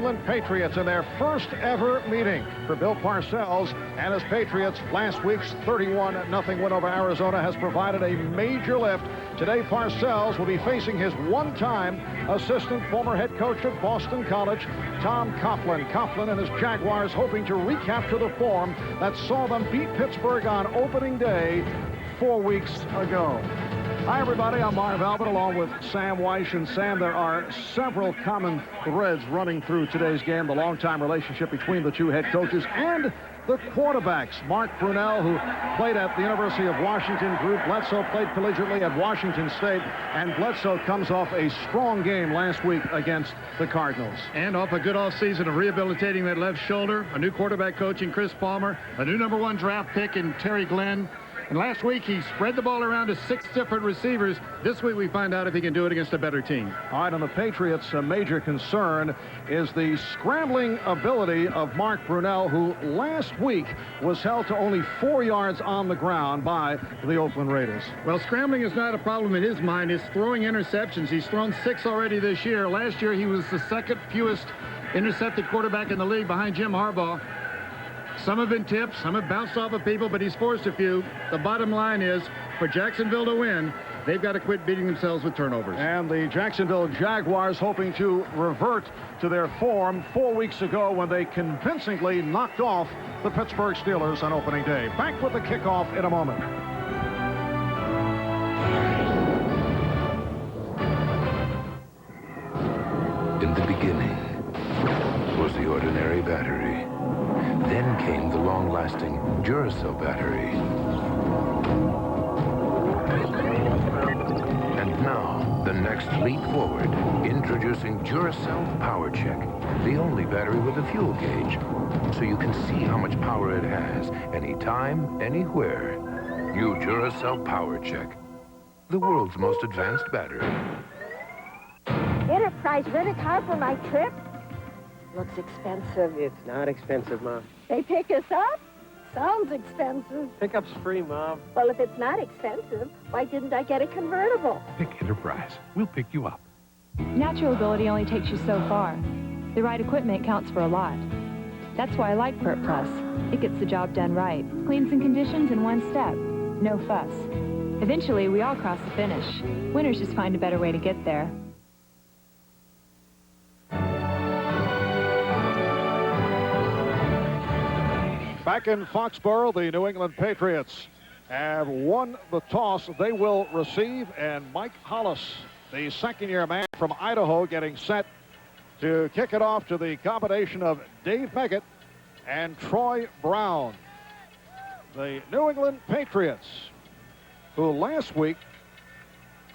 England Patriots in their first ever meeting. For Bill Parcells and his Patriots, last week's 31-0 win over Arizona has provided a major lift. Today, Parcells will be facing his one-time assistant, former head coach at Boston College, Tom Coughlin. Coughlin and his Jaguars hoping to recapture the form that saw them beat Pittsburgh on opening day 4 weeks ago. Hi, everybody. I'm Marv Albert along with Sam Weish. And Sam, there are several common threads running through today's game. The long-time relationship between the two head coaches and the quarterbacks. Mark Brunell, who played at the University of Washington. Drew Bledsoe played collegiately at Washington State. And Bledsoe comes off a strong game last week against the Cardinals. And off a good offseason of rehabilitating that left shoulder. A new quarterback coach in Chris Palmer. A new #1 draft pick in Terry Glenn. And last week, he spread the ball around to 6 different receivers. This week, we find out if he can do it against a better team. All right, and the Patriots' major concern is the scrambling ability of Mark Brunell, who last week was held to only 4 yards on the ground by the Oakland Raiders. Well, scrambling is not a problem in his mind. It's throwing interceptions. He's thrown 6 already this year. Last year, he was the second fewest intercepted quarterback in the league behind Jim Harbaugh. Some have been tipped, some have bounced off of people, but he's forced a few. The bottom line is, for Jacksonville to win, they've got to quit beating themselves with turnovers. And the Jacksonville Jaguars hoping to revert to their form 4 weeks ago when they convincingly knocked off the Pittsburgh Steelers on opening day. Back with the kickoff in a moment. In the beginning was the ordinary battery. Then came the long-lasting Duracell battery. And now, the next leap forward, introducing Duracell Power Check, the only battery with a fuel gauge, so you can see how much power it has, anytime, anywhere. New Duracell Power Check, the world's most advanced battery. Enterprise rent-a-car for my trip? Looks expensive. It's not expensive, Mom. They pick us up? Sounds expensive. Pickup's free, Mom. Well, if it's not expensive, why didn't I get a convertible? Pick Enterprise. We'll pick you up. Natural ability only takes you so far. The right equipment counts for a lot. That's why I like Pert Plus. It gets the job done right. Cleans and conditions in one step. No fuss. Eventually, we all cross the finish. Winners just find a better way to get there. Back in Foxborough, the New England Patriots have won the toss. They will receive, and Mike Hollis, the second-year man from Idaho, getting set to kick it off to the combination of Dave Meggett and Troy Brown. The New England Patriots, who last week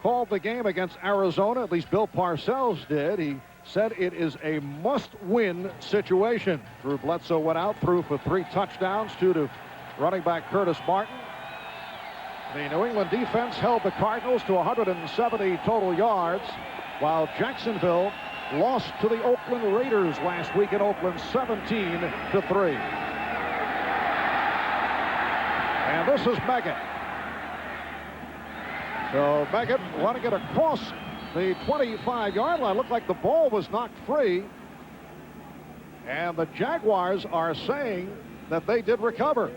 called the game against Arizona, at least Bill Parcells did. He said it is a must-win situation. Drew Bledsoe went out, threw for 3 touchdowns, 2 to running back Curtis Martin. The New England defense held the Cardinals to 170 total yards, while Jacksonville lost to the Oakland Raiders last week in Oakland 17-3. And this is Meggett. So Meggett running it across the 25-yard line. Looked like the ball was knocked free. And the Jaguars are saying that they did recover.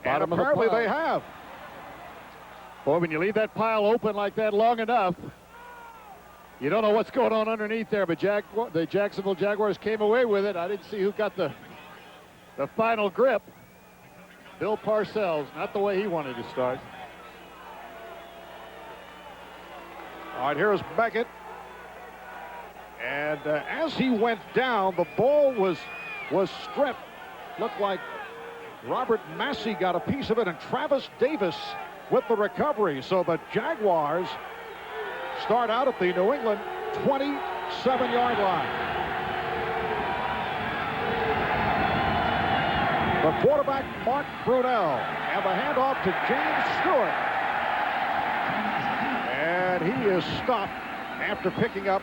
And apparently they have. Boy, when you leave that pile open like that long enough, you don't know what's going on underneath there. But the Jacksonville Jaguars came away with it. I didn't see who got the final grip. Bill Parcells, not the way he wanted to start. All right, here's Meggett. And as he went down, the ball was stripped. Looked like Robert Massey got a piece of it, and Travis Davis with the recovery. So the Jaguars start out at the New England 27-yard line. The quarterback, Mark Brunell, and the handoff to James Stewart. And he is stopped after picking up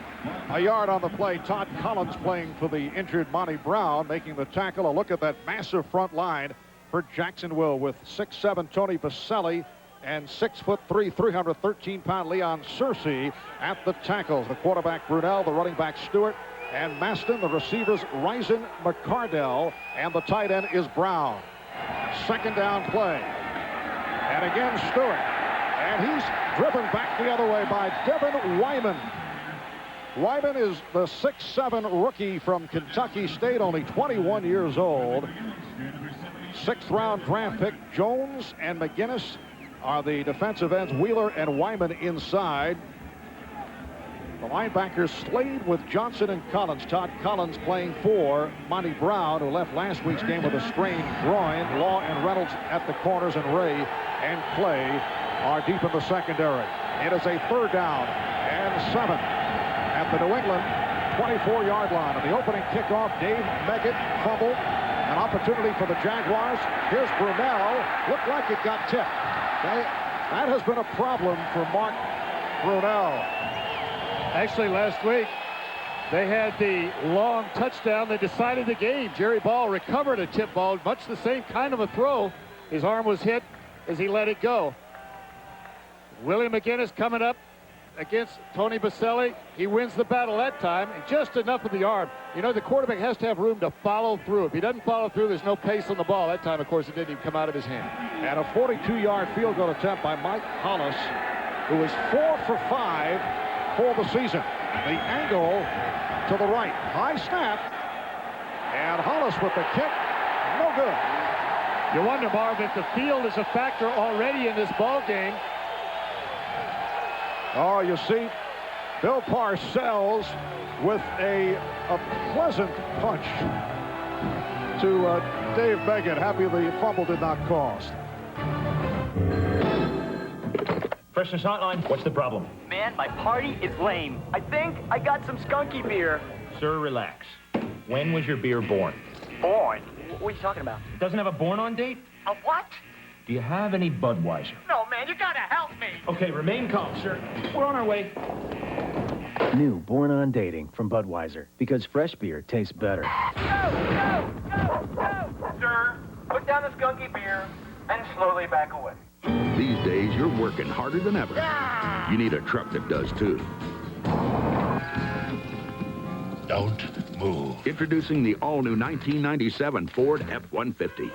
a yard on the play. Todd Collins playing for the injured Monty Brown, making the tackle. A look at that massive front line for Jacksonville with 6'7" Tony Baselli and 6'3", 313-pound Leon Searcy at the tackles. The quarterback Brunell, the running back Stewart, and Maston, the receivers Risen, McCardell, and the tight end is Brown. Second down play. And again Stewart. And he's driven back the other way by Devin Wyman. Wyman is the 6'7" rookie from Kentucky State, only 21 years old. 6th round draft pick. Jones and McGinnis are the defensive ends. Wheeler and Wyman inside. The linebackers Slade with Johnson and Collins. Todd Collins playing for Monty Brown, who left last week's game with a sprained groin. Law and Reynolds at the corners, and Ray and Clay are deep in the secondary. It is a 3rd down and 7 at the New England 24-yard line. On the opening kickoff, Dave Meggett fumbled. An opportunity for the Jaguars. Here's Brunell. Looked like it got tipped. That has been a problem for Mark Brunell. Actually, last week, they had the long touchdown. They decided the game. Jerry Ball recovered a tip ball, much the same kind of a throw. His arm was hit as he let it go. Willie McGinnis coming up against Tony Baselli. He wins the battle that time, and just enough of the arm. You know, the quarterback has to have room to follow through. If he doesn't follow through, there's no pace on the ball. That time, of course, it didn't even come out of his hand. And a 42-yard field goal attempt by Mike Hollis, who is 4 for 5 for the season. The angle to the right. High snap. And Hollis with the kick. No good. You wonder, Marv, if the field is a factor already in this ball game. Oh, you see, Bill Parcells with a pleasant punch to Dave Meggett. Happy the fumble did not cost. Freshness Hotline, what's the problem? Man, my party is lame. I think I got some skunky beer. Sir, relax. When was your beer born? Born? What are you talking about? Doesn't have a born-on date? A what? Do you have any Budweiser? No, man, you gotta help me. Okay, remain calm, sir. We're on our way. New Born on Dating from Budweiser, because fresh beer tastes better. Go! Sir, put down the skunky beer and slowly back away. These days, you're working harder than ever. Ah! You need a truck that does, too. Don't move. Introducing the all-new 1997 Ford F-150.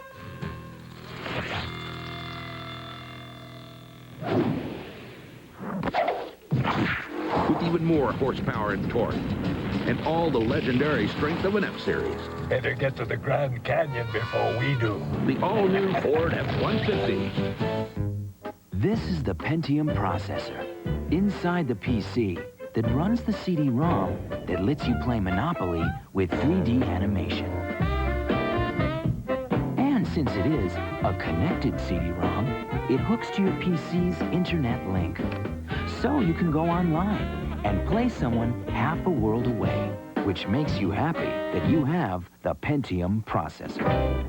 With even more horsepower and torque, and all the legendary strength of an F-Series. Better get to the Grand Canyon before we do. The all-new Ford F-150. This is the Pentium processor inside the PC that runs the CD-ROM that lets you play Monopoly with 3D animation. And since it is a connected CD-ROM, it hooks to your PC's internet link. So you can go online and play someone half a world away, which makes you happy that you have the Pentium processor.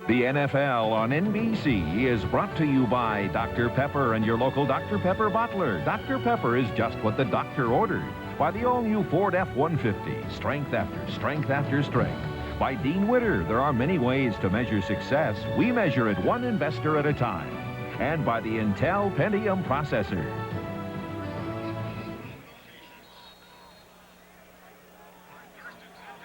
The NFL on NBC is brought to you by Dr. Pepper and your local Dr. Pepper bottler. Dr. Pepper is just what the doctor ordered. By the all-new Ford F-150, strength after strength after strength. By Dean Witter, there are many ways to measure success. We measure it one investor at a time. And by the Intel Pentium processor.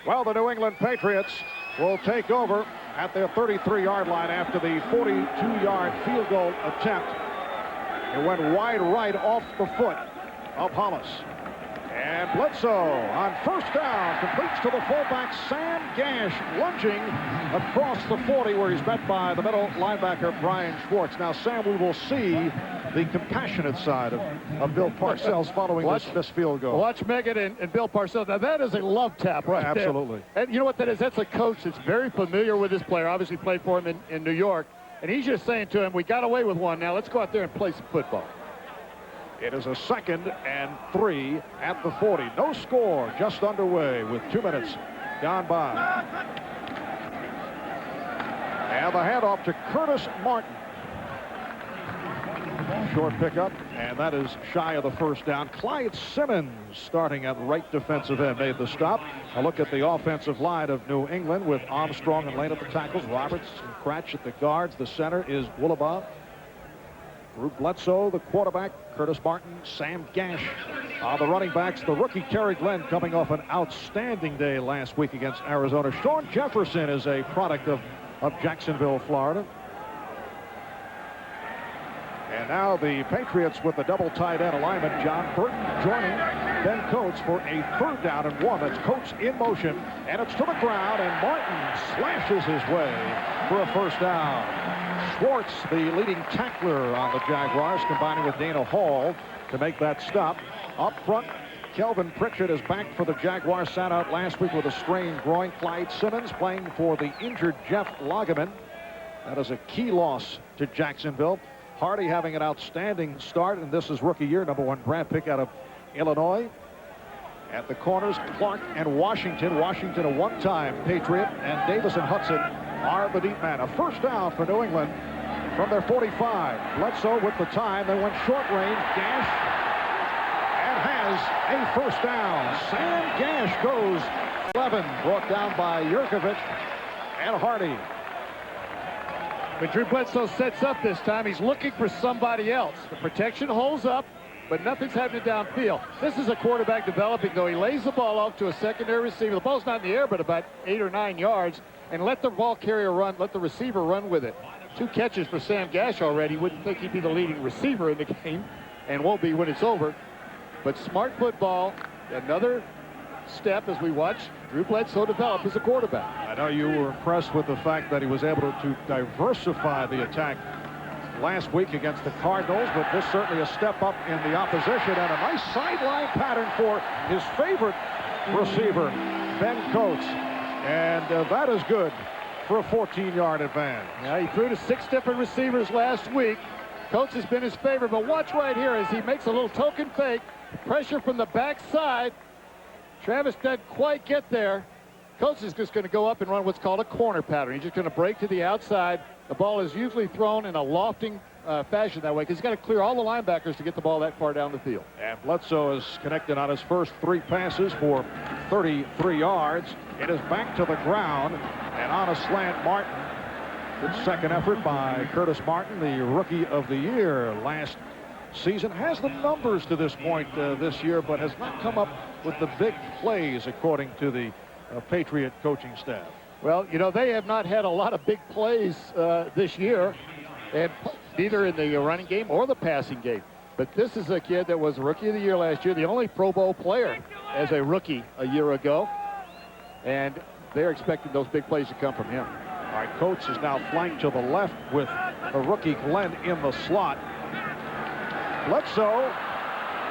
Well, the New England Patriots will take over at their 33-yard line after the 42-yard field goal attempt. It went wide right off the foot of Hollis. And Bledsoe on first down completes to the fullback Sam Gash, lunging across the 40 where he's met by the middle linebacker Brian Schwartz. Now, Sam, we will see the compassionate side of Bill Parcells following this field goal. Watch Meggett and Bill Parcells. Now, that is a love tap right there. Absolutely. And you know what that is? That's a coach that's very familiar with this player. Obviously played for him in New York. And he's just saying to him, we got away with one. Now let's go out there and play some football. It is a 2nd and 3 at the 40. No score, just underway with 2 minutes gone by. And the handoff to Curtis Martin. Short pickup, and that is shy of the first down. Clyde Simmons, starting at right defensive end, made the stop. A look at the offensive line of New England with Armstrong and Lane at the tackles, Roberts and Cratch at the guards. The center is Woolabaugh. Drew Bledsoe, the quarterback, Curtis Martin, Sam Gash. The running backs, the rookie Kerry Glenn, coming off an outstanding day last week against Arizona. Sean Jefferson is a product of Jacksonville, Florida. And now the Patriots with the double tight end alignment. John Burton joining Ben Coates for a 3rd down and 1. That's Coates in motion, and it's to the ground, and Martin slashes his way for a 1st down. Schwartz, the leading tackler on the Jaguars, combining with Dana Hall to make that stop. Up front, Kelvin Pritchett is back for the Jaguars. Sat out last week with a strained groin. Clyde Simmons playing for the injured Jeff Lageman. That is a key loss to Jacksonville. Hardy having an outstanding start, and this is rookie year, #1 draft pick out of Illinois. At the corners, Clark and Washington. Washington, a one-time Patriot, and Davis and Hudson are the deep man. A 1st down for New England from their 45. Bledsoe with the time. They went short range. Gash, and has a 1st down. Sam Gash goes 11, brought down by Yurkovich and Hardy. But Drew Bledsoe sets up this time. He's looking for somebody else. The protection holds up, but nothing's happening downfield. This is a quarterback developing, though. He lays the ball off to a secondary receiver. The ball's not in the air, but about 8 or 9 yards, and let the ball carrier run, let the receiver run with it. 2 catches for Sam Gash already. Wouldn't think he'd be the leading receiver in the game, and won't be when it's over. But smart football, another step as we watch Drew Bledsoe develop as a quarterback. I know you were impressed with the fact that he was able to diversify the attack last week against the Cardinals, but this certainly a step up in the opposition, and a nice sideline pattern for his favorite receiver, Ben Coates. And that is good for a 14-yard advance. Yeah, he threw to 6 different receivers last week. Coates has been his favorite, but watch right here as he makes a little token fake. Pressure from the backside. Travis doesn't quite get there. Coates is just going to go up and run what's called a corner pattern. He's just going to break to the outside. The ball is usually thrown in a lofting fashion that way, because he's got to clear all the linebackers to get the ball that far down the field. And Bledsoe is connected on his first 3 passes for 33 yards. It is back to the ground, and on a slant, Martin. Good second effort by Curtis Martin, the rookie of the year last season. Has the numbers to this point this year, but has not come up with the big plays, according to the Patriot coaching staff. Well, you know, they have not had a lot of big plays this year, and neither in the running game or the passing game. But this is a kid that was rookie of the year last year, the only Pro Bowl player as a rookie a year ago, and they're expecting those big plays to come from him. All right, Coates is now flanked to the left with a rookie Glenn in the slot. Bledsoe,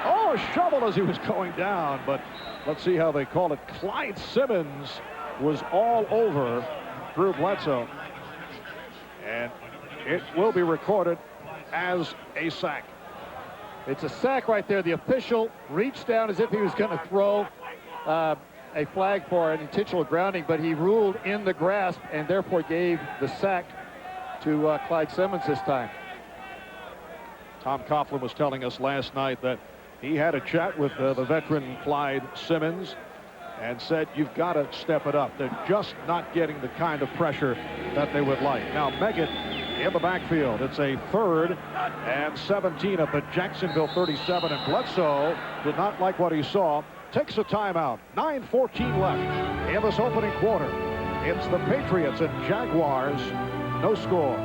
a shovel as he was going down, but let's see how they call it. Clyde Simmons was all over Drew Bledsoe, and it will be recorded as a sack. It's a sack right there. The official reached down as if he was going to throw a flag for an intentional grounding, but he ruled in the grasp and therefore gave the sack to Clyde Simmons this time. Tom Coughlin was telling us last night that he had a chat with the veteran Clyde Simmons and said, you've got to step it up. They're just not getting the kind of pressure that they would like. Now, Meggett in the backfield. It's a 3rd and 17 at the Jacksonville 37, and Bledsoe did not like what he saw. Takes a timeout. 9:14 left in this opening quarter. It's the Patriots and Jaguars. No score.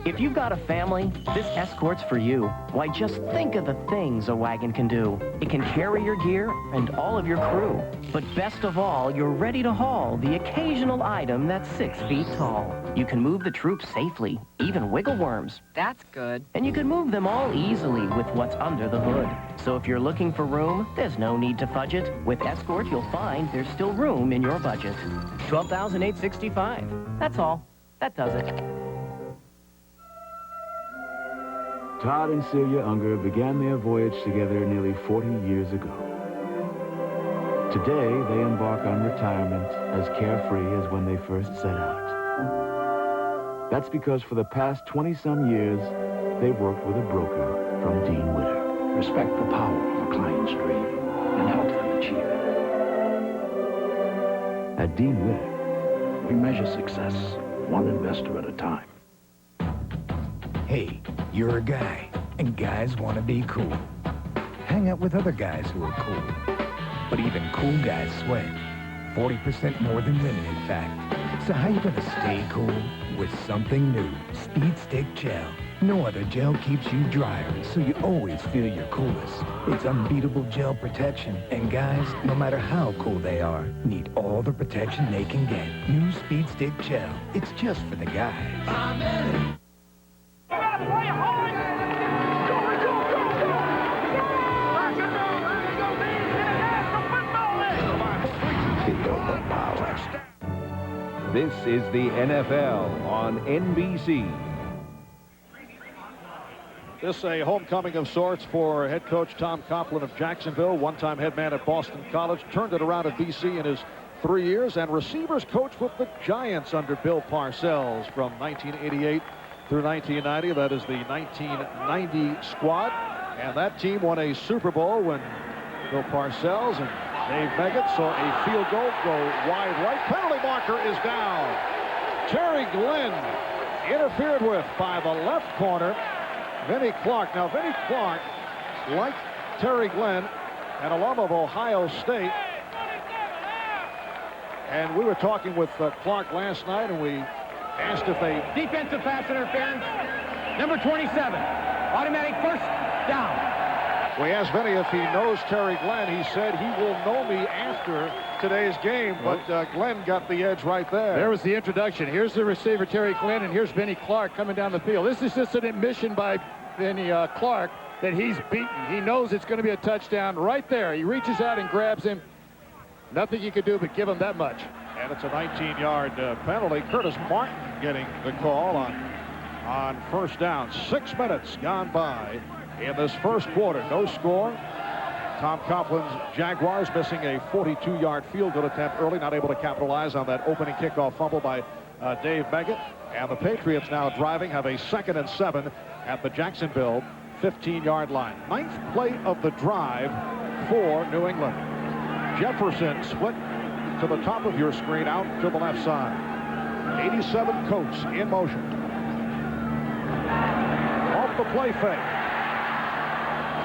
If you've got a family, this Escort's for you. Why, just think of the things a wagon can do. It can carry your gear and all of your crew. But best of all, you're ready to haul the occasional item that's 6 feet tall. You can move the troops safely, even wiggle worms. That's good. And you can move them all easily with what's under the hood. So if you're looking for room, there's no need to fudge it. With Escort, you'll find there's still room in your budget. $12,865. That's all. That does it. Todd and Celia Unger began their voyage together nearly 40 years ago. Today, they embark on retirement as carefree as when they first set out. That's because for the past 20-some years, they've worked with a broker from Dean Witter. Respect the power of a client's dream and help them achieve it. At Dean Witter, we measure success one investor at a time. Hey, you're a guy, and guys want to be cool. Hang out with other guys who are cool. But even cool guys sweat. 40% more than women, in fact. So how you gonna stay cool? With something new. Speed Stick Gel. No other gel keeps you drier, so you always feel your coolest. It's unbeatable gel protection, and guys, no matter how cool they are, need all the protection they can get. New Speed Stick Gel. It's just for the guys. I'm in it. This is the NFL on NBC. This is a homecoming of sorts for head coach Tom Coughlin of Jacksonville, one-time head man at Boston College, turned it around at BC in his 3 years, and receivers coach with the Giants under Bill Parcells from 1988 through 1990. That is the 1990 squad, and that team won a Super Bowl when Bill Parcells and Dave Meggett saw a field goal go wide right. Penalty marker is down. Terry Glenn interfered with by the left corner, Vinnie Clark. Now, Vinnie Clark, like Terry Glenn, an alum of Ohio State. And we were talking with Clark last night, and we asked if they... Defensive pass interference, number 27, automatic first down. We asked Vinny if he knows Terry Glenn. He said he will know me after today's game, but Glenn got the edge right there. There was the introduction. Here's the receiver, Terry Glenn, and here's Vinnie Clark coming down the field. This is just an admission by Vinnie Clark that he's beaten. He knows it's going to be a touchdown right there. He reaches out and grabs him. Nothing you could do but give him that much. And it's a 19-yard penalty. Curtis Martin getting the call on first down. 6 minutes gone by in this first quarter. No score. Tom Coughlin's Jaguars missing a 42-yard field goal attempt early, not able to capitalize on that opening kickoff fumble by Dave Meggett. And the Patriots now driving, have a 2nd and 7 at the Jacksonville 15-yard line. 9th play of the drive for New England. Jefferson split to the top of your screen, out to the left side. 87 Coates in motion. Off the play fake.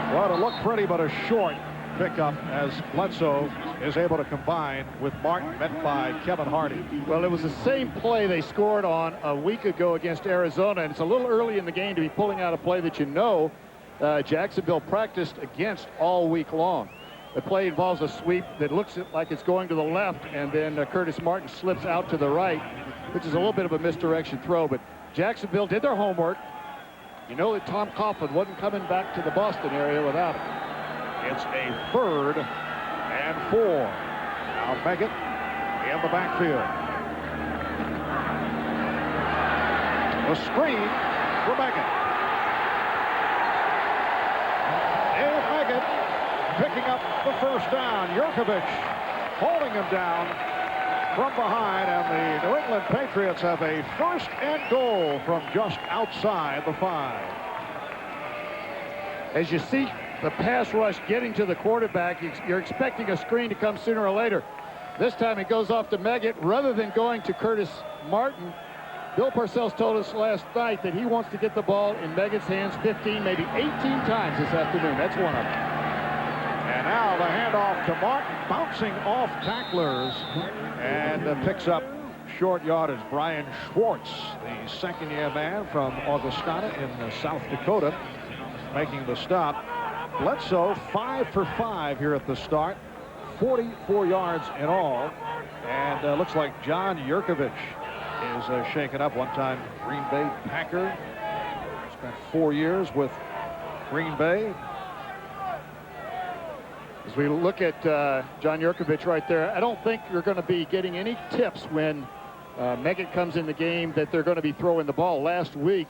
Well, it looked pretty, but a short pickup as Bledsoe is able to combine with Martin, met by Kevin Hardy. Well, it was the same play they scored on a week ago against Arizona, and it's a little early in the game to be pulling out a play that you know Jacksonville practiced against all week long. The play involves a sweep that looks like it's going to the left, and then Curtis Martin slips out to the right, which is a little bit of a misdirection throw, but Jacksonville did their homework. You know that Tom Coughlin wasn't coming back to the Boston area without it. It's a 3rd and 4. Now Meggett in the backfield. The screen for Meggett. Dave Meggett picking up the first down. Yurkovich holding him down from behind, and the New England Patriots have a 1st and goal from just outside the 5. As you see the pass rush getting to the quarterback, you're expecting a screen to come sooner or later. This time it goes off to Meggett rather than going to Curtis Martin. Bill Parcells told us last night that he wants to get the ball in Meggett's hands 15, maybe 18 times this afternoon. That's one of them. And now the handoff to Martin, bouncing off tacklers, and picks up short yardage. Brian Schwartz, the 2nd-year man from Augustana in South Dakota, making the stop. Bledsoe 5 for 5 here at the start, 44 yards in all, and looks like John Yurkovich is shaken up. One-time Green Bay Packer, spent 4 years with Green Bay. As we look at John Yurkovich right there, I don't think you're going to be getting any tips when Meggett comes in the game that they're going to be throwing the ball. Last week,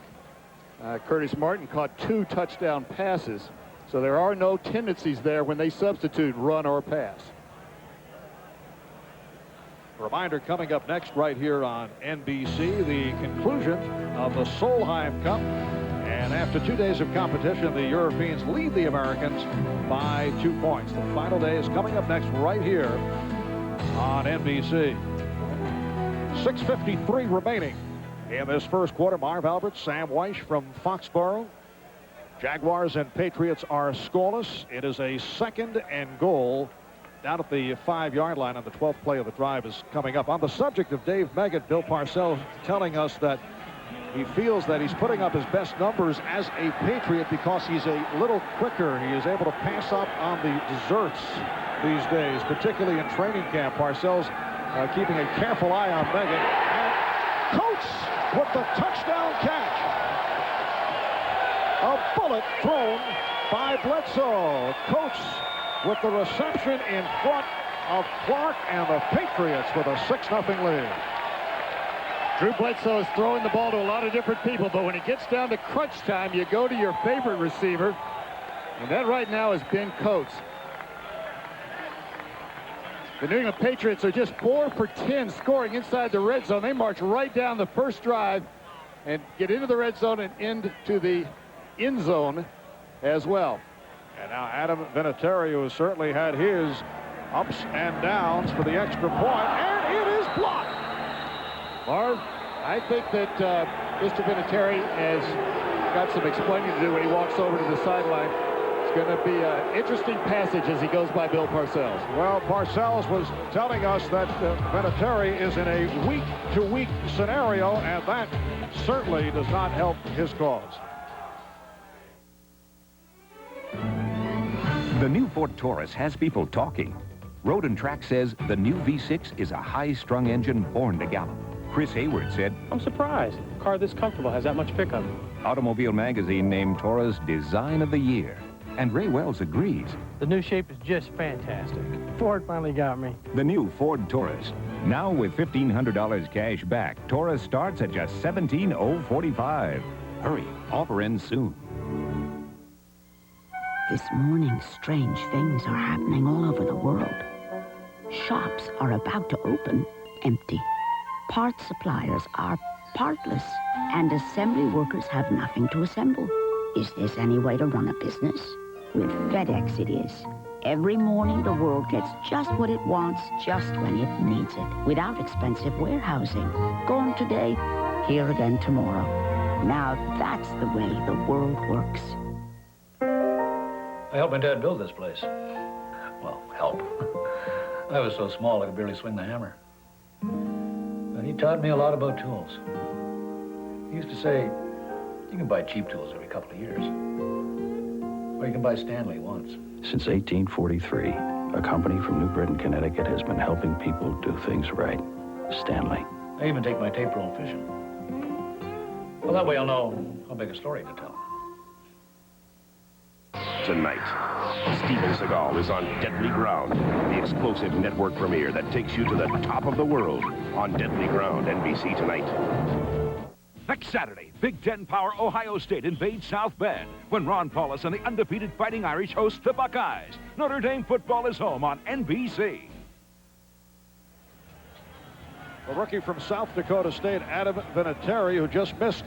Curtis Martin caught 2 touchdown passes, so there are no tendencies there when they substitute run or pass. Reminder coming up next right here on NBC, the conclusion of the Solheim Cup. And after 2 days of competition, the Europeans lead the Americans by 2 points. The final day is coming up next right here on NBC. 6:53 remaining in this first quarter. Marv Albert, Sam Weish from Foxborough. Jaguars and Patriots are scoreless. It is a 2nd and goal down at the 5-yard line on the 12th play of the drive is coming up. On the subject of Dave Meggett, Bill Parcells telling us that he feels that he's putting up his best numbers as a Patriot because he's a little quicker. He is able to pass up on the deserts these days, particularly in training camp. Parcells keeping a careful eye on Meggett. And Coates with the touchdown catch. A bullet thrown by Bledsoe. Coates with the reception in front of Clark, and the Patriots with a 6-0 lead. Drew Bledsoe is throwing the ball to a lot of different people, but when it gets down to crunch time, you go to your favorite receiver, and that right now is Ben Coates. The New England Patriots are just 4 for 10 scoring inside the red zone. They march right down the first drive and get into the red zone and into the end zone as well. And now Adam Vinatieri, who has certainly had his ups and downs for the extra point, and it is blocked. Marv, I think that Mr. Vinatieri has got some explaining to do when he walks over to the sideline. It's going to be an interesting passage as he goes by Bill Parcells. Well, Parcells was telling us that Vinatieri is in a week-to-week scenario, and that certainly does not help his cause. The new Ford Taurus has people talking. Road and Track says the new V6 is a high-strung engine born to gallop. Chris Hayward said, I'm surprised. A car this comfortable has that much pickup. Automobile Magazine named Taurus Design of the Year. And Ray Wells agrees. The new shape is just fantastic. Ford finally got me. The new Ford Taurus. Now with $1,500 cash back, Taurus starts at just $17,045. Hurry, offer ends soon. This morning, strange things are happening all over the world. Shops are about to open empty. Parts suppliers are partless, and assembly workers have nothing to assemble. Is this any way to run a business? With FedEx it is. Every morning the world gets just what it wants, just when it needs it, without expensive warehousing. Gone today, here again tomorrow. Now that's the way the world works. I helped my dad build this place. Well, help. I was so small I could barely swing the hammer. But he taught me a lot about tools. He used to say, you can buy cheap tools every couple of years. Or you can buy Stanley once. Since 1843, a company from New Britain, Connecticut has been helping people do things right. Stanley. I even take my tape roll fishing. Well, that way I'll know how big a story to tell. Tonight, Steven Seagal is on Deadly Ground, the explosive network premiere that takes you to the top of the world on Deadly Ground, NBC tonight. Next Saturday, Big Ten power Ohio State invades South Bend when Ron Paulus and the undefeated Fighting Irish host the Buckeyes. Notre Dame football is home on NBC. The rookie from South Dakota State, Adam Vinatieri, who just missed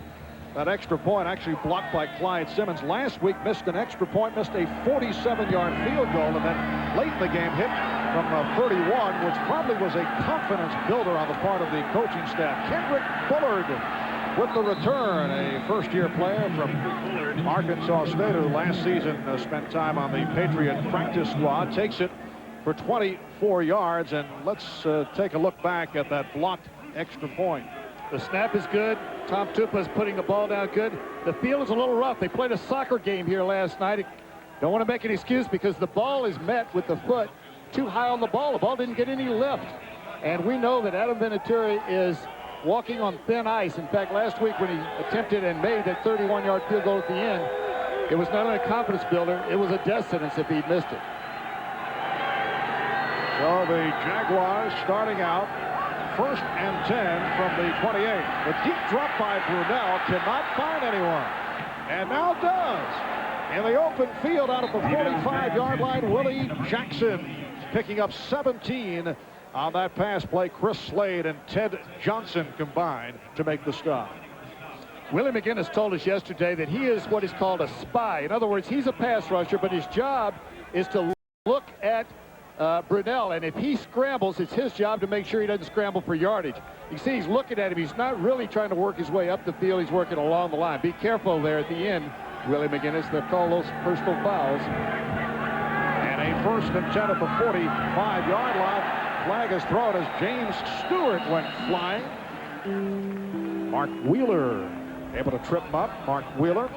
that extra point, actually blocked by Clyde Simmons. Last week missed an extra point, missed a 47-yard field goal, and then late in the game hit from 31, which probably was a confidence builder on the part of the coaching staff. Kendrick Bullard with the return, a first-year player from Arkansas State who last season spent time on the Patriot practice squad, takes it for 24 yards, and let's take a look back at that blocked extra point. The snap is good. Tom Tupa is putting the ball down good. The field is a little rough. They played a soccer game here last night. Don't want to make an excuse because the ball is met with the foot too high on the ball. The ball didn't get any lift. And we know that Adam Vinatieri is walking on thin ice. In fact, last week when he attempted and made that 31-yard field goal at the end, it was not only a confidence builder, it was a death sentence if he'd missed it. So the Jaguars starting out first and 10 from the 28. The deep drop by Brunell cannot find anyone. And now does. In the open field out of the 45-yard line, Willie Jackson picking up 17 On that pass play, Chris Slade and Ted Johnson combined to make the stop. Willie McGinnis told us yesterday that he is what is called a spy. In other words, he's a pass rusher, but his job is to look at Brunell, and if he scrambles, it's his job to make sure he doesn't scramble for yardage. You see he's looking at him. He's not really trying to work his way up the field. He's working along the line. Be careful there at the end, Willie McGinnis. They'll call those personal fouls. And a 1st and 10 at the 45-yard line. Flag is thrown as James Stewart went flying. Mark Wheeler able to trip him up. Mark Wheeler,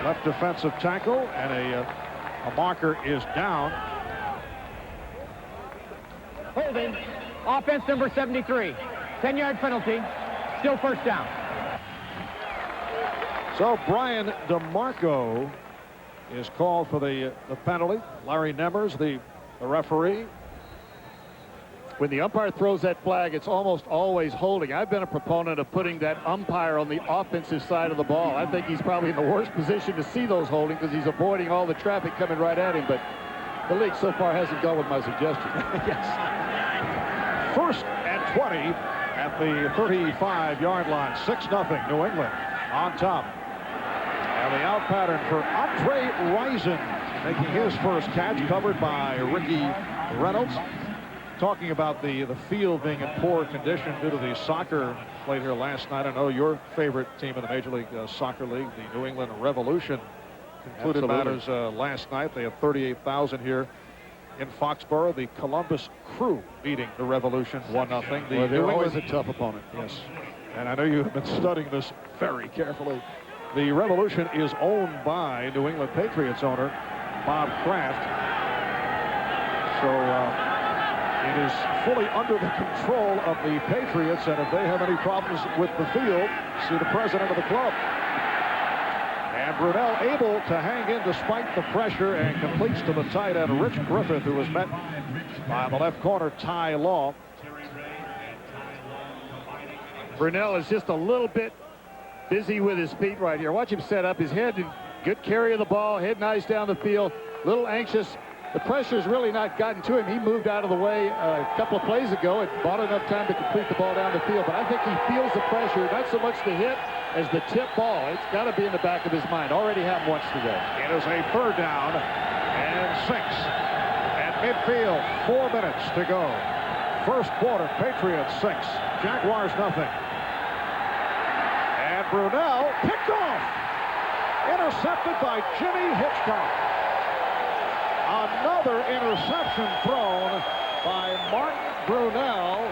left defensive tackle, and a marker is down. Holding. Offense number 73. 10-yard penalty. Still first down. So Brian DeMarco is called for the penalty. Larry Nemmers, the referee. When the umpire throws that flag, it's almost always holding. I've been a proponent of putting that umpire on the offensive side of the ball. I think he's probably in the worst position to see those holding because he's avoiding all the traffic coming right at him. But the league so far hasn't gone with my suggestion. Yes. 1st and 20 at the 35-yard line. 6-0 New England on top. And the out pattern for Andre Rison, making his first catch, covered by Ricky Reynolds. Talking about the field being in poor condition due to the soccer played here last night. I know your favorite team in the Major League Soccer League, the New England Revolution, concluded matters last night. They had 38,000 here in Foxborough. The Columbus Crew beating the Revolution 1-0. Well, they're always a tough opponent. Yes, and I know you have been studying this very carefully. The Revolution is owned by New England Patriots owner Bob Kraft. So it is fully under the control of the Patriots, and if they have any problems with the field, see the president of the club. And Brunell able to hang in despite the pressure and completes to the tight end, Rich Griffith, who was met by the left corner, Ty Law. Brunell is just a little bit busy with his feet right here. Watch him set up his head and good carry of the ball, head nice down the field, a little anxious. The pressure's really not gotten to him. He moved out of the way a couple of plays ago and bought enough time to complete the ball down the field. But I think he feels the pressure, not so much the hit as the tip ball. It's got to be in the back of his mind. Already happened once today. It is a 3rd down and 6 at midfield. 4 minutes to go. First quarter, Patriots 6, Jaguars 0. And Brunell picked off. Intercepted by Jimmy Hitchcock. Another interception thrown by Mark Brunell.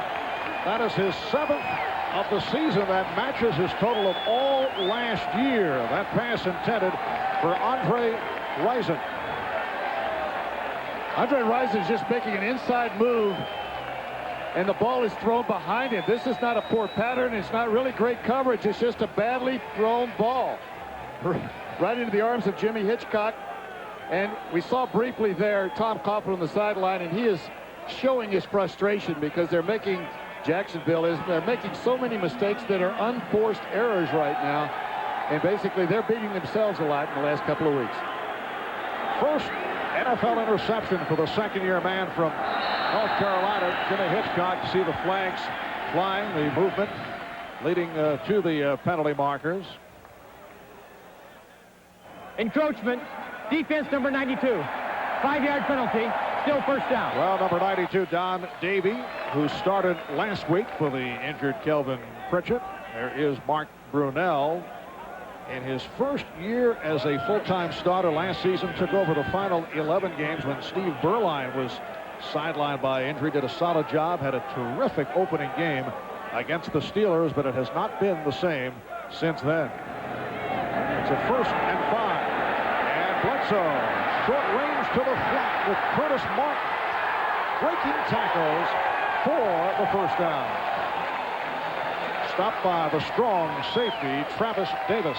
That is his 7th of the season. That matches his total of all last year. That pass intended for Andre Rison. Andre Rison's just making an inside move, and the ball is thrown behind him. This is not a poor pattern. It's not really great coverage. It's just a badly thrown ball right into the arms of Jimmy Hitchcock. And we saw briefly there Tom Coughlin on the sideline, and he is showing his frustration because they're making, Jacksonville is, they're making so many mistakes that are unforced errors right now. And basically they're beating themselves a lot in the last couple of weeks. First NFL interception for the 2nd-year man from North Carolina, Jimmy Hitchcock. See the flags flying, the movement leading to the penalty markers. Encroachment. Defense number 92. 5-yard penalty. Still first down. Well, number 92, Don Davey, who started last week for the injured Kelvin Pritchett. There is Mark Brunell. In his first year as a full-time starter last season, took over the final 11 games when Steve Berline was sidelined by injury. Did a solid job, had a terrific opening game against the Steelers, but it has not been the same since then. It's a 1st and 5. Bledsoe, short range to the flat with Curtis Martin breaking tackles for the first down. Stopped by the strong safety, Travis Davis.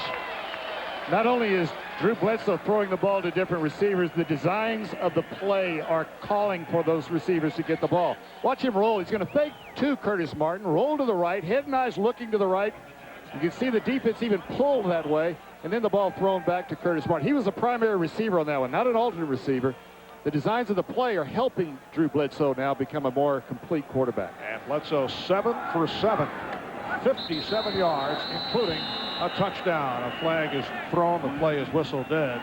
Not only is Drew Bledsoe throwing the ball to different receivers, the designs of the play are calling for those receivers to get the ball. Watch him roll. He's going to fake to Curtis Martin, roll to the right, head and eyes looking to the right. You can see the defense even pulled that way, and then the ball thrown back to Curtis Martin. He was the primary receiver on that one, not an alternate receiver. the designs of the play are helping Drew Bledsoe now become a more complete quarterback. And Bledsoe 7 for 7, 57 yards, including a touchdown. A flag is thrown. The play is whistled dead.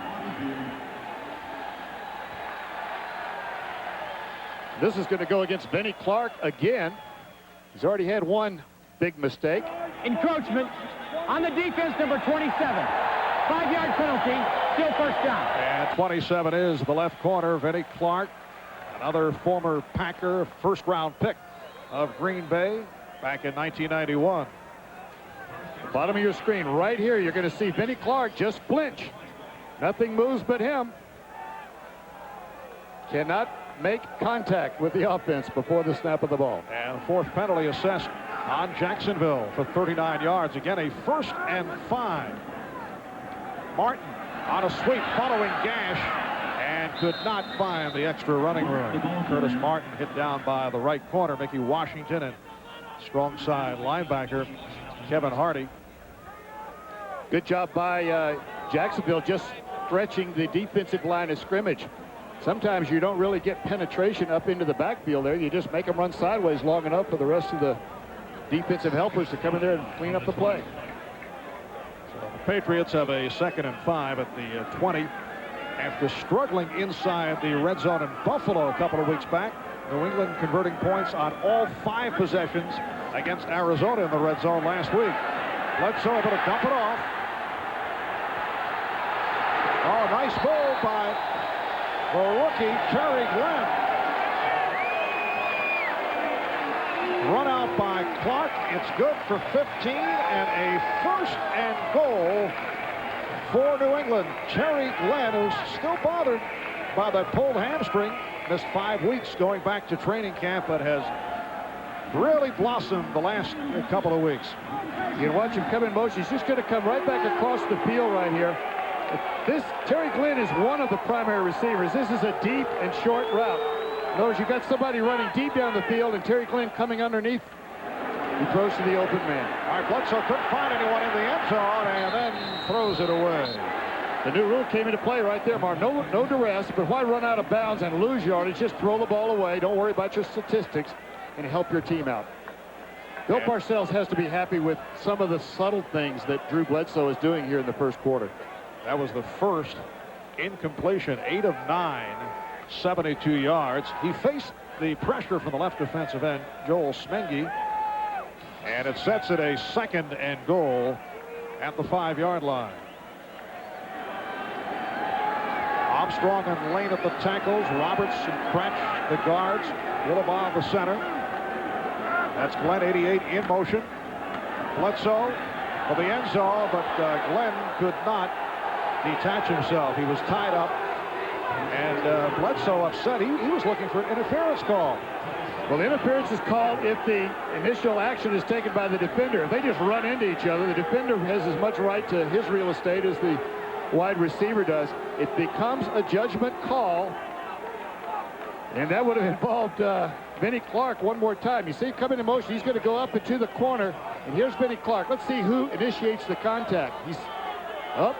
This is going to go against Benny Clark again. He's already had one big mistake. Encroachment on the defense, number 27. 5-yard penalty, still first down. And 27 is the left corner, Vinnie Clark, another former Packer, first-round pick of Green Bay back in 1991. Bottom of your screen right here, you're going to see Vinnie Clark just flinch. Nothing moves but him. Cannot make contact with the offense before the snap of the ball. And fourth penalty assessed on Jacksonville for 39 yards. Again, a 1st and 5. Martin on a sweep following Gash and could not find the extra running room. Curtis Martin hit down by the right corner. Mickey Washington and strong side linebacker Kevin Hardy. Good job by Jacksonville just stretching the defensive line of scrimmage. Sometimes you don't really get penetration up into the backfield there. You just make them run sideways long enough for the rest of the defensive helpers to come in there and clean up the play. So the Patriots have a 2nd and 5 at the 20. After struggling inside the red zone in Buffalo a couple of weeks back, New England converting points on all 5 possessions against Arizona in the red zone last week. Bledsoe able to dump it off. Oh, nice move by the rookie, Terry Glenn. Run out by Clark. It's good for 15 and a 1st and goal for New England. Terry Glenn, who's still bothered by that pulled hamstring, missed 5 weeks going back to training camp, but has really blossomed the last couple of weeks. You can watch him come in motion. He's just going to come right back across the field right here. Terry Glenn is one of the primary receivers. This is a deep and short route. In other words, you've got somebody running deep down the field and Terry Glenn coming underneath. He throws to the open man. All right, Bledsoe couldn't find anyone in the end zone and then throws it away. The new rule came into play right there, Mark. No duress, but why run out of bounds and lose yardage? Just throw the ball away. Don't worry about your statistics and help your team out. Bill Parcells has to be happy with some of the subtle things that Drew Bledsoe is doing here in the first quarter. That was the first incompletion, 8 of 9, 72 yards. He faced the pressure from the left defensive end, Joel Smengi, and it sets it a 2nd and goal at the 5-yard line. Armstrong and Lane at the tackles, Roberts and Cratch the guards, Willibaugh the center. That's Glenn, 88, in motion. Bledsoe for the end zone, but Glenn could not detach himself. He was tied up, and Bledsoe upset. He was looking for an interference call. Well, the interference is called if the initial action is taken by the defender. If they just run into each other, the defender has as much right to his real estate as the wide receiver does. It becomes a judgment call, and that would have involved Vinnie Clark one more time. You see him coming in motion. He's going to go up into the corner, and here's Vinnie Clark. Let's see who initiates the contact. He's up.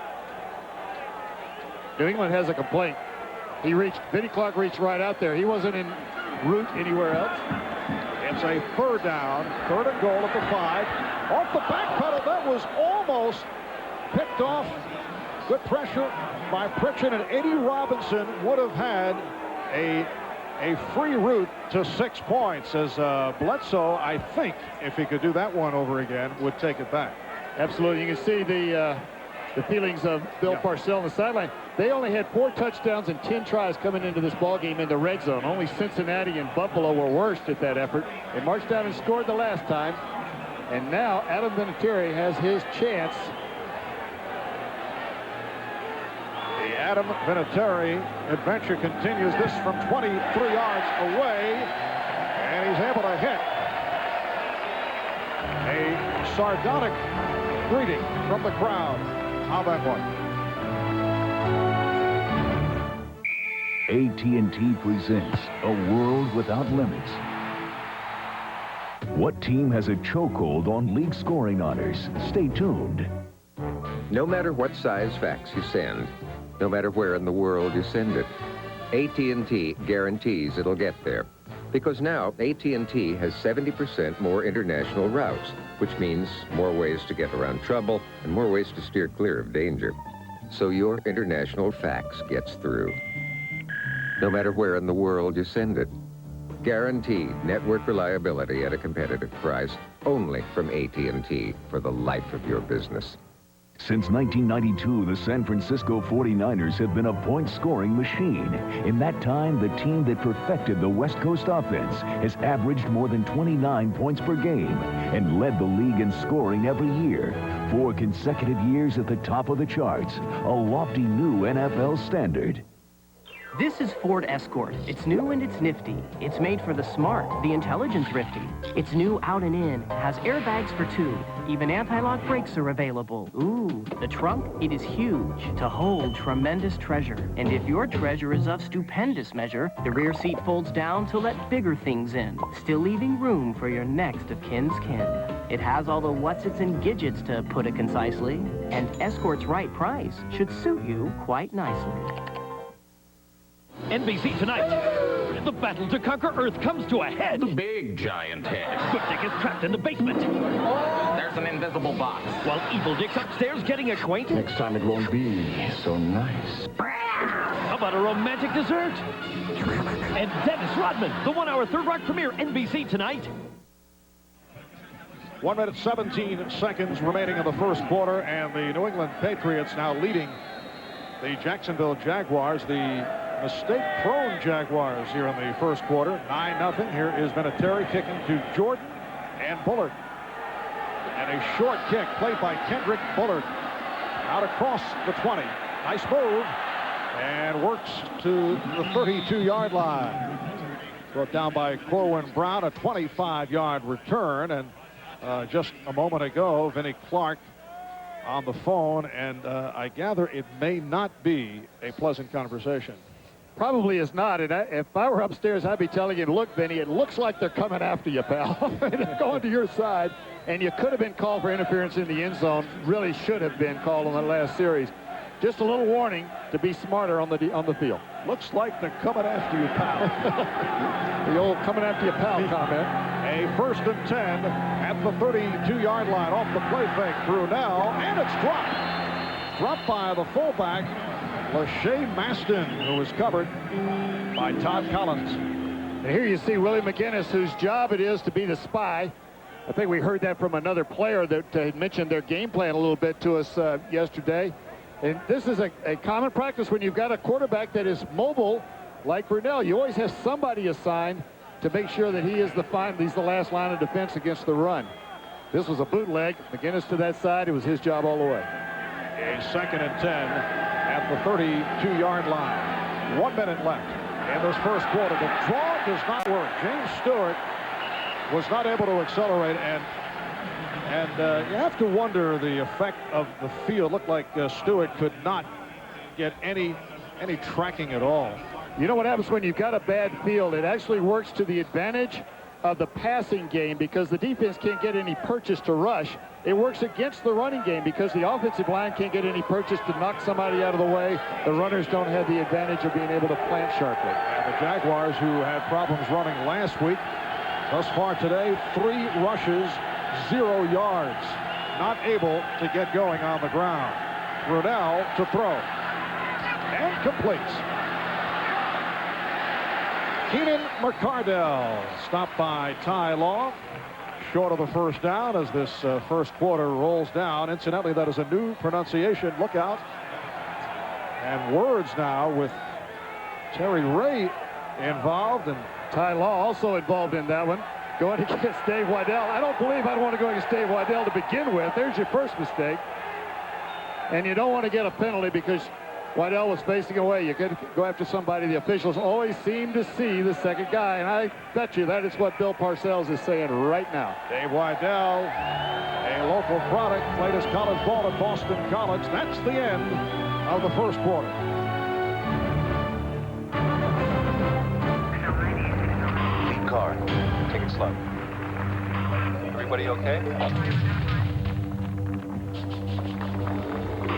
New England has a complaint. Vinnie Clark reached right out there. He wasn't en route anywhere else. It's a 3rd down, 3rd and goal at the 5. Off the back pedal, that was almost picked off. Good pressure by Pritchett, and Eddie Robinson would have had a free route to 6 points, as Bledsoe, I think, if he could do that one over again, would take it back. Absolutely. You can see the feelings of Bill Parcells on the sideline. They only had 4 touchdowns and 10 tries coming into this ball game in the red zone. Only Cincinnati and Buffalo were worst at that effort. They marched down and scored the last time. And now Adam Vinatieri has his chance. The Adam Vinatieri adventure continues. This from 23 yards away. And he's able to hit a sardonic greeting from the crowd. How about one? AT&T presents A World Without Limits. What team has a chokehold on league scoring honors? Stay tuned. No matter what size fax you send, no matter where in the world you send it, AT&T guarantees it'll get there. Because now, AT&T has 70% more international routes, which means more ways to get around trouble and more ways to steer clear of danger. So your international fax gets through, no matter where in the world you send it. Guaranteed network reliability at a competitive price, only from AT&T for the life of your business. Since 1992, the San Francisco 49ers have been a point-scoring machine. In that time, the team that perfected the West Coast offense has averaged more than 29 points per game and led the league in scoring every year. 4 consecutive years at the top of the charts, a lofty new NFL standard. This is Ford Escort. It's new and it's nifty. It's made for the smart, the intelligent thrifty. It's new out and in, has airbags for 2. Even anti-lock brakes are available. Ooh, the trunk, it is huge to hold tremendous treasure. And if your treasure is of stupendous measure, the rear seat folds down to let bigger things in, still leaving room for your next of kin's kin. It has all the whatsits and gidgets, to put it concisely, and Escort's right price should suit you quite nicely. NBC tonight. The battle to conquer Earth comes to a head. The big giant head. Good Dick is trapped in the basement. There's an invisible box. While Evil Dick's upstairs getting acquainted. Next time it won't be so nice. How about a romantic dessert? And Dennis Rodman, the 1-hour Third Rock premiere, NBC tonight. 1 minute, 17 seconds remaining in the first quarter, and the New England Patriots now leading the Jacksonville Jaguars, the mistake-prone Jaguars here in the first quarter. 9-0. Here is Vinatieri kicking to Jordan and Bullard. And a short kick played by Kendrick Bullard. Out across the 20. Nice move. And works to the 32-yard line. Brought down by Corwin Brown. A 25-yard return. And just a moment ago, Vinnie Clark on the phone. And I gather it may not be a pleasant conversation. Probably is not. And if I were upstairs, I'd be telling him, look, Vinny, it looks like they're coming after you, pal. They're going to your side. And you could have been called for interference in the end zone. Really should have been called on the last series. Just a little warning to be smarter on the field. Looks like they're coming after you, pal. The old coming after you, pal comment. A 1st and 10 at the 32-yard line off the play fake. Brunell, and it's dropped. Dropped by the fullback, Lachey Maston, who was covered by Todd Collins. And here you see Willie McGinnis, whose job it is to be the spy. I think we heard that from another player that had mentioned their game plan a little bit to us yesterday. And this is a common practice when you've got a quarterback that is mobile like Brunell. You always have somebody assigned to make sure that he's the last line of defense against the run. This was a bootleg. McGinnis to that side. It was his job all the way. A 2nd and 10 at the 32-yard line. 1 minute left in this first quarter. The draw does not work. James Stewart was not able to accelerate, and you have to wonder the effect of the field. Looked like Stewart could not get any tracking at all. You know what happens when you've got a bad field? It actually works to the advantage of the passing game because the defense can't get any purchase to rush. It works against the running game because the offensive line can't get any purchase to knock somebody out of the way. The runners don't have the advantage of being able to plant sharply. And the Jaguars, who had problems running last week, thus far today, 3 rushes, 0 yards. Not able to get going on the ground. Brunell to throw. And completes. Keenan McCardell stopped by Ty Law. Short of the first down as this first quarter rolls down. Incidentally, that is a new pronunciation. Look out. And words now with Terry Ray involved. And Ty Law also involved in that one. Going against Dave Waddell. I don't believe I'd want to go against Dave Waddell to begin with. There's your first mistake. And you don't want to get a penalty because Waddell was facing away. You could go after somebody. The officials always seem to see the second guy, and I bet you that is what Bill Parcells is saying right now. Dave Waddell, a local product, played his college ball at Boston College. That's the end of the first quarter. Lead car. Take it slow. Everybody okay?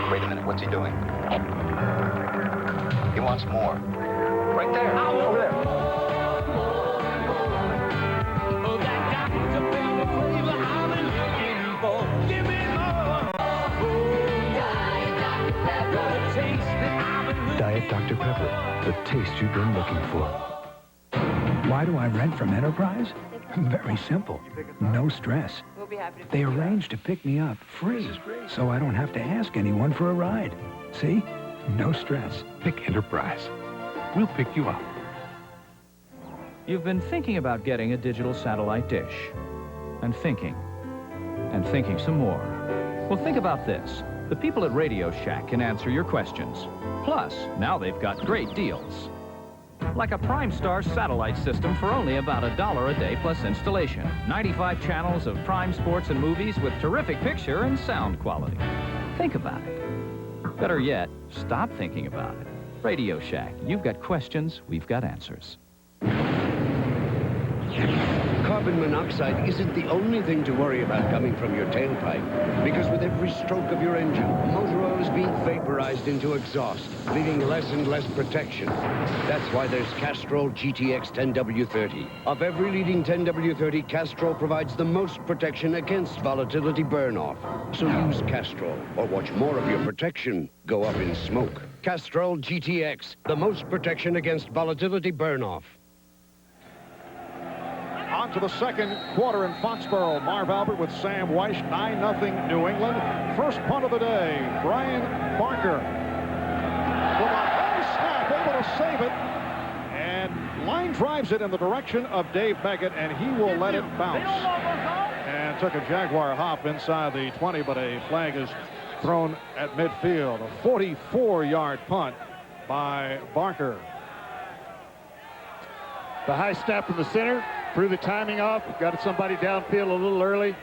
Wait a minute. What's he doing? He wants more. right there. Over there. Diet Dr. Pepper, the taste you've been looking for. Why do I rent from Enterprise? Very simple. No stress. They arrange to pick me up free, so I don't have to ask anyone for a ride. See? No stress. Pick Enterprise. We'll pick you up. You've been thinking about getting a digital satellite dish. And thinking some more. Well, think about this. The people at Radio Shack can answer your questions. Plus, now they've got great deals. Like a Prime Star satellite system for only about $1 a day plus installation. 95 channels of Prime sports and movies with terrific picture and sound quality. Think about it. Better yet, stop thinking about it. Radio Shack, you've got questions, we've got answers. Carbon monoxide isn't the only thing to worry about coming from your tailpipe, because with every stroke of your engine, motor oil is being vaporized into exhaust, leaving less and less protection. That's why there's Castrol GTX 10W30. Of every leading 10W30, Castrol provides the most protection against volatility burn-off. So use Castrol, or watch more of your protection go up in smoke. Castrol GTX, the most protection against volatility burn-off. On to the second quarter in Foxborough. Marv Albert with Sam Weish, 9-0 New England. First punt of the day, Brian Barker. With a high snap, able to save it. And line drives it in the direction of Dave Meggett, and he will let it bounce. And took a Jaguar hop inside the 20, but a flag is thrown at midfield. A 44-yard punt by Barker. The high snap from the center. Threw the timing off. Got somebody downfield a little early.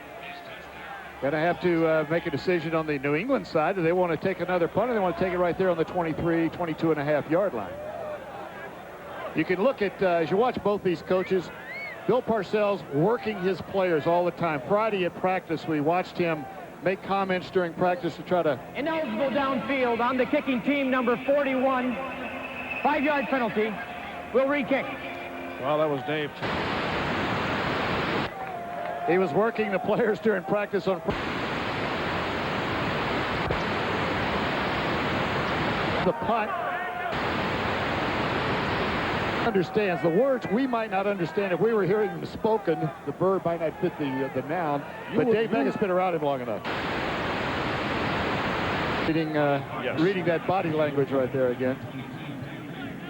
Going to have to make a decision on the New England side. Do they want to take another punt, or they want to take it right there on the 23, 22.5-yard line? You can look at, as you watch both these coaches, Bill Parcells working his players all the time. Friday at practice, we watched him make comments during practice to try to... Ineligible downfield on the kicking team, number 41. 5-yard penalty. Will re-kick. Well, that was Dave. He was working the players during practice on the punt. Understands the words we might not understand if we were hearing them spoken. The verb might not fit the noun, but Dave Meggett's been around him long enough. Reading that body language right there again.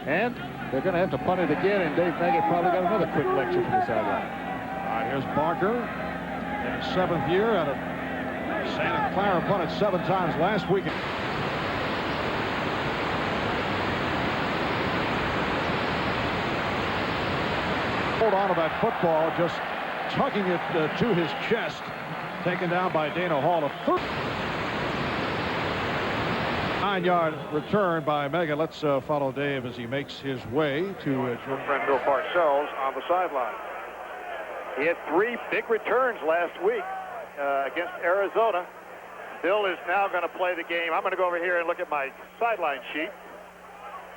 And they're going to have to punt it again, and Dave Meggett probably got another quick lecture from the sideline. All right, here's Barker in his 7th year out of Santa Clara, punted 7 times last week. Hold on to that football, just tugging it to his chest. Taken down by Dana Hall. A 9-yard return by Meggett. Let's follow Dave as he makes his way to your friend Bill Parcells on the sideline. He had 3 big returns last week against Arizona. Bill is now going to play the game. I'm going to go over here and look at my sideline sheet.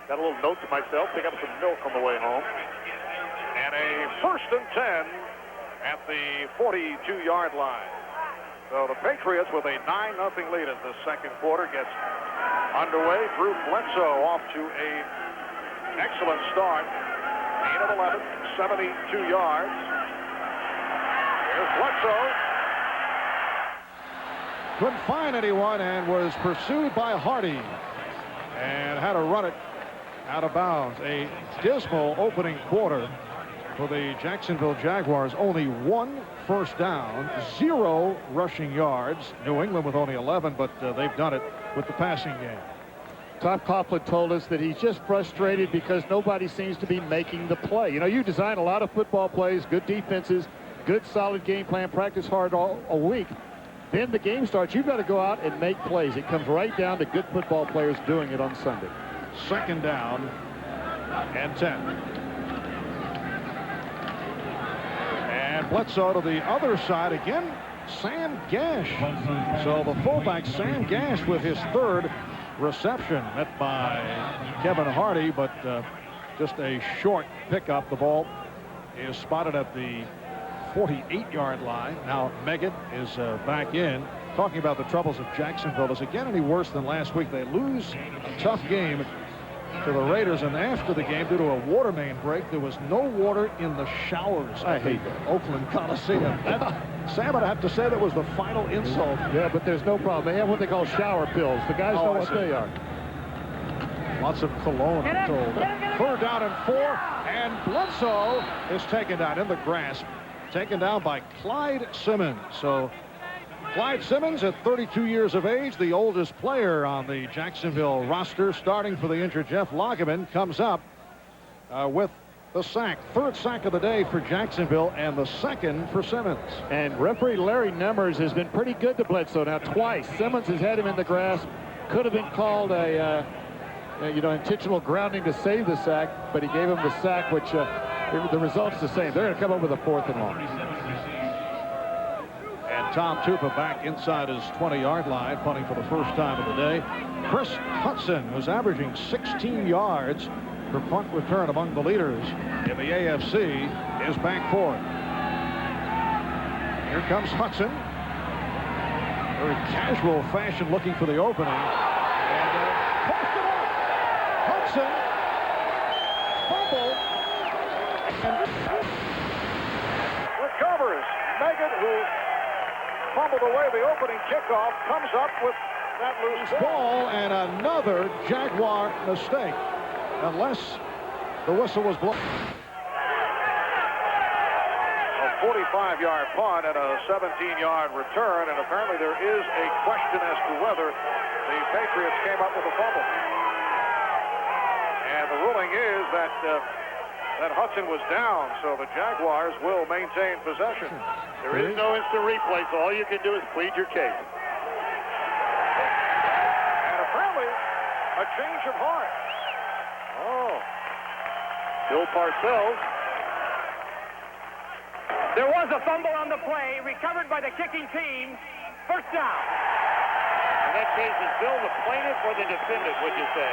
Got a little note to myself, pick up some milk on the way home. And a 1st and 10 at the 42-yard line. So the Patriots with a 9-0 lead as the second quarter gets underway. Drew Bledsoe off to an excellent start. 8 of 11, 72 yards. Here's Bledsoe. Couldn't find anyone and was pursued by Hardy and had to run it out of bounds. A dismal opening quarter for the Jacksonville Jaguars. Only 1 first down, 0 rushing yards. New England with only 11, but they've done it with the passing game. Tom Coughlin told us that he's just frustrated because nobody seems to be making the play. You know, you design a lot of football plays, good defenses, good solid game plan, practice hard all week. Then the game starts, you've got to go out and make plays. It comes right down to good football players doing it on Sunday. 2nd down and 10. And Bledsoe to the other side again. Sam Gash. So the fullback Sam Gash with his 3rd reception, met by Kevin Hardy, but just a short pickup. The ball is spotted at the 48-yard line. Now Meggett is back in. Talking about the troubles of Jacksonville. Is it get any worse than last week? They lose a tough game to the Raiders, and after the game, due to a water main break, there was no water in the showers. I hate that. Oakland Coliseum. Sam would have to say that was the final insult. Yeah, but there's no problem. They have what they call shower pills. The guys know what they are. Lots of cologne, I'm told. 3rd down and 4, and Bledsoe is taken down in the grasp. Taken down by Clyde Simmons. So Clyde Simmons, at 32 years of age, the oldest player on the Jacksonville roster, starting for the injured Jeff Lageman, comes up with the sack. 3rd sack of the day for Jacksonville, and the 2nd for Simmons. And referee Larry Nemmers has been pretty good to Bledsoe now twice. Simmons has had him in the grasp. Could have been called a intentional grounding to save the sack, but he gave him the sack, which the result's the same. They're going to come up with a 4th and long. And Tom Tupa back inside his 20-yard line, punting for the first time of the day. Chris Hudson, who's averaging 16 yards per punt return among the leaders in the AFC, is back for it. Here comes Hudson. Very casual fashion, looking for the opening. And posted up. Hudson. Fumble. Recovers. Meggett, who fumbled away the opening kickoff, comes up with that loose ball, and another Jaguar mistake, unless the whistle was blown. A 45-yard punt and a 17-yard return, and apparently there is a question as to whether the Patriots came up with a fumble. And the ruling is that Hudson was down, so the Jaguars will maintain possession. There is no instant replay, so all you can do is plead your case. And apparently, a change of heart. Oh. Bill Parcells. There was a fumble on the play, recovered by the kicking team. 1st down. In that case, is Bill the plaintiff or the defendant, would you say?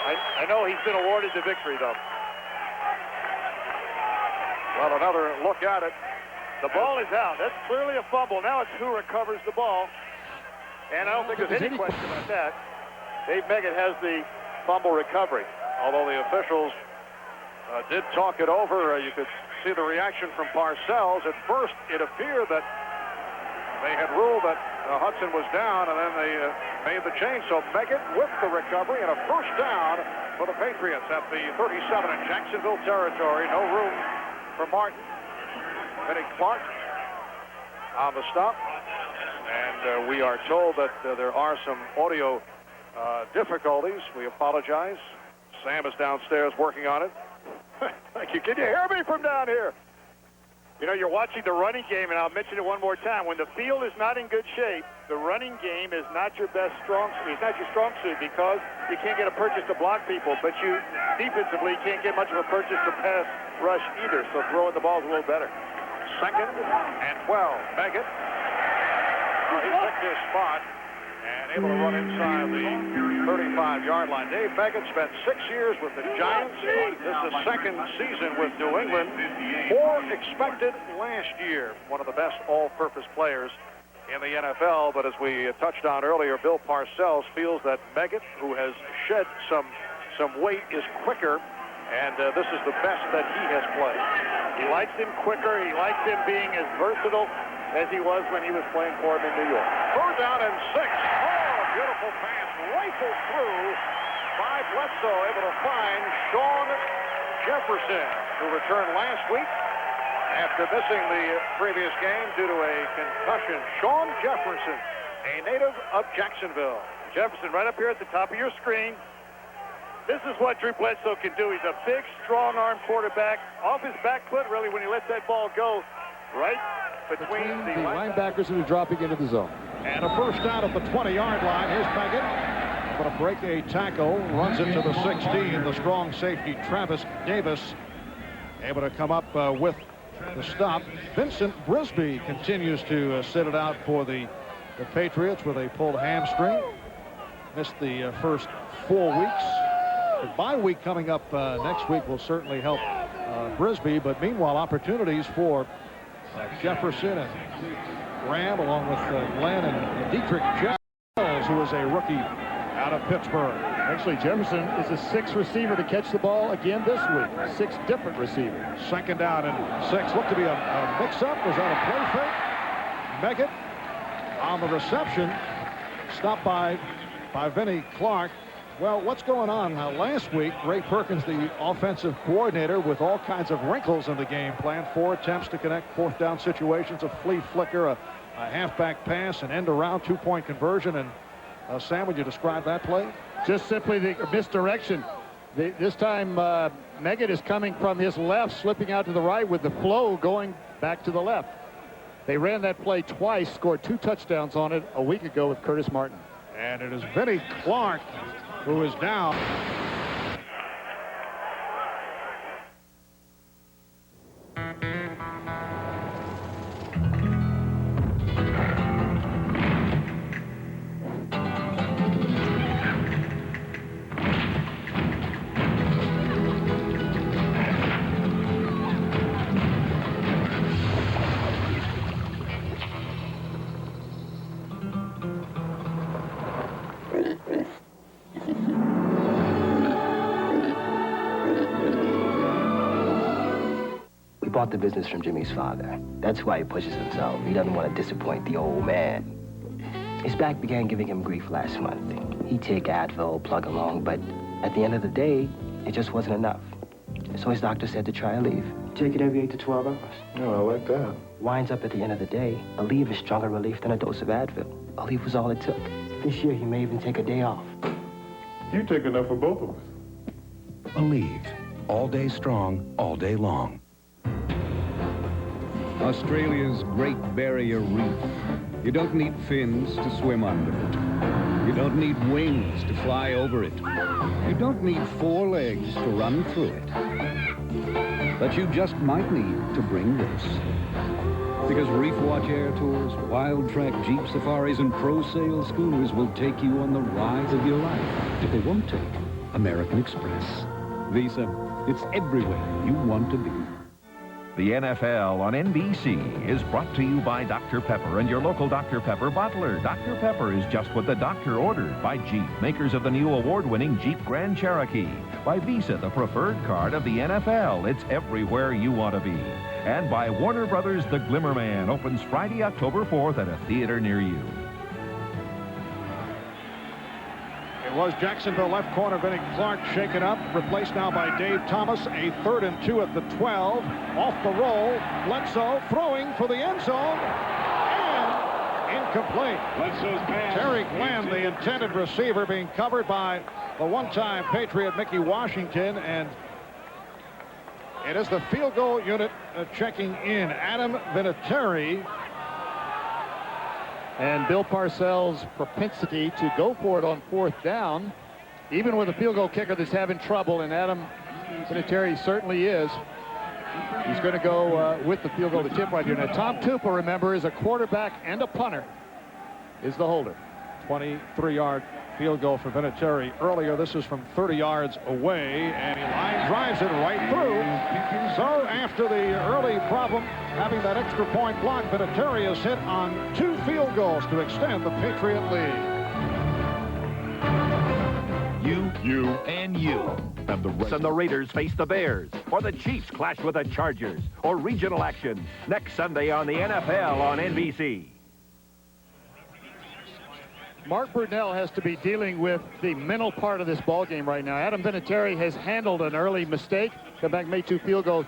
I know he's been awarded the victory, though. Well, another look at it. The ball is out. That's clearly a fumble. Now it's who recovers the ball. And I don't think there's any question about that. Dave Meggett has the fumble recovery. Although the officials did talk it over, you could see the reaction from Parcells. At first, it appeared that they had ruled that Hudson was down, and then they made the change. So Meggett with the recovery and a 1st down for the Patriots at the 37 in Jacksonville territory. No room for Martin. Benny Clark on the stop. And we are told that there are some audio difficulties. We apologize. Sam is downstairs working on it. Thank you. Can you hear me from down here? You know, you're watching the running game, and I'll mention it one more time. When the field is not in good shape, the running game is not your strong suit because you can't get a purchase to block people, but you defensively can't get much of a purchase to pass rush either, so throwing the ball is a little better. 2nd and 12. Meggett. He picked his spot and able to run inside the 35-yard line. Dave Meggett spent 6 years with the Giants. This is his 2nd season with New England. 4 expected last year. One of the best all-purpose players in the NFL. But as we touched on earlier, Bill Parcells feels that Meggett, who has shed some weight, is quicker. And this is the best that he has played. He likes him quicker. He likes him being as versatile as he was when he was playing for him in New York. 3rd down and 6. Oh, beautiful pass. Rifled through by Bledsoe, able to find Sean Jefferson, who returned last week after missing the previous game due to a concussion. Sean Jefferson, a native of Jacksonville. Jefferson right up here at the top of your screen. This is what Drew Bledsoe can do. He's a big, strong-arm quarterback. Off his back foot, really, when he lets that ball go right between the linebackers who are dropping into the zone. And a 1st down at the 20-yard line. Here's Meggett. Able to break a tackle. Runs it to the 16. The strong safety, Travis Davis, able to come up with the stop. Vincent Brisby continues to sit it out for the Patriots with a pulled hamstring. Missed the first 4 weeks. The bye week coming up next week will certainly help Brisbee, but meanwhile, opportunities for Jefferson and Graham, along with Glenn and Dietrich Jones, who is a rookie out of Pittsburgh. Actually, Jefferson is a 6th receiver to catch the ball again this week. 6 different receivers. 2nd down and 6. Looked to be a mix-up. Was that a play fake? Meggett on the reception. Stopped by Vinnie Clark. Well, what's going on? Last week, Ray Perkins, the offensive coordinator, with all kinds of wrinkles in the game plan. 4 attempts to connect 4th down situations, a flea flicker, a halfback pass, an end around 2-point conversion. And Sam, would you describe that play? Just simply the misdirection. This time, Meggett is coming from his left, slipping out to the right with the flow going back to the left. They ran that play twice, scored 2 touchdowns on it a week ago with Curtis Martin. And it is Vinnie Clark who is down. We bought the business from Jimmy's father. That's why he pushes himself. He doesn't want to disappoint the old man. His back began giving him grief last month. He'd take Advil, plug along, but at the end of the day, it just wasn't enough. So his doctor said to try a leave. Take it every 8 to 12 hours. Oh, I like that. Winds up at the end of the day, a leave is stronger relief than a dose of Advil. A leave was all it took. This year, he may even take a day off. You take enough for both of us. Aleve. All day strong, all day long. Australia's Great Barrier Reef. You don't need fins to swim under it. You don't need wings to fly over it. You don't need 4 legs to run through it. But you just might need to bring this. Because Reef Watch Air Tours, Wild Track Jeep Safaris, and Pro Sail Schooners will take you on the ride of your life. But they won't take American Express. Visa, it's everywhere you want to be. The NFL on NBC is brought to you by Dr. Pepper and your local Dr. Pepper bottler. Dr. Pepper is just what the doctor ordered. By Jeep, makers of the new award-winning Jeep Grand Cherokee. By Visa, the preferred card of the NFL. It's everywhere you want to be. And by Warner Brothers, The Glimmer Man opens Friday, October 4th at a theater near you. It was Jacksonville left corner Vinnie Clark shaken up, replaced now by Dave Thomas. A 3rd and 2 at the 12. Off the roll, Bledsoe throwing for the end zone, and incomplete. Bledsoe's pass. Terry Glenn, the intended receiver, being covered by the one-time Patriot Mickey Washington, and it is the field goal unit checking in. Adam Vinatieri. And Bill Parcells' propensity to go for it on 4th down, even with a field goal kicker that's having trouble, and Adam Vinatieri certainly is. He's going to go with the field goal to tip right here. Now, Tom Tupa, remember, is a quarterback and a punter, is the holder. 23-yard field goal for Vinatieri earlier. This is from 30 yards away, and he line drives it right through. So after the early problem, having that extra point block, Vinatieri is hit on 2 field goals to extend the Patriot lead. You, and you. And the Raiders face the Bears, or the Chiefs clash with the Chargers, or regional action next Sunday on the NFL on NBC. Mark Brunell has to be dealing with the mental part of this ball game right now. Adam Vinatieri has handled an early mistake, come back, made 2 field goals.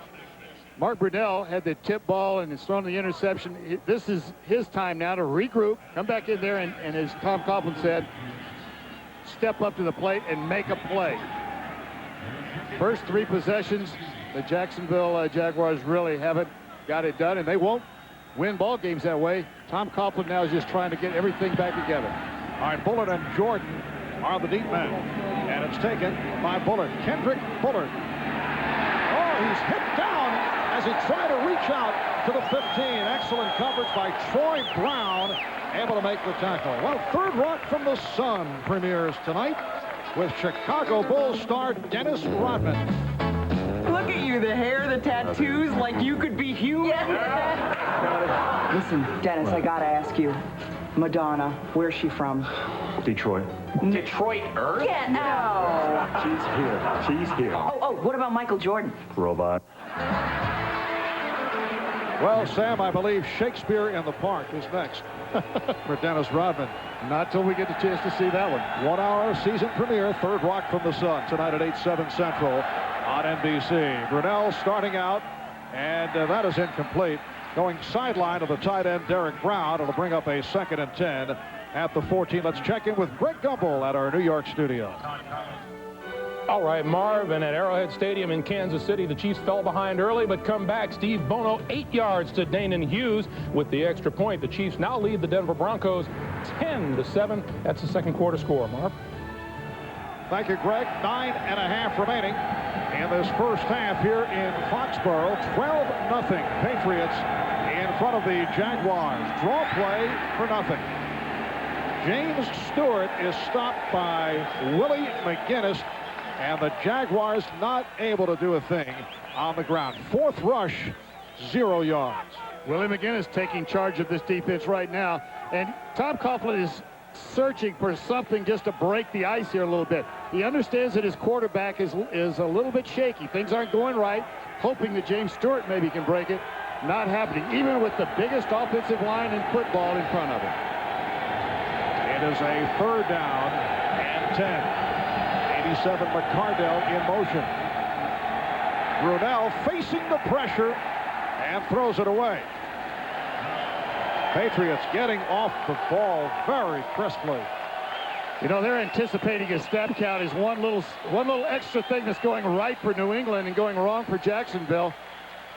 Mark Brunell had the tip ball and has thrown the interception. This is his time now to regroup, come back in there, and as Tom Coughlin said, step up to the plate and make a play. First 3 possessions, the Jacksonville Jaguars really haven't got it done, and they won't win ball games that way. Tom Coughlin now is just trying to get everything back together. All right, Bullard and Jordan are the deep men, and it's taken by Bullard. Kendrick Bullard. Oh, he's hit down as he tried to reach out to the 15. Excellent coverage by Troy Brown, able to make the tackle. Well, Third Rock from the Sun premieres tonight. with Chicago Bulls star Dennis Rodman. Look at you, the hair, the tattoos, like you could be human. Listen, Dennis, I gotta ask you. Madonna, where's she from? Detroit. Detroit Earth? Get out! She's here. Oh, what about Michael Jordan? Robot. Well, Sam, I believe Shakespeare in the Park is next for Dennis Rodman. Not till we get the chance to see that one. 1 hour season premiere, Third Rock from the Sun, tonight at 8/7 Central on NBC. Brunell starting out, and that is incomplete. Going sideline to the tight end, Derek Brown. It'll bring up a 2nd and 10 at the 14. Let's check in with Greg Gumbel at our New York studio. All right, Marv, and at Arrowhead Stadium in Kansas City, the Chiefs fell behind early, but come back. Steve Bono, 8 yards to Danon Hughes with the extra point. The Chiefs now lead the Denver Broncos 10-7. That's the second quarter score, Marv. Thank you, Greg. 9.5 remaining in this first half here in Foxborough. 12-0 Patriots in front of the Jaguars. Draw play for nothing. James Stewart is stopped by Willie McGinnis, and the Jaguars not able to do a thing on the ground. Fourth rush, 0 yards. Willie McGinnis taking charge of this defense right now, and Tom Coughlin is searching for something just to break the ice here a little bit. He understands that his quarterback is a little bit shaky. Things aren't going right, hoping that James Stewart maybe can break it. Not happening, even with the biggest offensive line in football in front of him. It is a 3rd down and 10. 87 McCardell in motion. Brunell facing the pressure and throws it away. Patriots getting off the ball very crisply. You know, they're anticipating a snap count is one little extra thing that's going right for New England and going wrong for Jacksonville.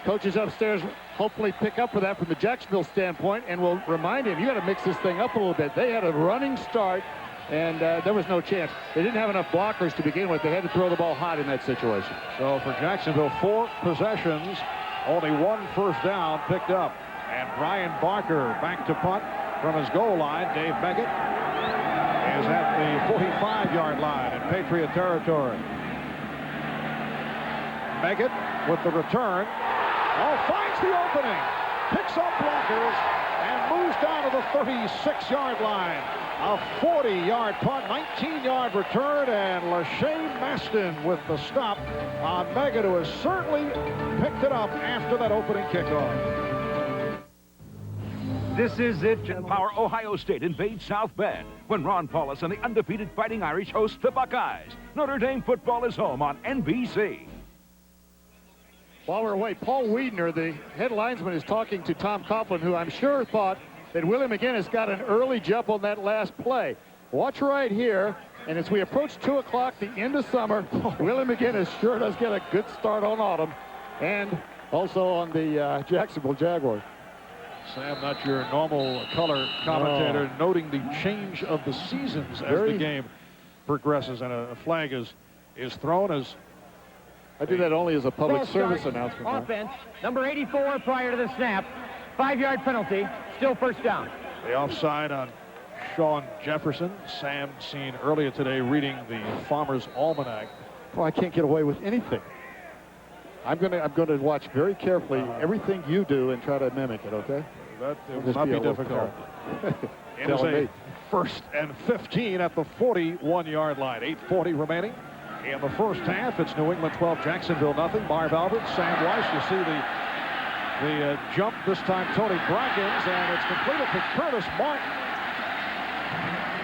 Coaches upstairs hopefully pick up for that from the Jacksonville standpoint and will remind him, you got to mix this thing up a little bit. They had a running start, and there was no chance. They didn't have enough blockers to begin with. They had to throw the ball hot in that situation. So for Jacksonville, 4 possessions, only 1 first down picked up. And Brian Barker back to punt from his goal line. Dave Beckett is at the 45-yard line in Patriot territory. Beckett with the return. Oh, finds the opening. Picks up blockers and moves down to the 36-yard line. A 40-yard punt, 19-yard return, and LaShawn Maston with the stop on Beckett, who has certainly picked it up after that opening kickoff. This is it. Power Ohio State invades South Bend when Ron Paulus and the undefeated Fighting Irish host the Buckeyes. Notre Dame football is home on NBC. While we're away, Paul Wiedner, the head linesman, is talking to Tom Coughlin, who I'm sure thought that Willie McGinnis got an early jump on that last play. Watch right here, and as we approach 2 o'clock, the end of summer, Willie McGinnis sure does get a good start on autumn and also on the Jacksonville Jaguars. Sam, not your normal color commentator, noting the change of the seasons as the game progresses, and a flag is thrown as... I do that only as a public service announcement. Offense, number 84 prior to the snap. 5-yard penalty, still first down. The offside on Sean Jefferson. Sam seen earlier today reading the Farmer's Almanac. Well, I can't get away with anything. I'm going to watch very carefully everything you do and try to mimic it, okay? That will not be difficult. It is a 1st and 15 at the 41-yard line. 8:40 remaining in the first half. It's New England 12, Jacksonville nothing. Marv Albert, Sam Weiss. You see the jump this time, Tony Brackens, and it's completed to Curtis Martin.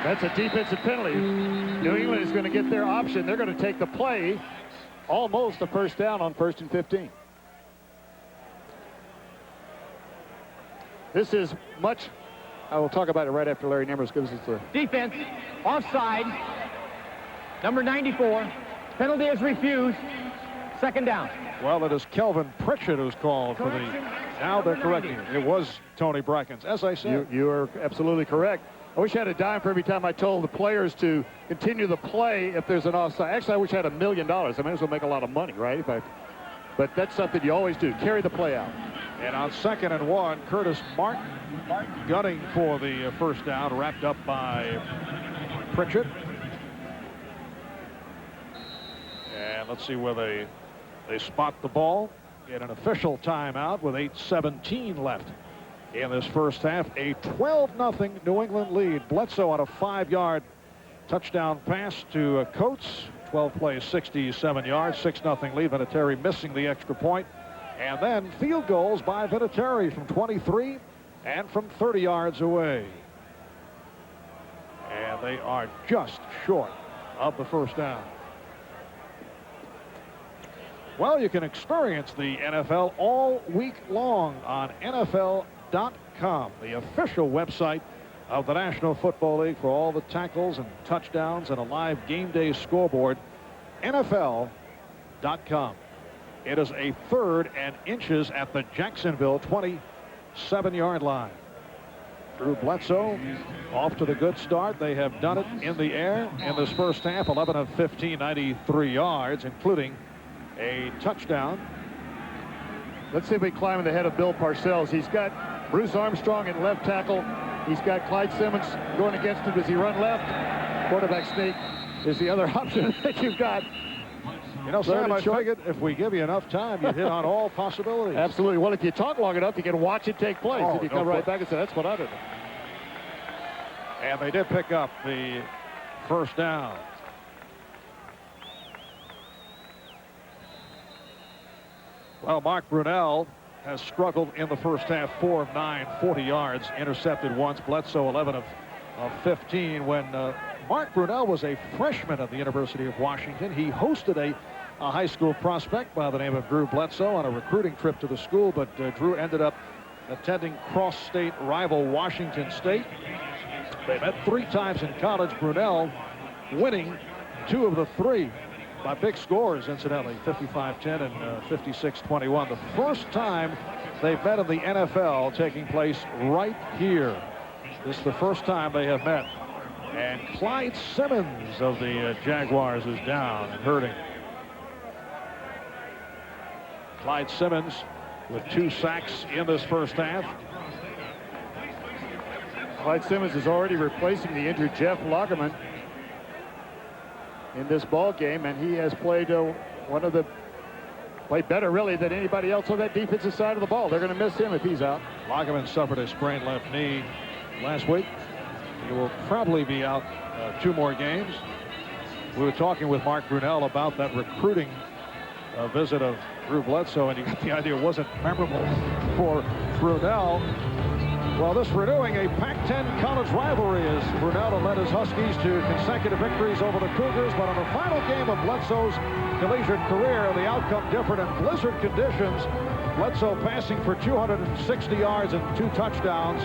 That's a defensive penalty. New England is going to get their option. They're going to take the play. Almost a first down on 1st and 15. This is much. I will talk about it right after Larry Nemmers gives us the defense. Offside. Number 94. Penalty is refused. 2nd down. Well, it is Kelvin Pritchett who's called for the. Now they're correcting it. It was Tony Brackens, as I said. You are absolutely correct. I wish I had a dime for every time I told the players to continue the play if there's an offside. Actually, I wish I had $1 million. I might as well make a lot of money, right? But that's something you always do. Carry the play out. And on 2nd and 1, Curtis Martin gunning for the first down, wrapped up by Pritchett. let's see where they spot the ball. Get an official timeout with 8:17 left in this first half. A 12-0 New England lead. Bledsoe on a 5-yard touchdown pass to Coates. 12 plays, 67 yards, 6-0 lead. Vinatieri missing the extra point. And then field goals by Vinatieri from 23 and from 30 yards away. And they are just short of the first down. Well, you can experience the NFL all week long on NFL.com, the official website of the National Football League for all the tackles and touchdowns and a live game day scoreboard. NFL.com. It is a 3rd and inches at the Jacksonville 27-yard line. Drew Bledsoe off to the good start. They have done it in the air in this first half. 11 of 15, 93 yards, including a touchdown. Let's see if we climb in the head of Bill Parcells. He's got Bruce Armstrong at left tackle. He's got Clyde Simmons going against him. Does he run left? Quarterback sneak is the other option that you've got. You know, Sam, I figured if we give you enough time, you'd hit on all possibilities. Absolutely. Well, if you talk long enough, you can watch it take place. If you come right back and say, that's what I did. And they did pick up the first down. Well, Mark Brunell has struggled in the first half. 4 of 9, 40 yards, intercepted once. Bledsoe 11 of 15. When Mark Brunell was a freshman at the University of Washington, he hosted a high school prospect by the name of Drew Bledsoe on a recruiting trip to the school, but Drew ended up attending cross-state rival Washington State. They met 3 times in college. Brunell winning 2 of the 3 by big scores, incidentally, 55-10 and 56-21. The first time they've met in the NFL taking place right here. This is the first time they have met. And Clyde Simmons of the Jaguars is down and hurting. Clyde Simmons with 2 sacks in this first half. Clyde Simmons is already replacing the injured Jeff Lagerman in this ball game, and he has played played better really than anybody else on that defensive side of the ball. They're going to miss him if he's out. Lagerman suffered a sprained left knee last week. He will probably be out 2 more games. We were talking with Mark Brunell about that recruiting visit of Drew Bledsoe, and you got the idea it wasn't memorable for Brunell. Well, this renewing a Pac-10 college rivalry as Brunell led his Huskies to consecutive victories over the Cougars, but on the final game of Bledsoe's collegiate career, the outcome different in blizzard conditions. Bledsoe passing for 260 yards and 2 touchdowns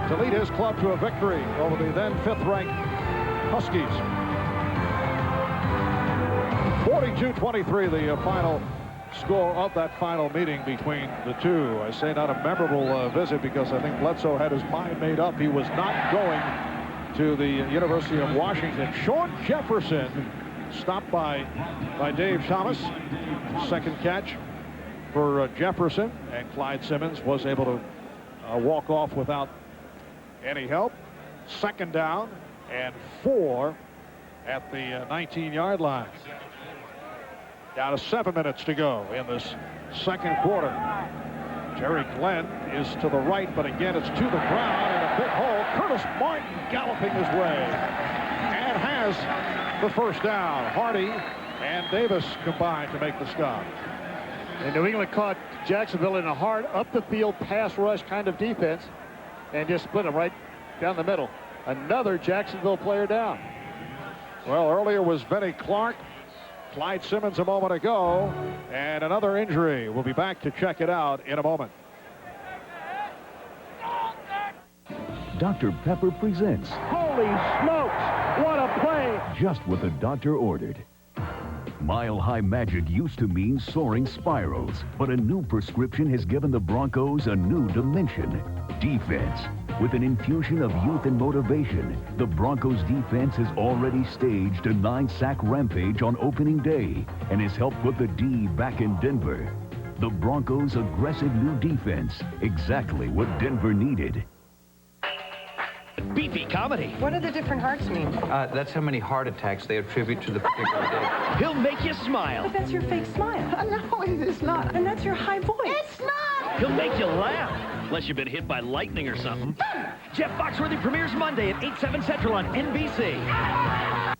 to lead his club to a victory over the then 5th-ranked Huskies. 42-23, the final score of that final meeting between the two. I say not a memorable visit because I think Bledsoe had his mind made up. He was not going to the University of Washington. Sean Jefferson stopped by Dave Thomas. Second catch for Jefferson, and Clyde Simmons was able to walk off without any help. Second down and 4 at the 19-yard line. Down to 7 minutes to go in this second quarter. Jerry Glenn is to the right, but again it's to the ground and a big hole. Curtis Martin galloping his way and has the first down. Hardy and Davis combined to make the stop. And New England caught Jacksonville in a hard up-the-field pass rush kind of defense and just split them right down the middle. Another Jacksonville player down. Well, earlier was Benny Clark. Clyde Simmons a moment ago, and another injury. We'll be back to check it out in a moment. Dr. Pepper presents Holy smokes, what a play! just what the doctor ordered. Mile High Magic used to mean soaring spirals, but a new prescription has given the Broncos a new dimension. Defense. With an infusion of youth and motivation, the Broncos defense has already staged a 9-sack rampage on opening day and has helped put the D back in Denver. The Broncos' aggressive new defense, exactly what Denver needed. Beefy comedy. What do the different hearts mean? That's how many heart attacks they attribute to the particular day. He'll make you smile. But that's your fake smile. No, it's not. And that's your high voice. It's not! He'll make you laugh. Unless you've been hit by lightning or something. Jeff Foxworthy premieres Monday at 8/7 Central on NBC.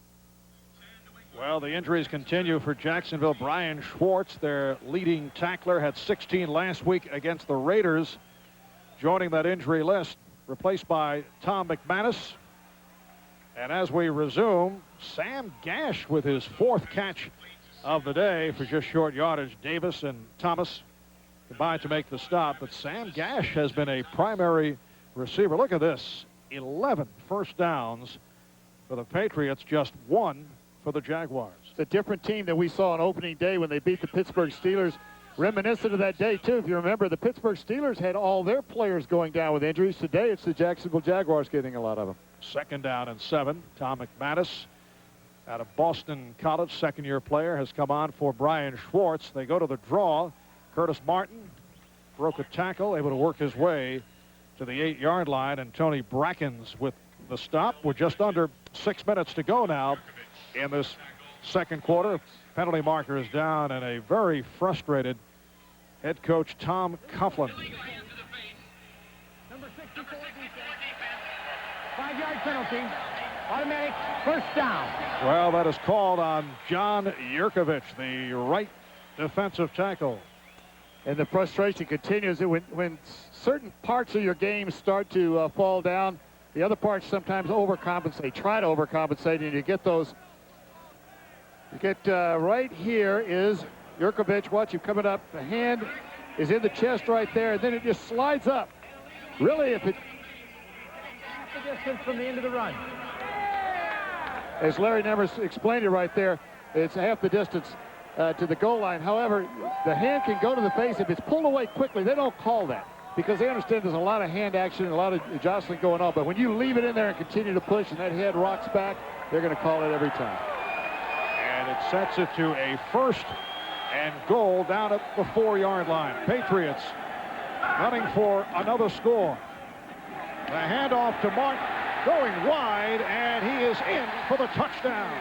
Well, the injuries continue for Jacksonville. Brian Schwartz, their leading tackler, had 16 last week against the Raiders, joining that injury list, replaced by Tom McManus. And as we resume, Sam Gash with his 4th catch of the day for just short yardage. Davis and Thomas combined to make the stop, but Sam Gash has been a primary receiver. Look at this, 11 first downs for the Patriots, just 1 for the Jaguars. It's a different team than we saw on opening day when they beat the Pittsburgh Steelers. Reminiscent of that day, too. If you remember, the Pittsburgh Steelers had all their players going down with injuries. Today, it's the Jacksonville Jaguars getting a lot of them. 2nd down and 7. Tom McManus out of Boston College, second-year player, has come on for Brian Schwartz. They go to the draw. Curtis Martin broke a tackle, able to work his way to the 8-yard line, and Tony Brackens with the stop. We're just under 6 minutes to go now in this second quarter. Penalty marker is down, and a very frustrated head coach Tom Coughlin. Number 64 defense. 5-yard penalty. Automatic first down. Well, that is called on John Yurkovich, the right defensive tackle. And the frustration continues. When certain parts of your game start to fall down, the other parts sometimes overcompensate, try to overcompensate, and you get those. You get right here is Yurkovich. Watch him coming up. The hand is in the chest right there, and then it just slides up. Really, if it... Half the distance from the end of the run. As Larry Nemers explained it right there, it's half the distance to the goal line. However, the hand can go to the face. If it's pulled away quickly, they don't call that because they understand there's a lot of hand action and a lot of jostling going on. But when you leave it in there and continue to push and that head rocks back, they're going to call it every time. And it sets it to a 1st and goal down at the 4-yard line. Patriots running for another score. The handoff to Martin, going wide, and he is in for the touchdown.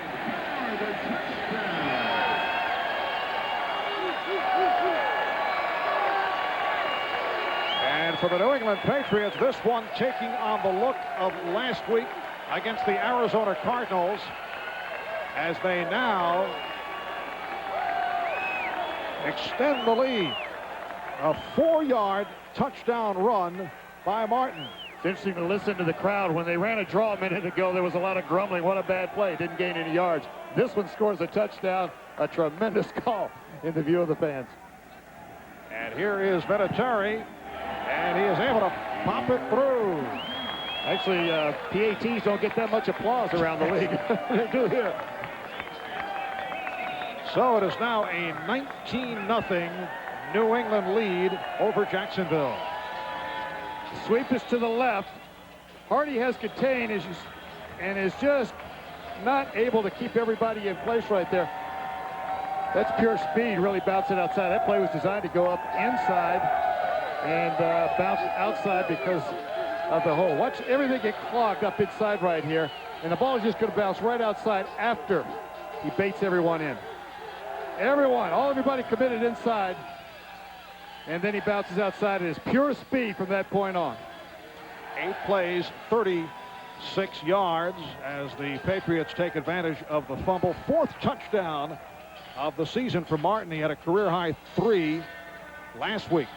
And for the New England Patriots, this one taking on the look of last week against the Arizona Cardinals, as they now extend the lead. A 4-yard touchdown run by Martin. It's interesting to listen to the crowd. When they ran a draw a minute ago, there was a lot of grumbling. What a bad play. Didn't gain any yards. This one scores a touchdown. A tremendous call in the view of the fans. And here is Vinatieri, and he is able to pop it through. Actually, PATs don't get that much applause around the league. They do here. So it is now a 19-0 New England lead over Jacksonville. Sweep is to the left. Hardy has contained and is just not able to keep everybody in place right there. That's pure speed, really bouncing outside. That play was designed to go up inside and bounce outside because of the hole. Watch everything get clogged up inside right here, and the ball is just going to bounce right outside after he baits everyone in. Everybody committed inside, and then he bounces outside. It is pure speed from that point on. 8 plays, 36 yards as the Patriots take advantage of the fumble. 4th touchdown of the season for Martin. He had a career-high 3 last week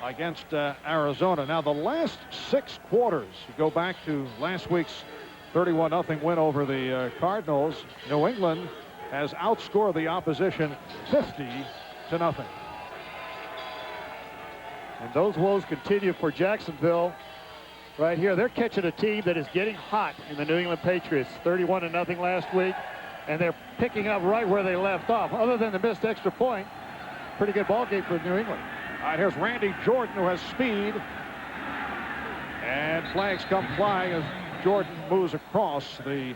against Arizona. Now, the last 6 quarters, you go back to last week's 31-0 win over the Cardinals, New England has outscored the opposition 50-0. And those woes continue for Jacksonville right here. They're catching a team that is getting hot in the New England Patriots. 31-0 last week, and they're picking up right where they left off. Other than the missed extra point, pretty good ball game for New England. All right, here's Randy Jordan, who has speed. And flags come flying as Jordan moves across the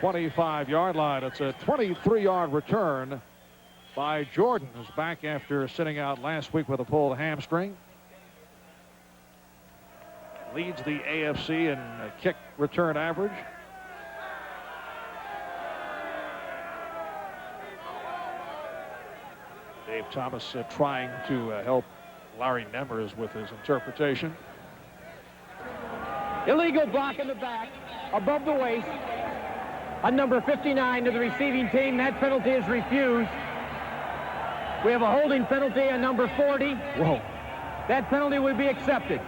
25-yard line. It's a 23-yard return by Jordan, who's back after sitting out last week with a pulled hamstring. leads the AFC in kick return average. Dave Thomas trying to help Larry Nemmers with his interpretation. Illegal block in the back, above the waist. On number 59 to the receiving team, that penalty is refused. We have a holding penalty on number 40. Whoa. That penalty will be accepted.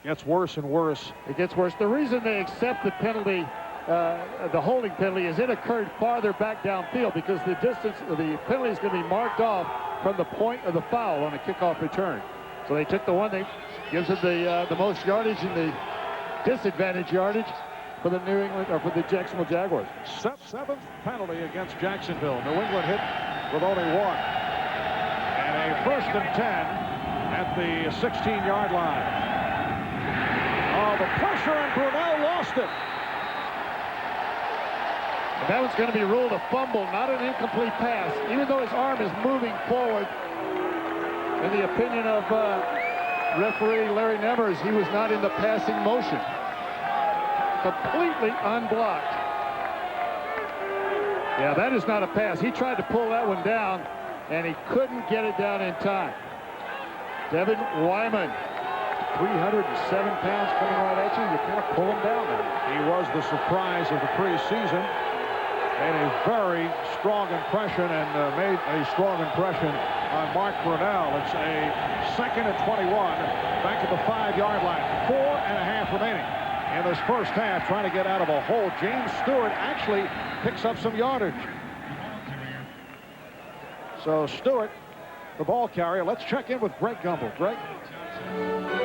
Gets worse and worse. It gets worse. The reason they accept the penalty, the holding penalty, is it occurred farther back downfield because the distance, the penalty is going to be marked off from the point of the foul on a kickoff return. So they took the one that gives it the most yardage and the disadvantage yardage for the New England, or for the Jacksonville Jaguars. Seventh penalty against Jacksonville. New England hit with only one. And a 1st and 10 at the 16-yard line. Oh, the pressure, and Brunell lost it. And that one's going to be ruled a fumble, not an incomplete pass, even though his arm is moving forward. In the opinion of referee Larry Nemmers, he was not in the passing motion. Completely unblocked. Yeah, that is not a pass. He tried to pull that one down, and he couldn't get it down in time. Devin Wyman, 307 pounds coming right at you. You kind of pull him down there. He was the surprise of the preseason. Made a very strong impression, and made a strong impression on Mark Brunell. It's a 2nd and 21 back at the 5-yard line. 4.5 remaining in this first half, trying to get out of a hole. James Stewart actually picks up some yardage. So Stewart, the ball carrier. Let's check in with Greg Gumbel. Greg?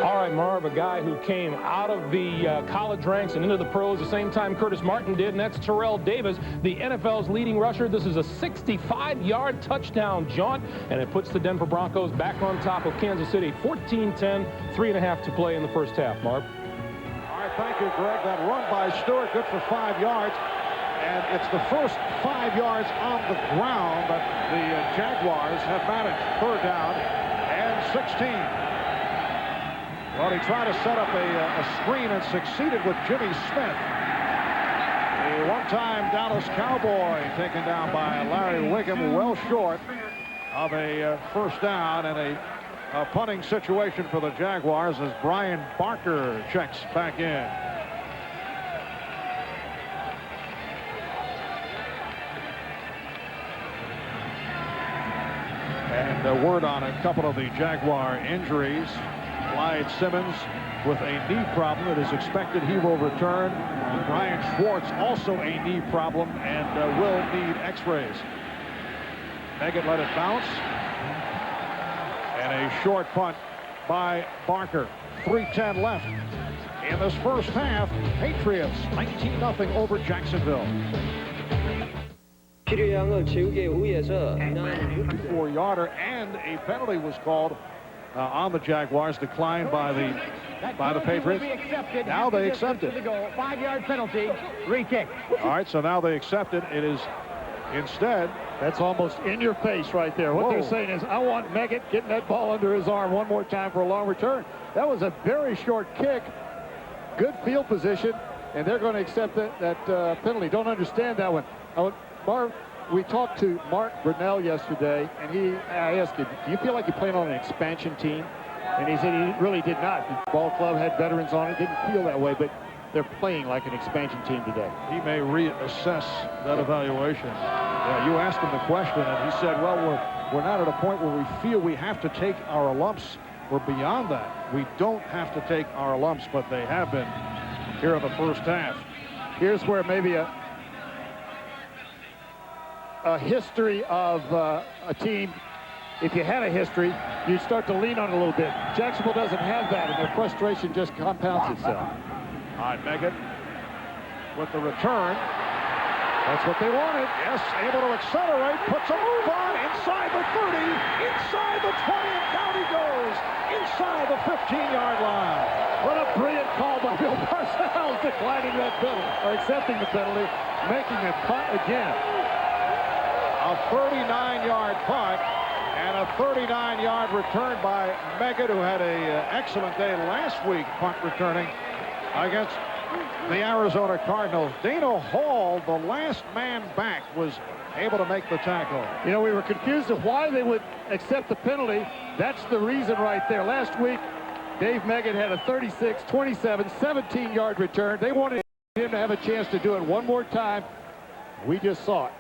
All right, Marv, a guy who came out of the college ranks and into the pros the same time Curtis Martin did, and that's Terrell Davis, the NFL's leading rusher. This is a 65-yard touchdown jaunt, and it puts the Denver Broncos back on top of Kansas City. 14-10, 3.5 to play in the first half, Marv. All right, thank you, Greg. That run by Stewart, good for 5 yards. And it's the first 5 yards on the ground that the Jaguars have managed. 3rd down and 16. Well, he tried to set up a screen and succeeded with Jimmy Smith. The one-time Dallas Cowboy taken down by Larry Wiggum, well short of a first down, and a punting situation for the Jaguars as Brian Barker checks back in. And a word on a couple of the Jaguar injuries. Clyde Simmons with a knee problem. It is expected he will return. Brian Schwartz also a knee problem and will need x-rays. Meggett let it bounce. And a short punt by Barker. 3:10 left in this first half. Patriots 19-0 over Jacksonville. 4-yarder, and a penalty was called on the Jaguars, declined by the Patriots. Now they accept it. 5-yard penalty, re-kick. All right, so now they accept it. It is instead. That's almost in your face right there. What they're saying is, I want Meggett getting that ball under his arm one more time for a long return. That was a very short kick. Good field position, and they're going to accept that penalty. Don't understand that one. Marv, we talked to Mark Brunell yesterday, and I asked him, do you feel like you're playing on an expansion team? And he said he really did not. The ball club had veterans on it, didn't feel that way, but they're playing like an expansion team today. He may reassess that evaluation. Yeah, you asked him the question, and he said, well, we're not at a point where we feel we have to take our lumps. We're beyond that. We don't have to take our lumps, but they have been here in the first half. Here's where maybe a history of a team, if you had a history, you'd start to lean on it a little bit. Jacksonville doesn't have that, and their frustration just compounds itself. All right, Meggett with the return. That's what they wanted. Yes, able to accelerate, puts a move on inside the 30, inside the 20, and down he goes, inside the 15-yard line. What a brilliant call by Bill Parcells, declining that penalty, or accepting the penalty, making a punt again. A 39-yard punt, And a 39-yard return by Meggett, who had an excellent day last week punt returning against the Arizona Cardinals. Dana Hall, the last man back, was able to make the tackle. You know, we were confused of why they would accept the penalty. That's the reason right there. Last week, Dave Meggett had a 36, 27, 17-yard return. They wanted him to have a chance to do it one more time. We just saw it.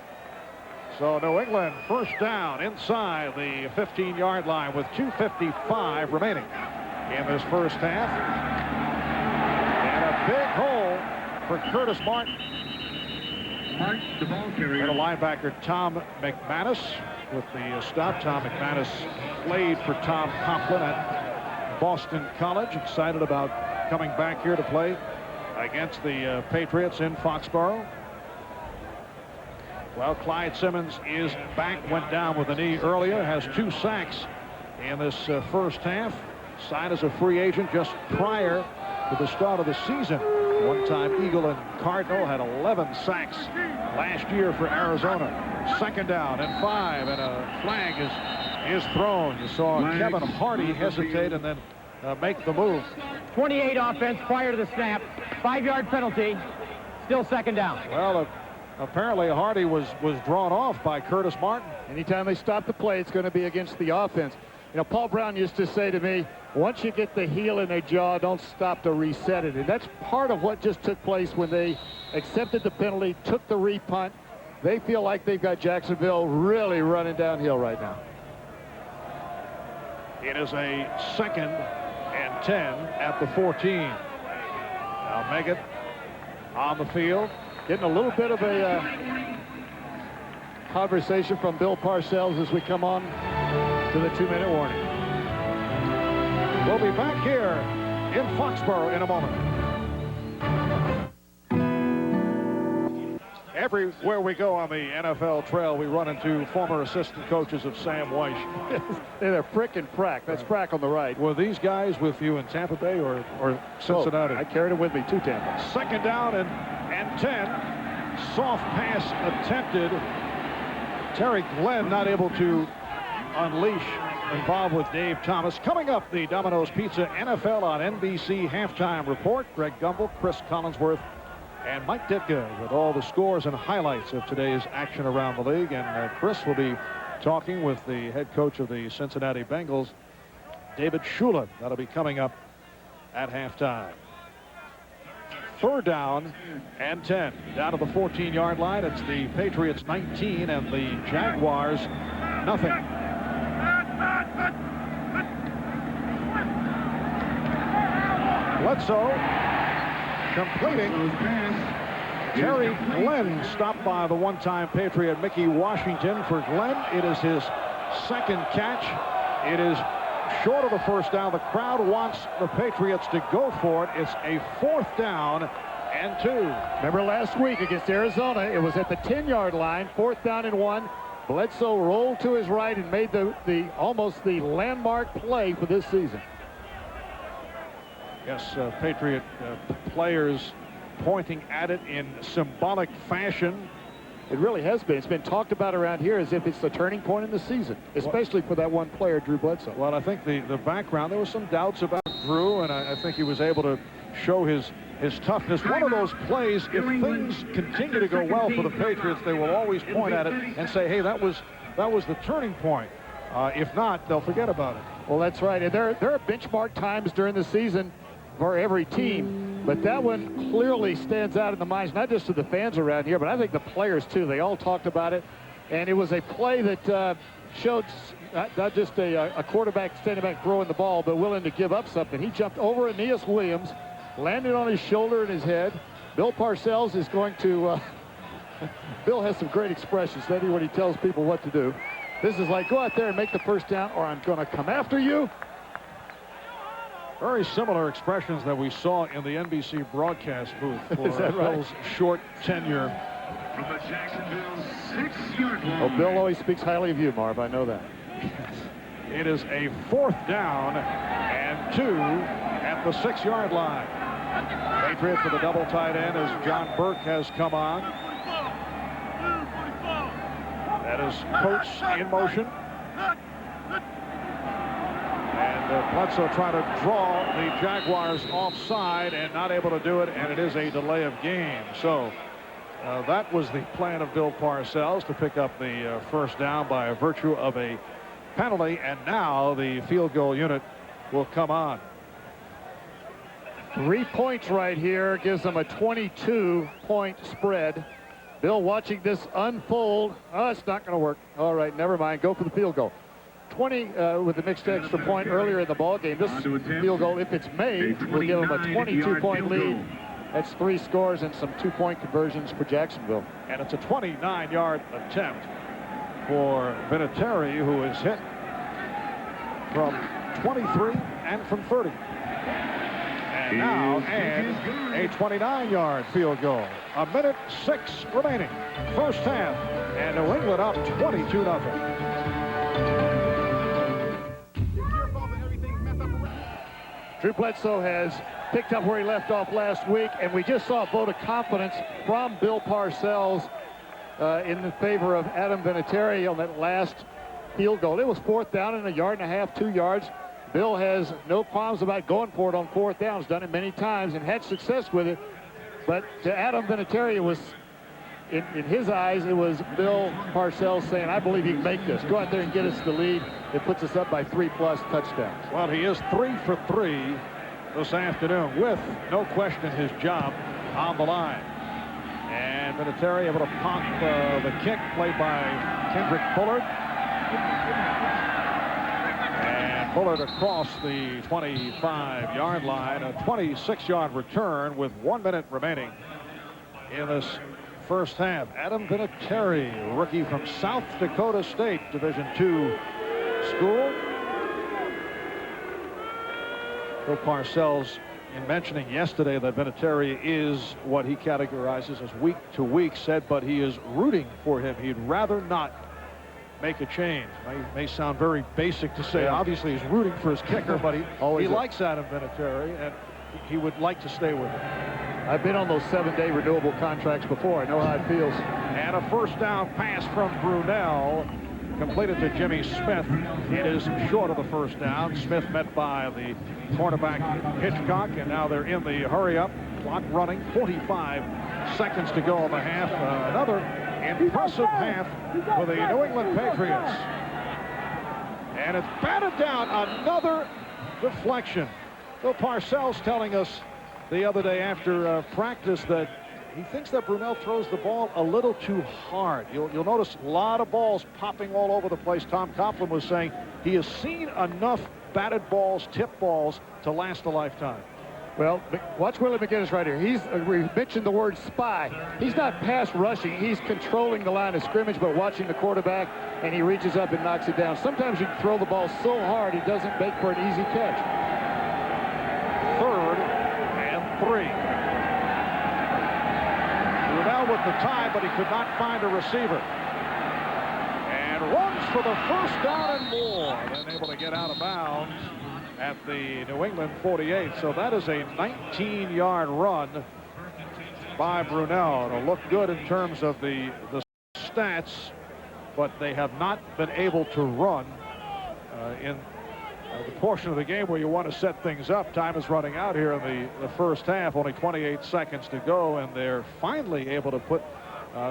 So New England first down inside the 15-yard line with 2:55 remaining in this first half. And a big hole for Curtis Martin. The ball carrier. And a linebacker, Tom McManus, with the stop. Tom McManus played for Tom Coughlin at Boston College. Excited about coming back here to play against the Patriots in Foxborough. Well, Clyde Simmons is back, went down with a knee earlier, has 2 sacks in this first half. Signed as a free agent just prior to the start of the season. One-time Eagle and Cardinal, had 11 sacks last year for Arizona. Second down and 5, and a flag is thrown. You saw Kevin Hardy hesitate and then make the move. 28 offense prior to the snap. 5-yard penalty. Still second down. Well, apparently Hardy was drawn off by Curtis Martin. Anytime they stop the play, it's going to be against the offense. You know, Paul Brown used to say to me, once you get the heel in their jaw, don't stop to reset it. And that's part of what just took place when they accepted the penalty, took the repunt. They feel like they've got Jacksonville really running downhill right now. It is a 2nd and 10 at the 14. Now Meggett on the field. Getting a little bit of a conversation from Bill Parcells as we come on to the 2-minute warning. We'll be back here in Foxborough in a moment. Everywhere we go on the NFL trail, we run into former assistant coaches of Sam Weish. They're frickin' Frack. That's Frack on the right. Were these guys with you in Tampa Bay or Cincinnati? I carried them with me to Tampa. Second down and 10. Soft pass attempted. Terry Glenn not able to unleash, involved with Dave Thomas. Coming up, the Domino's Pizza NFL on NBC halftime report. Greg Gumbel, Chris Collinsworth, and Mike Ditka with all the scores and highlights of today's action around the league. And Chris will be talking with the head coach of the Cincinnati Bengals, David Shula. That'll be coming up at halftime. Third down and 10. Down to the 14-yard line. It's the Patriots 19 and the Jaguars nothing. Bledsoe completing. Terry Glenn stopped by the one-time Patriot Mickey Washington. For Glenn, it is his 2nd catch. It is short of the first down. The crowd wants the Patriots to go for it. It's a 4th down and 2. Remember last week against Arizona, it was at the 10-yard line, 4th down and 1. Bledsoe rolled to his right and made almost the landmark play for this season. Yes, Patriot players pointing at it in symbolic fashion. It really has been. It's been talked about around here as if it's the turning point in the season, especially for that one player, Drew Bledsoe. Well, I think the background, there was some doubts about Drew, and I think he was able to show his toughness. One of those plays, if things continue to go well for the Patriots, they will always point at it and say, hey, that was the turning point. If not, they'll forget about it. Well, that's right. And there are benchmark times during the season for every team, but that one clearly stands out in the minds, not just of the fans around here, but I think the players too. They all talked about it, and it was a play that showed not just a quarterback standing back throwing the ball, but willing to give up something. He jumped over Aeneas Williams, landed on his shoulder and his head. Bill Parcells is going to Bill has some great expressions when he tells people what to do. This is like, go out there and make the first down, or I'm going to come after you. Very similar expressions that we saw in the NBC broadcast booth for Bill's short tenure. From the Jacksonville 6-yard line. Oh, Bill always speaks highly of you, Marv. I know that. It is a 4th down and 2 at the 6-yard line. Patriots with a double tight end as John Burke has come on. That is Coates in motion. And Bledsoe trying to draw the Jaguars offside and not able to do it, and it is a delay of game. So that was the plan of Bill Parcells, to pick up the first down by virtue of a penalty, and now the field goal unit will come on. 3 points right here gives them a 22-point spread. Bill watching this unfold. Oh, it's not going to work. All right, never mind. Go for the field goal. 20 with the mixed extra point earlier in the ball game. This field goal, if it's made, will give them a 22-point lead. That's 3 scores and some 2-point conversions for Jacksonville. And it's a 29-yard attempt for Vinatieri, who is hit from 23 and from 30. And now a 29-yard field goal. 1:06 remaining. First half. And New England up 22-0. Drew Bledsoe has picked up where he left off last week, and we just saw a vote of confidence from Bill Parcells in the favor of Adam Vinatieri on that last field goal. It was 4th down and 1.5 yards, 2 yards. Bill has no qualms about going for it on 4th down. He's done it many times and had success with it. But to Adam Vinatieri, it was, in his eyes, it was Bill Parcells saying, I believe he can make this. Go out there and get us the lead. It puts us up by 3+ touchdowns. Well, he is 3 for 3 this afternoon, with no question his job on the line. And Vinatieri able to pop the kick, played by Kendrick Bullard. And Bullard across the 25-yard line, a 26-yard return with 1 minute remaining in this first half. Adam Vinatieri, rookie from South Dakota State, Division II school. Bill Parcells, in mentioning yesterday that Vinatieri is what he categorizes as week to week, said, but he is rooting for him. He'd rather not make a change. It may sound very basic to say. Obviously, he's rooting for his kicker, but he likes Adam Vinatieri, and he would like to stay with him. I've been on those 7-day renewable contracts before. I know how it feels. And a first down pass from Brunell, completed to Jimmy Smith. It is short of the first down. Smith met by the cornerback Hitchcock, and now they're in the hurry-up. Clock running, 45 seconds to go in the half. Another impressive half for the New England Patriots. And it's batted down. Another deflection. Bill Parcells telling us the other day after practice that he thinks that Brunell throws the ball a little too hard. You'll notice a lot of balls popping all over the place. Tom Coughlin was saying he has seen enough batted balls, tip balls, to last a lifetime. Well, watch Willie McGinnis right here. We mentioned the word spy. He's not pass rushing. He's controlling the line of scrimmage, but watching the quarterback, and he reaches up and knocks it down. Sometimes you can throw the ball so hard he doesn't make for an easy catch. 3rd and 3. Brunell with the tie, but he could not find a receiver. And runs for the first down and more. Then able to get out of bounds at the New England 48. So that is a 19-yard run by Brunell. It'll look good in terms of the stats, but they have not been able to run in the portion of the game where you want to set things up. Time is running out here in the first half. Only 28 seconds to go, and they're finally able to put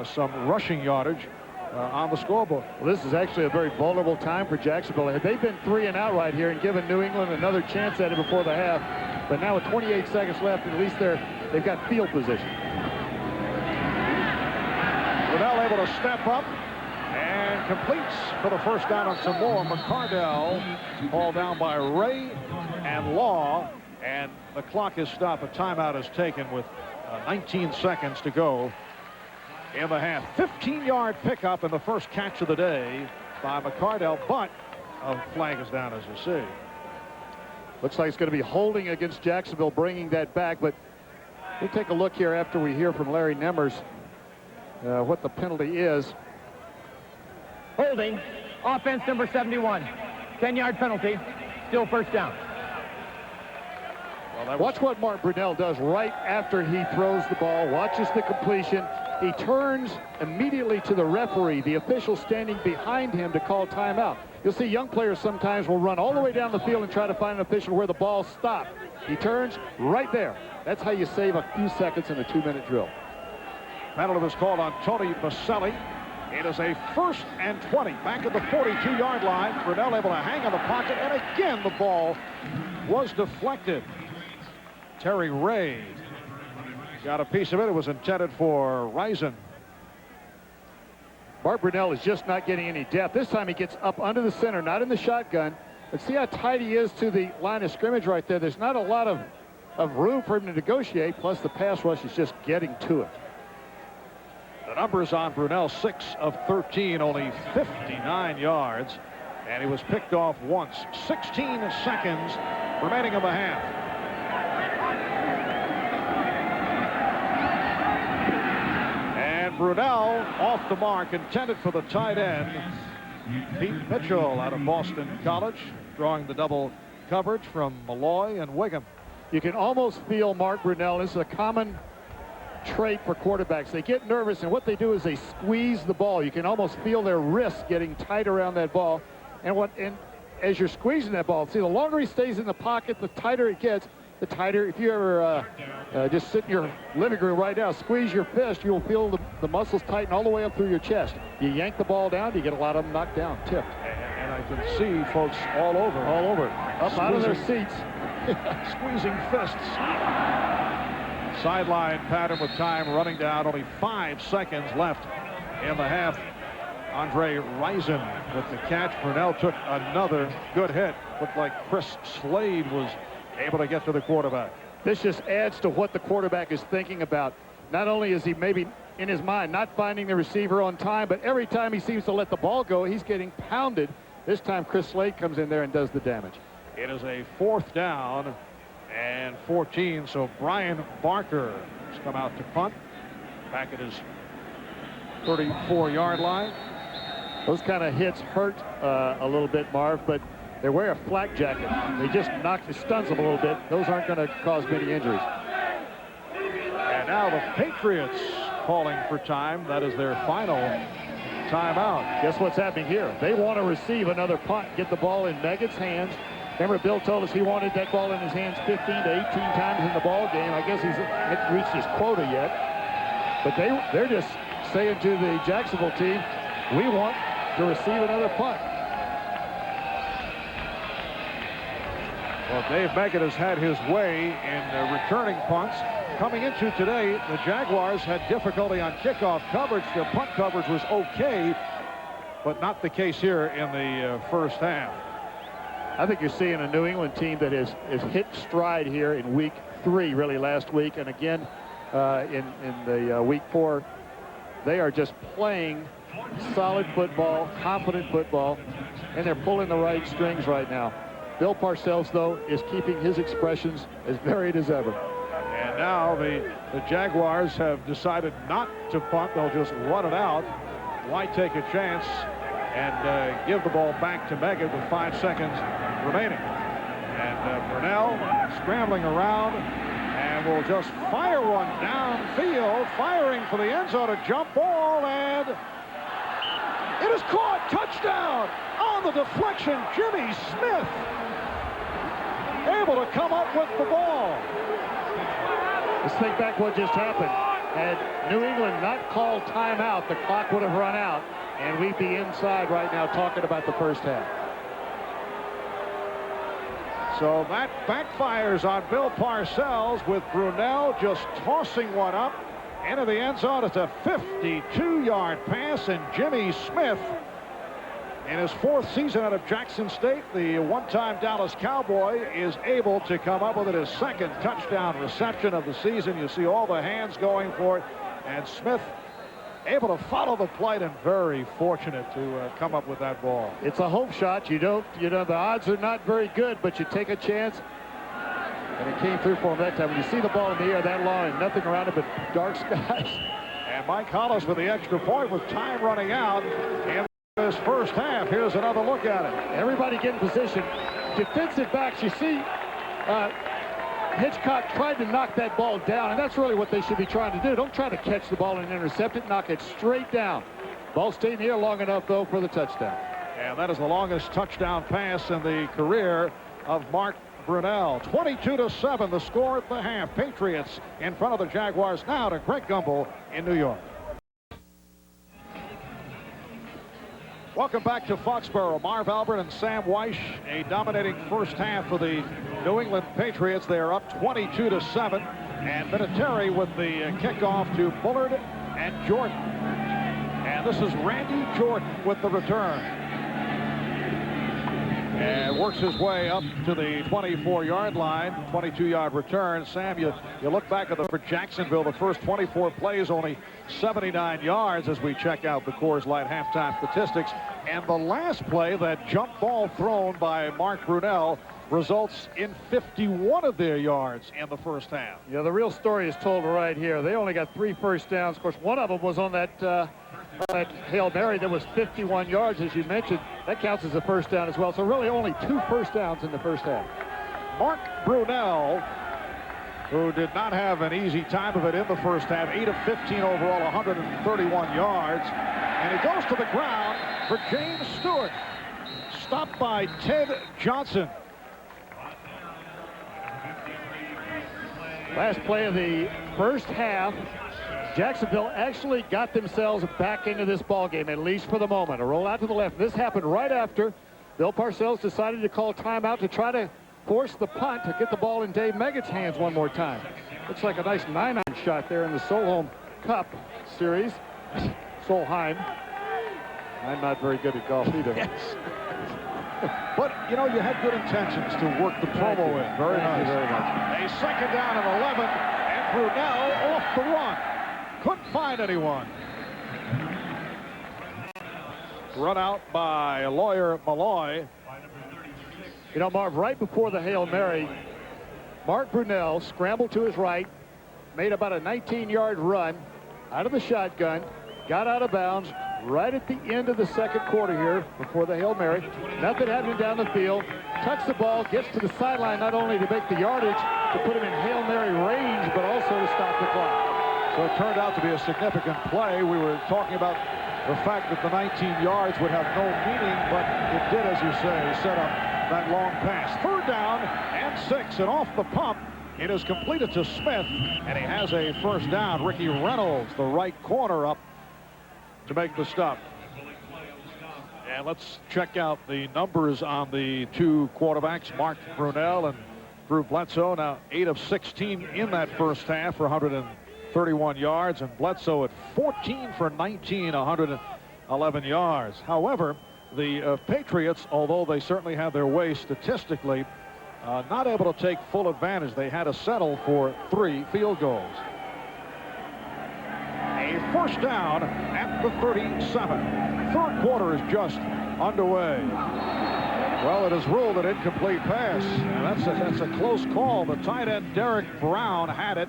some rushing yardage on the scoreboard. Well, this is actually a very vulnerable time for Jacksonville. Had they been 3 and out right here and given New England another chance at it before the half, but now with 28 seconds left, at least they've got field position. Brunell able to step up and completes for the first down on some more. McCardell hauled down by Ray and Law, and the clock is stopped. A timeout is taken with 19 seconds to go in the half. 15-yard pickup in the first catch of the day by McCardell, but a flag is down, as you see. Looks like it's going to be holding against Jacksonville, bringing that back, but we'll take a look here after we hear from Larry Nemmers what the penalty is. Holding, offense number 71. 10-yard penalty, still first down. Well, watch what Martin Brunell does right after he throws the ball. Watches the completion. he turns immediately to the referee, the official standing behind him, to call timeout. You'll see young players sometimes will run all the way down the field and try to find an official where the ball stopped. He turns right there. That's how you save a few seconds in a 2-minute drill. Penalty was called on Tony Baselli. It is a 1st and 20 back at the 42-yard line. Brunel able to hang on the pocket, and again the ball was deflected. Terry Ray got a piece of it. It was intended for Risen. Bart Brunel is just not getting any depth. This time he gets up under the center, not in the shotgun. But see how tight he is to the line of scrimmage right there. There's not a lot of room for him to negotiate, plus the pass rush is just getting to it. The numbers on Brunel, 6 of 13, only 59 yards. And he was picked off once. 16 seconds remaining in the half. And Brunel off the mark, intended for the tight end. Pete Mitchell out of Boston College, drawing the double coverage from Malloy and Wiggum. You can almost feel Mark Brunel. This is a common trait for quarterbacks. They get nervous, and what they do is they squeeze the ball. You can almost feel their wrists getting tight around that ball. And as you're squeezing that ball, see, the longer he stays in the pocket, the tighter it gets. The tighter, if you ever just sit in your living room right now, squeeze your fist, you'll feel the muscles tighten all the way up through your chest. You yank the ball down, you get a lot of them knocked down, tipped. And I can see folks all over, up out of their seats. Squeezing fists. Sideline pattern with time running down. Only 5 seconds left in the half. Andre Rison with the catch. Brunel took another good hit. Looked like Chris Slade was able to get to the quarterback. This just adds to what the quarterback is thinking about. Not only is he maybe in his mind not finding the receiver on time, but every time he seems to let the ball go, he's getting pounded. This time Chris Slade comes in there and does the damage. It is a 4th down and 14, so Brian Barker has come out to punt back at his 34-yard line. Those kind of hits hurt a little bit, Marv, but they wear a flak jacket. They just it stuns them a little bit. Those aren't going to cause many injuries. And now the Patriots calling for time. That is their final timeout. Guess what's happening here? They want to receive another punt, get the ball in Meggett's hands. Remember, Bill told us he wanted that ball in his hands 15 to 18 times in the ball game. I guess he's hasn't reached his quota yet. But they're just saying to the Jacksonville team, we want to receive another punt. Well, Dave Meggett has had his way in returning punts. Coming into today, the Jaguars had difficulty on kickoff coverage. Their punt coverage was okay, but not the case here in the first half. I think you're seeing a New England team that is hit stride here in week 3, really last week, and again in the week 4. They are just playing solid football, confident football, and they're pulling the right strings right now. Bill Parcells, though, is keeping his expressions as varied as ever. And now the Jaguars have decided not to punt. They'll just run it out. Why take a chance and give the ball back to Meggett with 5 seconds remaining? And Brunel scrambling around and will just fire one downfield, firing for the end zone, a jump ball, and it is caught. Touchdown on the deflection. Jimmy Smith able to come up with the ball. Let's think back what just happened. Had New England not called timeout, the clock would have run out, and we'd be inside right now talking about the first half. So that backfires on Bill Parcells with Brunel just tossing one up into the end zone. It's a 52-yard pass, and Jimmy Smith, in his 4th season out of Jackson State, the one-time Dallas Cowboy, is able to come up with it, his 2nd touchdown reception of the season. You see all the hands going for it, and Smith able to follow the plate and very fortunate to come up with that ball. It's a hope shot. The odds are not very good, but you take a chance, and it came through for him that time. When you see the ball in the air that long and nothing around it but dark skies. And Mike Hollis with the extra point with time running out in this first half. Here's another look at it. Everybody get in position. Defensive backs, you see Hitchcock tried to knock that ball down, and that's really what they should be trying to do. Don't try to catch the ball and intercept it. Knock it straight down. Ball stayed here long enough, though, for the touchdown. And that is the longest touchdown pass in the career of Mark Brunell. 22-7, the score at the half. Patriots in front of the Jaguars now to Greg Gumbel in New York. Welcome back to Foxborough. Marv Albert and Sam Weish, a dominating first half for the New England Patriots. They are up 22-7. And Vinatieri with the kickoff to Bullard and Jordan. And this is Randy Jordan with the return. And works his way up to the 24-yard line, 22-yard return. Sam, you look back at for Jacksonville, the first 24 plays, only 79 yards as we check out the Coors Light halftime statistics. And the last play, that jump ball thrown by Mark Brunell, results in 51 of their yards in the first half. Yeah, the real story is told right here. They only got 3 first downs. Of course, one of them was on that Hail Mary that was 51 yards, as you mentioned. That counts as a first down as well. So really only 2 first downs in the first half. Mark Brunell, who did not have an easy time of it in the first half, 8 of 15 overall, 131 yards. And he goes to the ground for James Stewart. Stopped by Ted Johnson. Last play of the first half. Jacksonville actually got themselves back into this ball game, at least for the moment. A roll out to the left. This happened right after Bill Parcells decided to call timeout to try to force the punt to get the ball in Dave Meggett's hands one more time. Looks like a nice 9-iron shot there in the Solheim Cup series. Solheim. I'm not very good at golf either. Yes. But, you know, you had good intentions to work the promo in. Very nice. Very much. A second down and 11, and Brunell off the run. Couldn't find anyone. Run out by Lawyer Malloy. You know, Marv, right before the Hail Mary, Mark Brunell scrambled to his right, made about a 19-yard run out of the shotgun, got out of bounds right at the end of the second quarter here before the Hail Mary. Nothing happening down the field. Tucks the ball, gets to the sideline not only to make the yardage, to put him in Hail Mary range, but also to stop the clock. So it turned out to be a significant play. We were talking about the fact that the 19 yards would have no meaning, but it did, as you say, set up that long pass. Third down and 6, and off the pump, it is completed to Smith, and he has a first down. Ricky Reynolds, the right corner, up to make the stop. And let's check out the numbers on the 2 quarterbacks, Mark Brunell and Drew Bledsoe. Now 8 of 16 in that first half for 131 yards, and Bledsoe at 14 for 19, 111 yards. However, the Patriots, although they certainly had their way statistically, not able to take full advantage. They had to settle for 3 field goals. A first down at the 37. Third quarter is just underway. Well, it is ruled an incomplete pass, and that's a close call. The tight end Derek Brown had it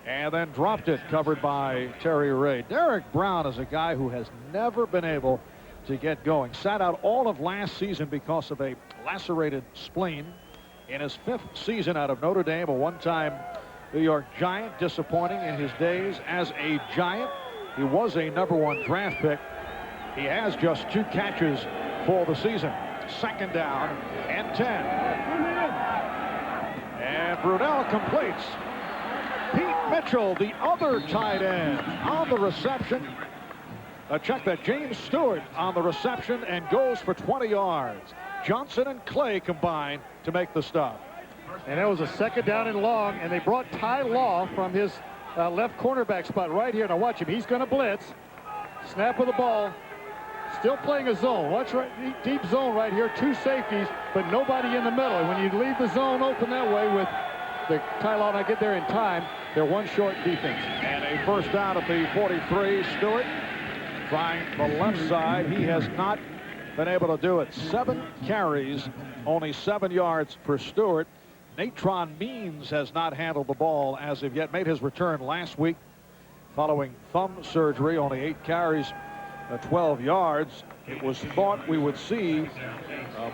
and then dropped it, covered by Terry Ray. Derek Brown is a guy who has never been able to get going. Sat out all of last season because of a lacerated spleen. In his 5th season out of Notre Dame, a one-time New York Giant, disappointing in his days as a Giant. He was a #1 draft pick. He has just 2 catches for the season. Second down and 10. And Brunell completes. Pete Mitchell, the other tight end, on the reception. Check that. James Stewart on the reception and goes for 20 yards. Johnson and Clay combine to make the stop. And that was a second down and long, and they brought Ty Law from his left cornerback spot right here. Now watch him. He's going to blitz. Snap of the ball. Still playing a zone. Watch right, deep zone right here. 2 safeties, but nobody in the middle. And when you leave the zone open that way with the Ty Law not get there in time, they're one short defense. And a first down at the 43. Stewart trying the left side. He has not been able to do it. 7 carries, only 7 yards per Stewart. Natron Means has not handled the ball as of yet. Made his return last week following thumb surgery. Only 8 carries, 12 yards. It was thought we would see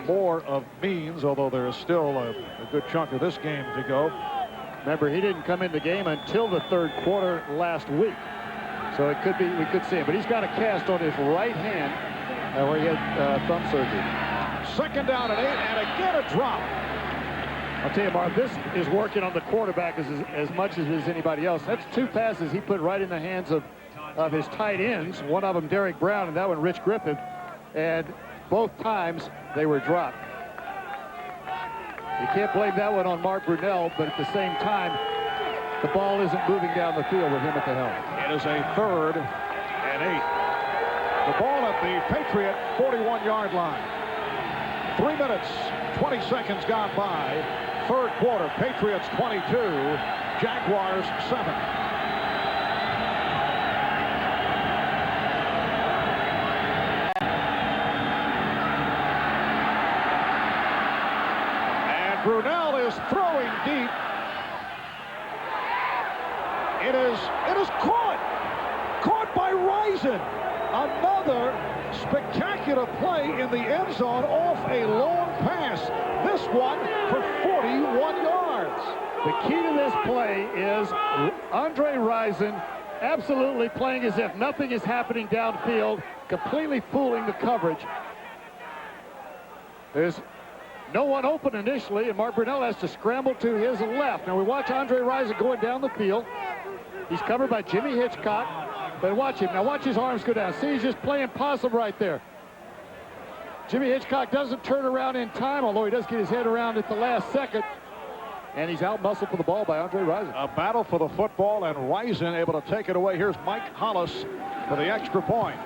more of Means, although there is still a good chunk of this game to go. Remember, he didn't come in the game until the third quarter last week. So it could be, we could see him. But he's got a cast on his right hand where he had thumb surgery. 2nd down and 8, and again a drop. I'll tell you, Marv, this is working on the quarterback as much as it is anybody else. That's 2 passes he put right in the hands of his tight ends. One of them, Derek Brown, and that one, Rich Griffin. And both times they were dropped. You can't blame that one on Mark Brunell, but at the same time, the ball isn't moving down the field with him at the helm. It is a 3rd and 8. The ball at the Patriot 41-yard line. 3 minutes, 20 seconds gone by. Third quarter, Patriots 22, Jaguars 7. And Brunell is throwing deep. It is caught by Risen. Another spectacular play in the end zone off a long pass. This one for 41 yards. The key to this play is Andre Rison absolutely playing as if nothing is happening downfield, completely fooling the coverage. There's no one open initially, and Mark Brunell has to scramble to his left. Now we watch Andre Rison going down the field. He's covered by Jimmy Hitchcock. But watch him. Now watch his arms go down. See, he's just playing possum right there. Jimmy Hitchcock doesn't turn around in time, although he does get his head around at the last second. And he's out-muscled for the ball by Andre Rison. A battle for the football, and Rison able to take it away. Here's Mike Hollis for the extra point.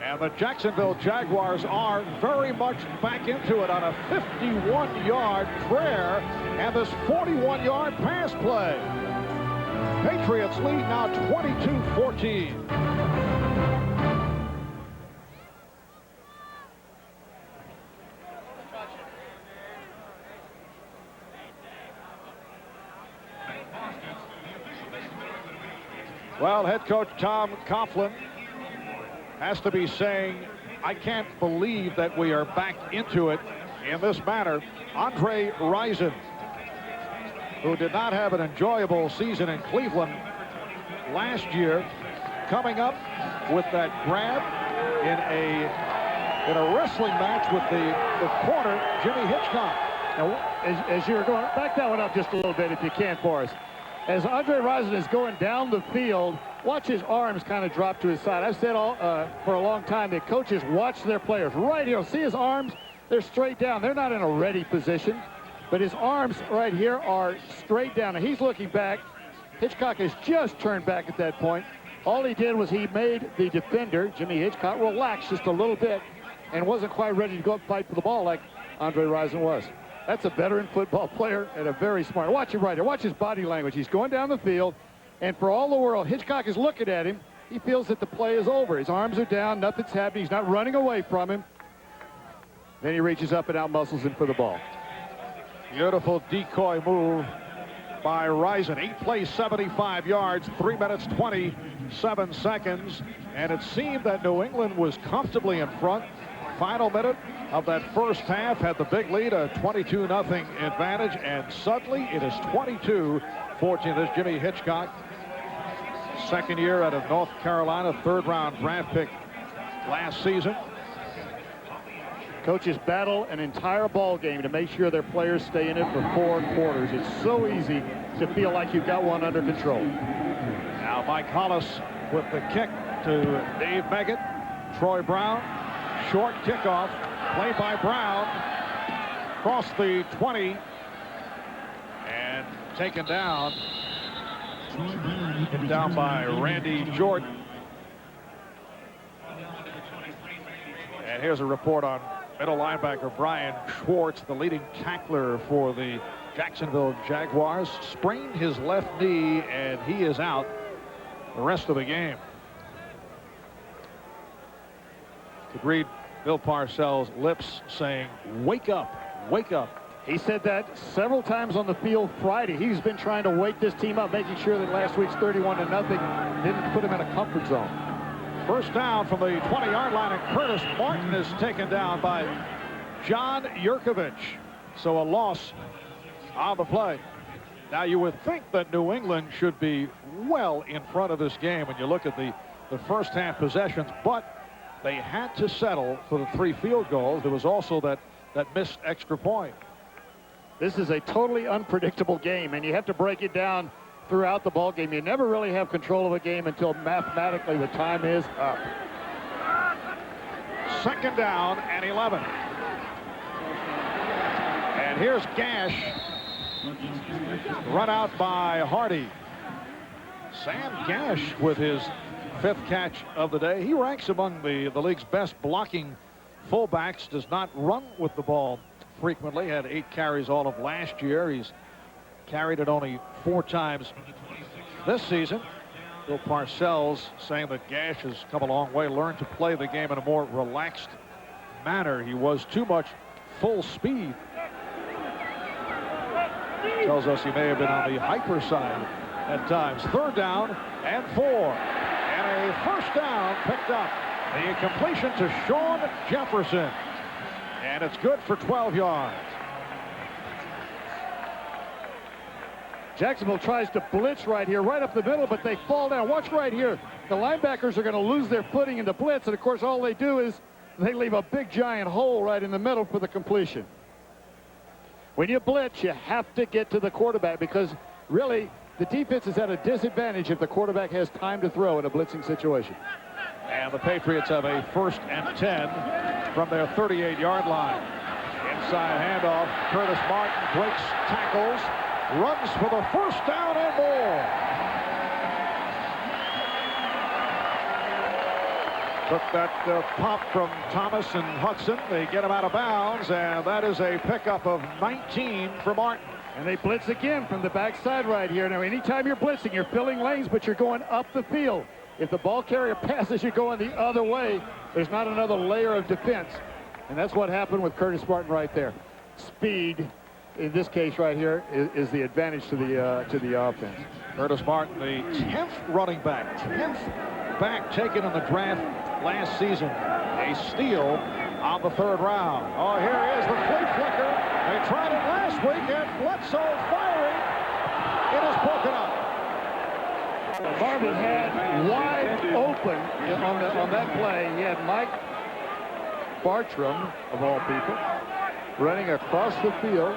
And the Jacksonville Jaguars are very much back into it on a 51-yard prayer and this 41-yard pass play. Patriots lead now 22-14. Well, head coach Tom Coughlin has to be saying, I can't believe that we are back into it in this manner. Andre Rison, who did not have an enjoyable season in Cleveland last year, coming up with that grab in a wrestling match with the corner, Jimmy Hitchcock. Now, as you're going, back that one up just a little bit if you can for us. As Andre Rison is going down the field, watch his arms kind of drop to his side. I've said for a long time that coaches watch their players. Right here, see his arms? They're straight down. They're not in a ready position. But his arms right here are straight down, and he's looking back. Hitchcock has just turned back at that point. All he did was he made the defender, Jimmy Hitchcock, relax just a little bit and wasn't quite ready to go up and fight for the ball like Andre Rison was. That's a veteran football player and a very smart. Watch him right here. Watch his body language. He's going down the field, and for all the world, Hitchcock is looking at him. He feels that the play is over. His arms are down. Nothing's happening. He's not running away from him. Then he reaches up and out-muscles him for the ball. Beautiful decoy move by Rison. 8 plays, 75 yards, 3 minutes, 27 seconds. And it seemed that New England was comfortably in front. Final minute of that first half had the big lead, a 22-0 advantage. And suddenly it is 22-14. This Jimmy Hitchcock, second year out of North Carolina, 3rd-round draft pick last season. Coaches battle an entire ball game to make sure their players stay in it for 4 quarters. It's so easy to feel like you've got one under control. Now Mike Hollis with the kick to Dave Meggett. Troy Brown, short kickoff, play by Brown, across the 20, and taken down. Down by Randy Jordan. And here's a report on middle linebacker Brian Schwartz, the leading tackler for the Jacksonville Jaguars. Sprained his left knee, and he is out the rest of the game. Could read Bill Parcells' lips saying, wake up, wake up. He said that several times on the field Friday. He's been trying to wake this team up, making sure that last week's 31-0 didn't put him in a comfort zone. First down from the 20-yard line, and Curtis Martin is taken down by John Yurkovich. So a loss on the play. Now, you would think that New England should be well in front of this game when you look at the first half possessions, but they had to settle for the 3 field goals. There was also that missed extra point. This is a totally unpredictable game, and you have to break it down throughout the ball game. You never really have control of a game until mathematically the time is up. 2nd down and 11. And here's Gash. Run out by Hardy. Sam Gash with his 5th catch of the day. He ranks among the league's best blocking fullbacks. Does not run with the ball frequently. Had 8 carries all of last year. He's carried it only 4 times this season. Bill Parcells saying that Gash has come a long way, learned to play the game in a more relaxed manner. He was too much full speed. Tells us he may have been on the hyper side at times. 3rd down and 4. And a 1st down picked up. The completion to Sean Jefferson. And it's good for 12 yards. Jacksonville tries to blitz right here, right up the middle, but they fall down. Watch right here. The linebackers are going to lose their footing in the blitz, and of course all they do is they leave a big giant hole right in the middle for the completion. When you blitz, you have to get to the quarterback because really the defense is at a disadvantage if the quarterback has time to throw in a blitzing situation. And the Patriots have a 1st and 10 from their 38-yard line. Inside handoff, Curtis Martin breaks tackles, runs for the 1st down and more. Took that pop from Thomas and Hudson. They get him out of bounds, and that is a pickup of 19 for Martin. And they blitz again from the backside right here. Now, anytime you're blitzing, you're filling lanes, but you're going up the field. If the ball carrier passes you going the other way, there's not another layer of defense. And that's what happened with Curtis Martin right there. Speed, in this case right here, is the advantage to the offense. Curtis Martin, the 10th running back, 10th back taken in the draft last season. A steal on the 3rd round. Oh, here is the flea flicker. They tried it last week, and Bledsoe firing. It is broken up. Marvin had wide open on that play. He had Mike Bartram, of all people, running across the field.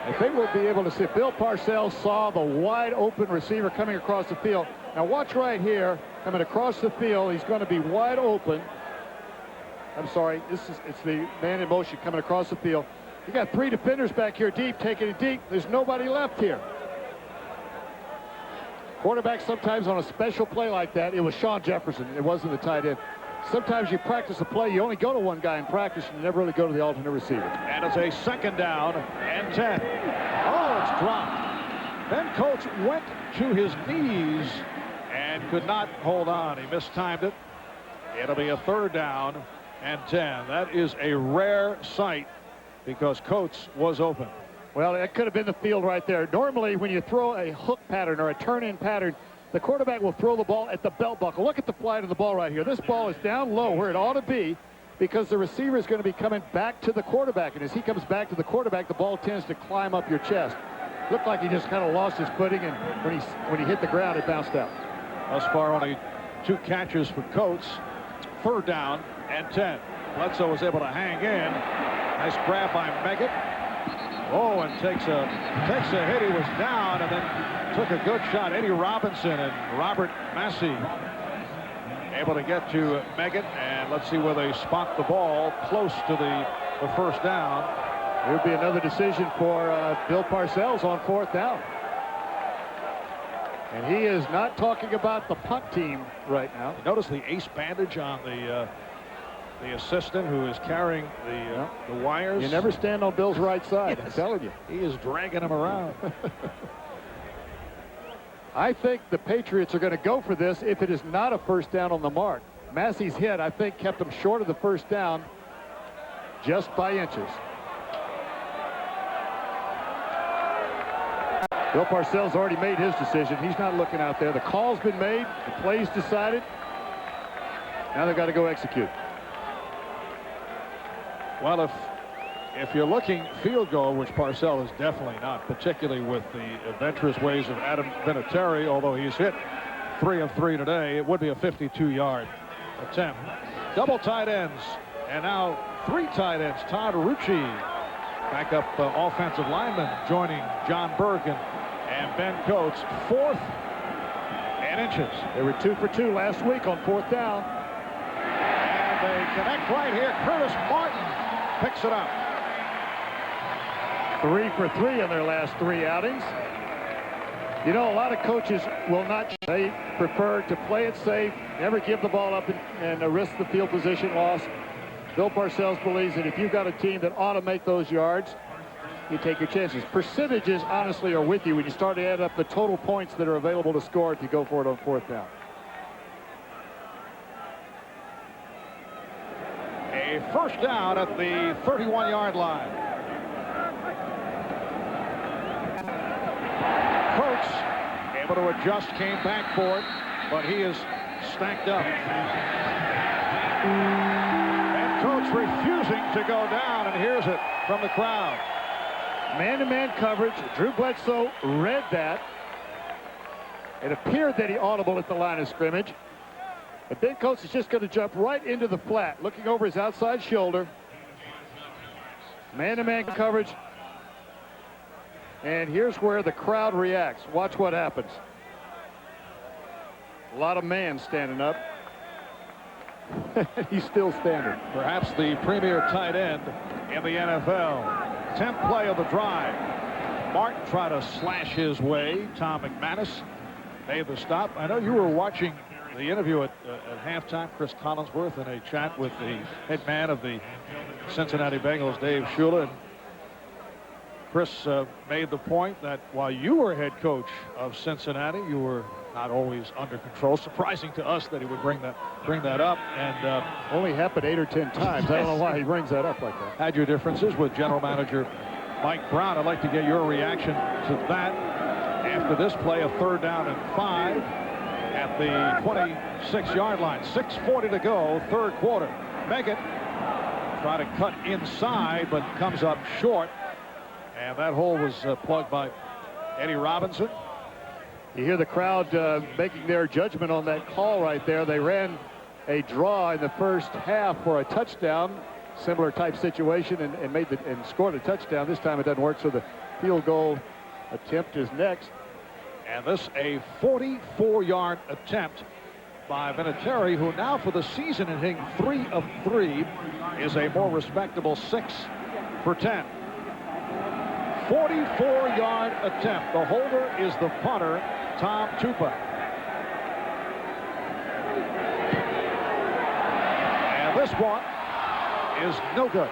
I think we'll be able to see. Bill Parcells saw the wide open receiver coming across the field. Now watch right here, coming across the field. He's going to be wide open. I'm sorry, it's the man in motion coming across the field. You got 3 defenders back here deep, taking it deep. There's nobody left here. Quarterback sometimes on a special play like that, it was Sean Jefferson. It wasn't the tight end. Sometimes you practice a play, you only go to one guy in practice, and you never really go to the alternate receiver. And it's a 2nd down and 10. Oh, it's dropped. Then Coates went to his knees and could not hold on. He mistimed it. It'll be a 3rd down and 10. That is a rare sight because Coates was open. Well, that could have been the field right there. Normally, when you throw a hook pattern or a turn-in pattern, the quarterback will throw the ball at the belt buckle. Look at the flight of the ball right here. This ball is down low where it ought to be because the receiver is going to be coming back to the quarterback. And as he comes back to the quarterback, the ball tends to climb up your chest. Looked like he just kind of lost his footing, and when he hit the ground, it bounced out. Thus far, only 2 catches for Coates. 3rd down and 10. Bledsoe was able to hang in. Nice grab by Meggett. Oh, and takes a hit. He was down and then took a good shot. Eddie Robinson and Robert Massey able to get to Meggett, and let's see where they spot the ball close to the 1st down. There'll be another decision for Bill Parcells on 4th down. And he is not talking about the punt team right now. Notice the ace bandage on the assistant who is carrying the wires. You never stand on Bill's right side, yes. I'm telling you. He is dragging him around. I think the Patriots are going to go for this if it is not a 1st down on the mark. Massey's hit, I think, kept him short of the 1st down just by inches. Bill Parcells already made his decision. He's not looking out there. The call's been made. The play's decided. Now they've got to go execute. Well, if if you're looking field goal, which Parcells is definitely not, particularly with the adventurous ways of Adam Vinatieri, although he's hit 3 of 3 today, it would be a 52-yard attempt. Double tight ends, and now 3 tight ends. Todd Rucci, backup offensive lineman, joining John Bergen and Ben Coates, 4th and inches. They were 2 for 2 last week on 4th down. And they connect right here. Curtis Martin picks it up. 3 for 3 in their last 3 outings. You know, a lot of coaches will not. They prefer to play it safe, never give the ball up and risk the field position loss. Bill Parcells believes that if you've got a team that ought to make those yards, you take your chances. Percentages, honestly, are with you when you start to add up the total points that are available to score if you go for it on 4th down. A first down at the 31-yard line. Coates able to adjust, came back for it, but he is stacked up. And Coates refusing to go down, and here's it from the crowd. Man-to-man coverage. Drew Bledsoe read that. It appeared that he audible at the line of scrimmage. But Ben Coates is just going to jump right into the flat, looking over his outside shoulder. Man-to-man coverage. And here's where the crowd reacts. Watch what happens. A lot of man standing up. He's still standing. Perhaps the premier tight end in the NFL. 10th play of the drive. Martin tried to slash his way. Tom McManus made the stop. I know you were watching the interview at halftime. Chris Collinsworth in a chat with the head man of the Cincinnati Bengals, Dave Shula. And Chris made the point that while you were head coach of Cincinnati, you were not always under control. Surprising to us that he would bring that up, and only happened 8 or 10 times. I don't know why he brings that up like that. Had your differences with general manager Mike Brown. I'd like to get your reaction to that after this play, a 3rd down and 5 at the 26-yard line. 6:40 to go, 3rd quarter. Meggett try to cut inside, but comes up short. And that hole was plugged by Eddie Robinson. You hear the crowd making their judgment on that call right there. They ran a draw in the first half for a touchdown, similar type situation, and scored a touchdown. This time it doesn't work, so the field goal attempt is next. And this a 44-yard attempt by Vinatieri, who now for the season in hitting 3 of 3 is a more respectable 6 for 10. 44-yard attempt. The holder is the punter, Tom Tupa. And this one is no good.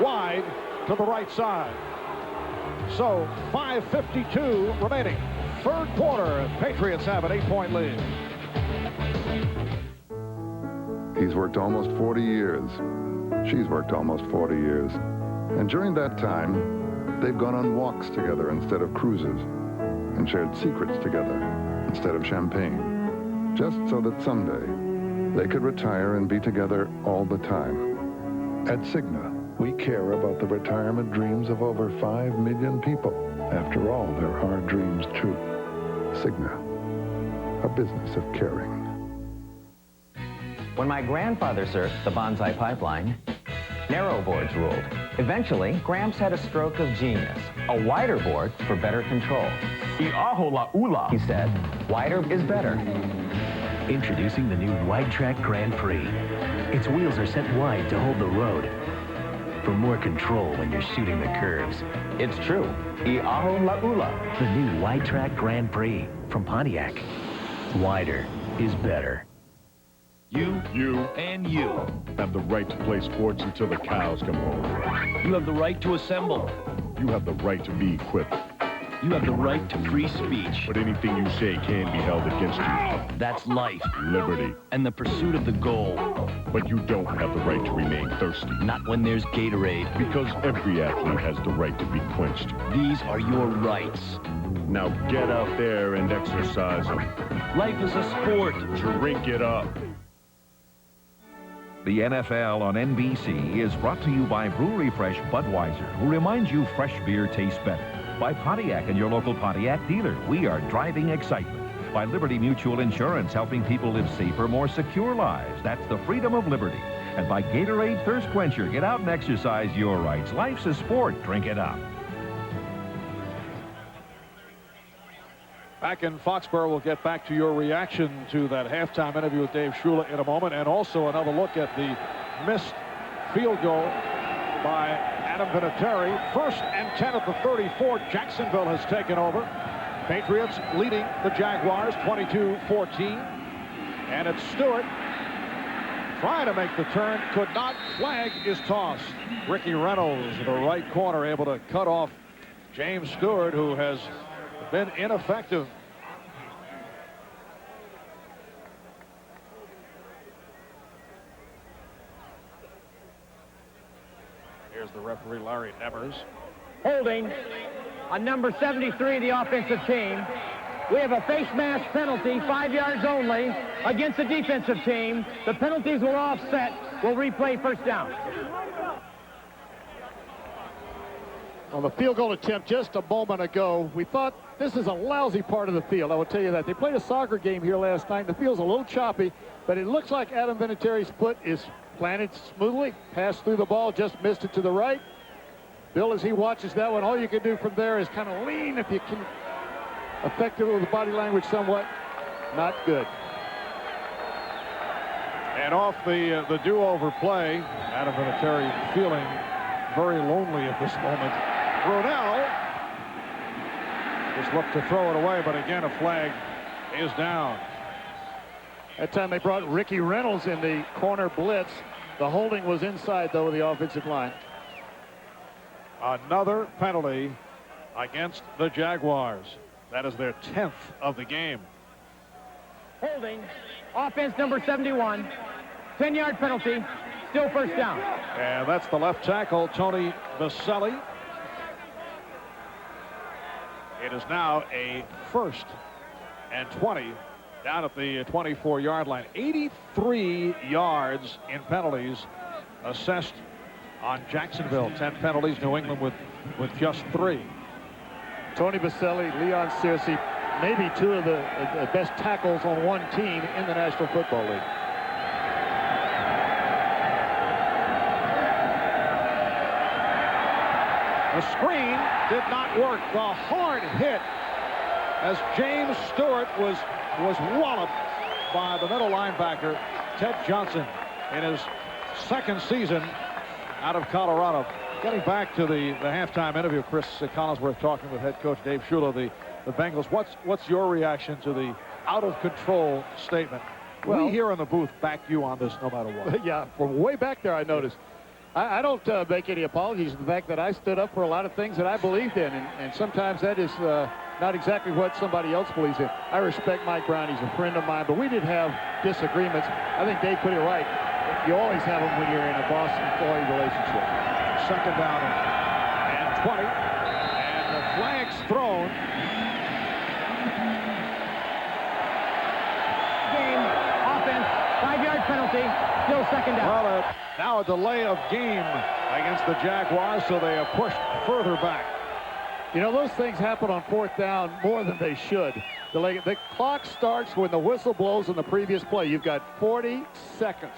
Wide to the right side. So 5:52 remaining. 3rd quarter. Patriots have an 8-point lead. He's worked almost 40 years. She's worked almost 40 years. And during that time, they've gone on walks together instead of cruises, and shared secrets together instead of champagne, just so that someday they could retire and be together all the time. At Cigna, we care about the retirement dreams of over 5 million people. After all, there are dreams too. Cigna, a business of caring. When my grandfather surfed the Bonsai Pipeline, narrow boards ruled. Eventually, Gramps had a stroke of genius. A wider board for better control. He said, wider is better. Introducing the new Wide Track Grand Prix. Its wheels are set wide to hold the road for more control when you're shooting the curves. It's true. The new Wide Track Grand Prix from Pontiac. Wider is better. You, and you have the right to play sports until the cows come home. You have the right to assemble. You have the right to be equipped. You have the right to free speech. But anything you say can be held against you. That's life. Liberty. And the pursuit of the goal. But you don't have the right to remain thirsty. Not when there's Gatorade. Because every athlete has the right to be quenched. These are your rights. Now get out there and exercise them. Life is a sport. Drink it up. The NFL on NBC is brought to you by Brewery Fresh Budweiser, who reminds you fresh beer tastes better. By Pontiac and your local Pontiac dealer, we are driving excitement. By Liberty Mutual Insurance, helping people live safer, more secure lives. That's the freedom of liberty. And by Gatorade Thirst Quencher, get out and exercise your rights. Life's a sport. Drink it up. Back in Foxborough, we'll get back to your reaction to that halftime interview with Dave Shula in a moment, and also another look at the missed field goal by Adam Vinatieri. 1st and 10 at the 34. Jacksonville has taken over. Patriots leading the Jaguars 22-14. And it's Stewart trying to make the turn. Could not. Flag is tossed. Ricky Reynolds, the right corner, able to cut off James Stewart, who has been ineffective. Here's the referee, Larry Nevers. Holding on number 73, the offensive team. We have a face mask penalty, 5 yards only, against the defensive team. The penalties will offset. We'll replay first down. On the field goal attempt just a moment ago, we thought this is a lousy part of the field. I will tell you that. They played a soccer game here last night. The field's a little choppy, but it looks like Adam Vinatieri's foot is planted smoothly. Passed through the ball, just missed it to the right. Bill, as he watches that one, all you can do from there is kind of lean if you can. Effective with the body language somewhat. Not good. And off the do-over play, Adam Vinatieri feeling very lonely at this moment. Brunell just looked to throw it away, but again, a flag is down. That time they brought Ricky Reynolds in the corner blitz. The holding was inside, though, of the offensive line. Another penalty against the Jaguars. That is their 10th of the game. Holding, offense number 71, 10-yard penalty, still first down. And that's the left tackle, Tony Vaselli. It is now a 1st and 20 down at the 24-yard line. 83 yards in penalties assessed on Jacksonville. 10 penalties, New England with just 3. Tony Vaselli, Leon Searcy, maybe 2 of the best tackles on one team in the National Football League. The screen did not work. The hard hit as James Stewart was walloped by the middle linebacker, Ted Johnson, in his 2nd season out of Colorado. Getting back to the halftime interview, Chris Collinsworth talking with head coach Dave Shula, the Bengals. What's your reaction to the out-of-control statement? Well, we here in the booth back you on this no matter what. Yeah, from way back there I noticed. I don't make any apologies for the fact that I stood up for a lot of things that I believed in, and sometimes that is not exactly what somebody else believes in. I respect Mike Brown. He's a friend of mine, but we did have disagreements. I think Dave put it right. You always have them when you're in a boss-employee relationship. 2nd down and 20, and the flag's thrown. Game, offense, 5-yard penalty, still 2nd down. Well, now a delay of game against the Jaguars, so they have pushed further back. You know, those things happen on 4th down more than they should. The clock starts when the whistle blows in the previous play. You've got 40 seconds.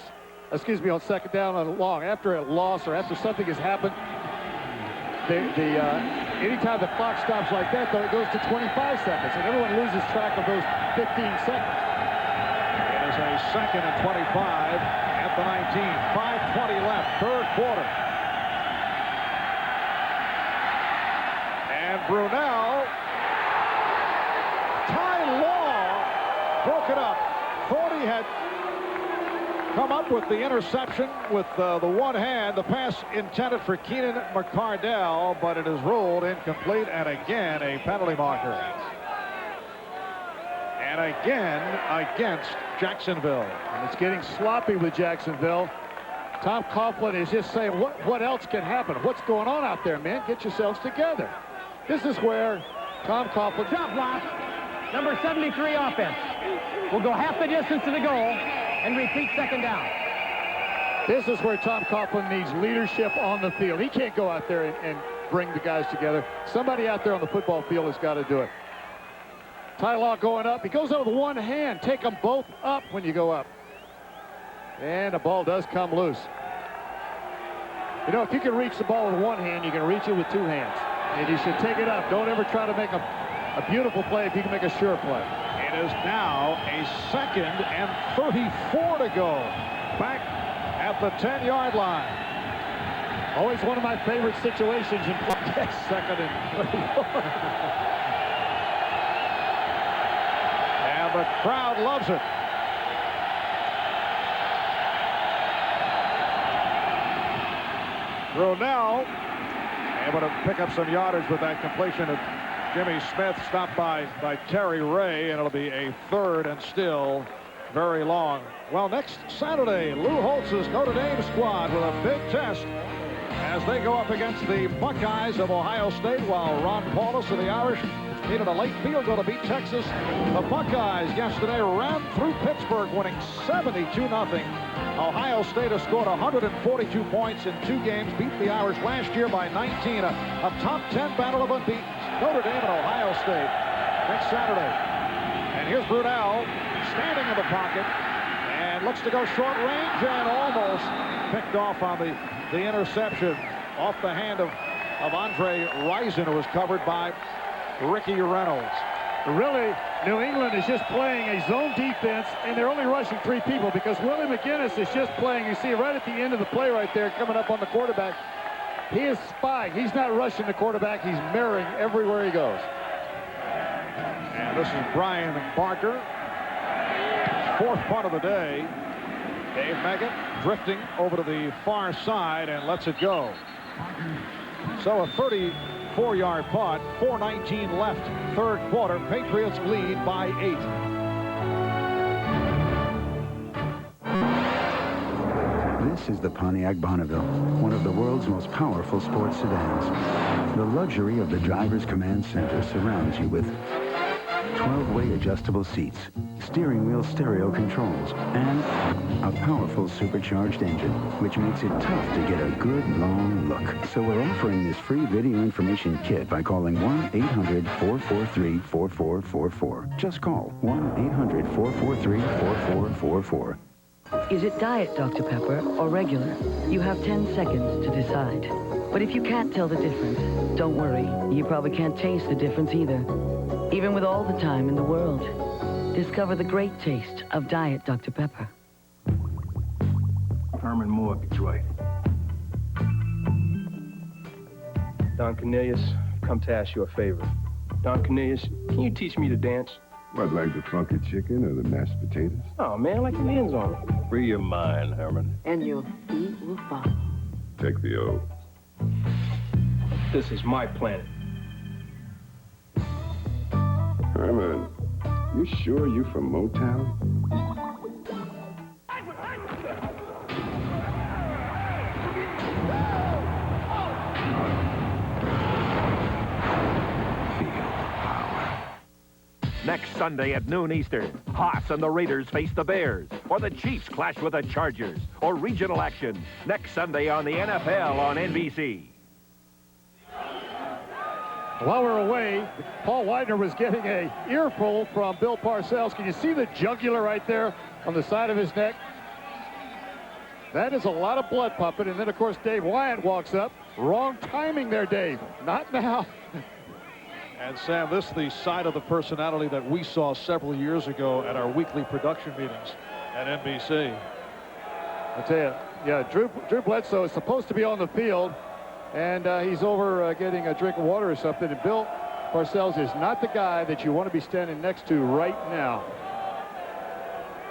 Excuse me, on 2nd down and long. After a loss or after something has happened, anytime the clock stops like that, though, it goes to 25 seconds, and everyone loses track of those 15 seconds. It is a 2nd and 25 at the 19. 5:20 left, 3rd quarter. And Brunell, Ty Law broke it up. Thought he had come up with the interception with the one hand. The pass intended for Keenan McCardell, but it is ruled incomplete, and again a penalty marker. And again against Jacksonville. And it's getting sloppy with Jacksonville. Tom Coughlin is just saying, what else can happen? What's going on out there, man? Get yourselves together. This is where Tom Coughlin... Drop block, number 73 offense. We'll go half the distance to the goal and repeat 2nd down. This is where Tom Coughlin needs leadership on the field. He can't go out there and bring the guys together. Somebody out there on the football field has got to do it. Tie Law going up. He goes over with one hand. Take them both up when you go up. And the ball does come loose. You know, if you can reach the ball with one hand, you can reach it with two hands. And you should take it up. Don't ever try to make a beautiful play if you can make a sure play. It is now a 2nd and 34 to go. Back at the 10-yard line. Always one of my favorite situations in play. 2nd and 34. And the crowd loves it. Ronell able to pick up some yardage with that completion of Jimmy Smith, stopped by Terry Ray, and it'll be a 3rd and still very long. Well, next Saturday, Lou Holtz's Notre Dame squad with a big test as they go up against the Buckeyes of Ohio State, while Ron Paulus of the Irish needed a late field goal to beat Texas. The Buckeyes yesterday ran through Pittsburgh, winning 72-0. Ohio State has scored 142 points in 2 games, beat the Irish last year by 19. A top 10 battle of unbeaten. Notre Dame and Ohio State next Saturday. And here's Brunell standing in the pocket and looks to go short range and almost picked off on the interception off the hand of Andre Rison, who was covered by Ricky Reynolds. Really, New England is just playing a zone defense, and they're only rushing 3 people because Willie McGinnis is just playing. You see right at the end of the play right there, coming up on the quarterback. He is spying. He's not rushing the quarterback. He's mirroring everywhere he goes. And this is Brian Barker. 4th punt of the day. Dave Meggett drifting over to the far side and lets it go. So a 34-yard punt, 4:19 left, 3rd quarter. Patriots lead by 8. This is the Pontiac Bonneville, one of the world's most powerful sports sedans. The luxury of the driver's command center surrounds you with 12-way adjustable seats, steering wheel stereo controls, and a powerful supercharged engine, which makes it tough to get a good long look. So we're offering this free video information kit by calling 1-800-443-4444. Just call 1-800-443-4444. Is it Diet Dr. Pepper or regular? You have 10 seconds to decide. But if you can't tell the difference, don't worry. You probably can't taste the difference either. Even with all the time in the world, discover the great taste of Diet Dr. Pepper. Herman Moore, Detroit. Don Cornelius, I've come to ask you a favor. Don Cornelius, can you teach me to dance? What, like the funky chicken or the mashed potatoes? Oh, man, like the hands on it. Free your mind, Herman. And your feet will follow. Take the oath. This is my planet. Herman, you sure you from Motown? Next Sunday at noon Eastern, Haas and the Raiders face the Bears, or the Chiefs clash with the Chargers, or regional action. Next Sunday on the NFL on NBC. While we're away, Paul Widener was getting a earful from Bill Parcells. Can you see the jugular right there on the side of his neck? That is a lot of blood pumping. And then, of course, Dave Wyatt walks up. Wrong timing there, Dave. Not now. And Sam, this is the side of the personality that we saw several years ago at our weekly production meetings at NBC. I tell you, yeah, Drew Bledsoe is supposed to be on the field, and he's over getting a drink of water or something. And Bill Parcells is not the guy that you want to be standing next to right now.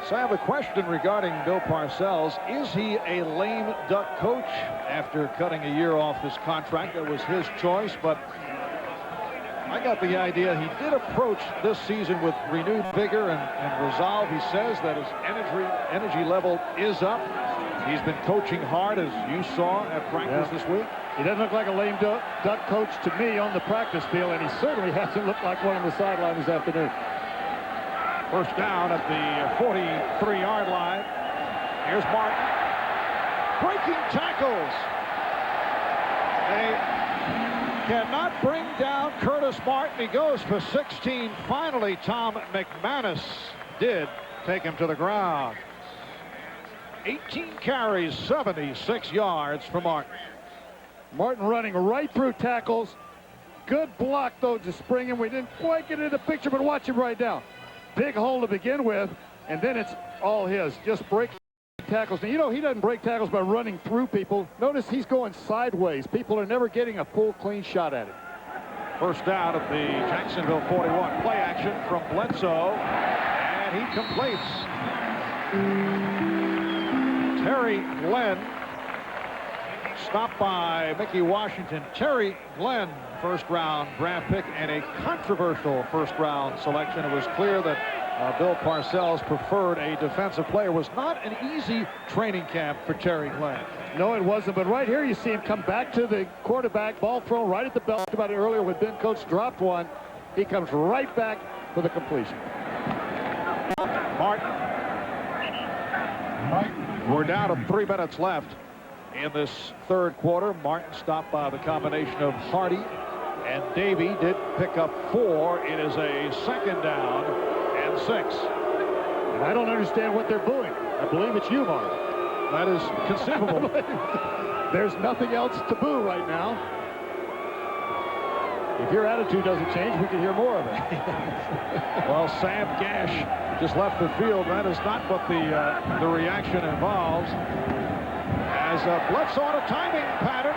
Sam, the question regarding Bill Parcells, is he a lame duck coach after cutting a year off his contract? That was his choice, but I got the idea he did approach this season with renewed vigor and resolve. He says that his energy level is up. He's been coaching hard, as you saw at practice this week. He doesn't look like a lame duck coach to me on the practice field, and he certainly hasn't looked like one on the sideline this afternoon. First down at the 43-yard line. Here's Martin. breaking tackles. They cannot bring down Curtis Martin. He goes for 16. Finally, Tom McManus did take him to the ground. 18 carries, 76 yards for Martin. Martin running right through tackles. Good block, though, to spring him. We didn't quite get into the picture, but watch him right now. Big hole to begin with, and then it's all his. Just breaking tackles. Now, you know, he doesn't break tackles by running through people. Notice he's going sideways. People are never getting a full, clean shot at it. First down at the Jacksonville 41. Play action from Bledsoe, and he completes. Terry Glenn, stopped by Mickey Washington. Terry Glenn, first-round draft pick and a controversial first-round selection. It was clear that Bill Parcells preferred a defensive player. It was not an easy training camp for Terry Glenn. No, it wasn't, but right here you see him come back to the quarterback, ball thrown right at the belt. About it earlier when Ben Coates dropped one. He comes right back for the completion. Martin. We're down to 3 minutes left in this third quarter. Martin stopped by the combination of Hardy and Davey. Did pick up 4. It is a second down and 6. And I don't understand what they're booing. I believe it's you, Mark. That is conceivable. There's nothing else to boo right now. If your attitude doesn't change, we can hear more of it. Well, Sam Gash just left the field. That is not what the reaction involves. As Bledsoe on a timing pattern,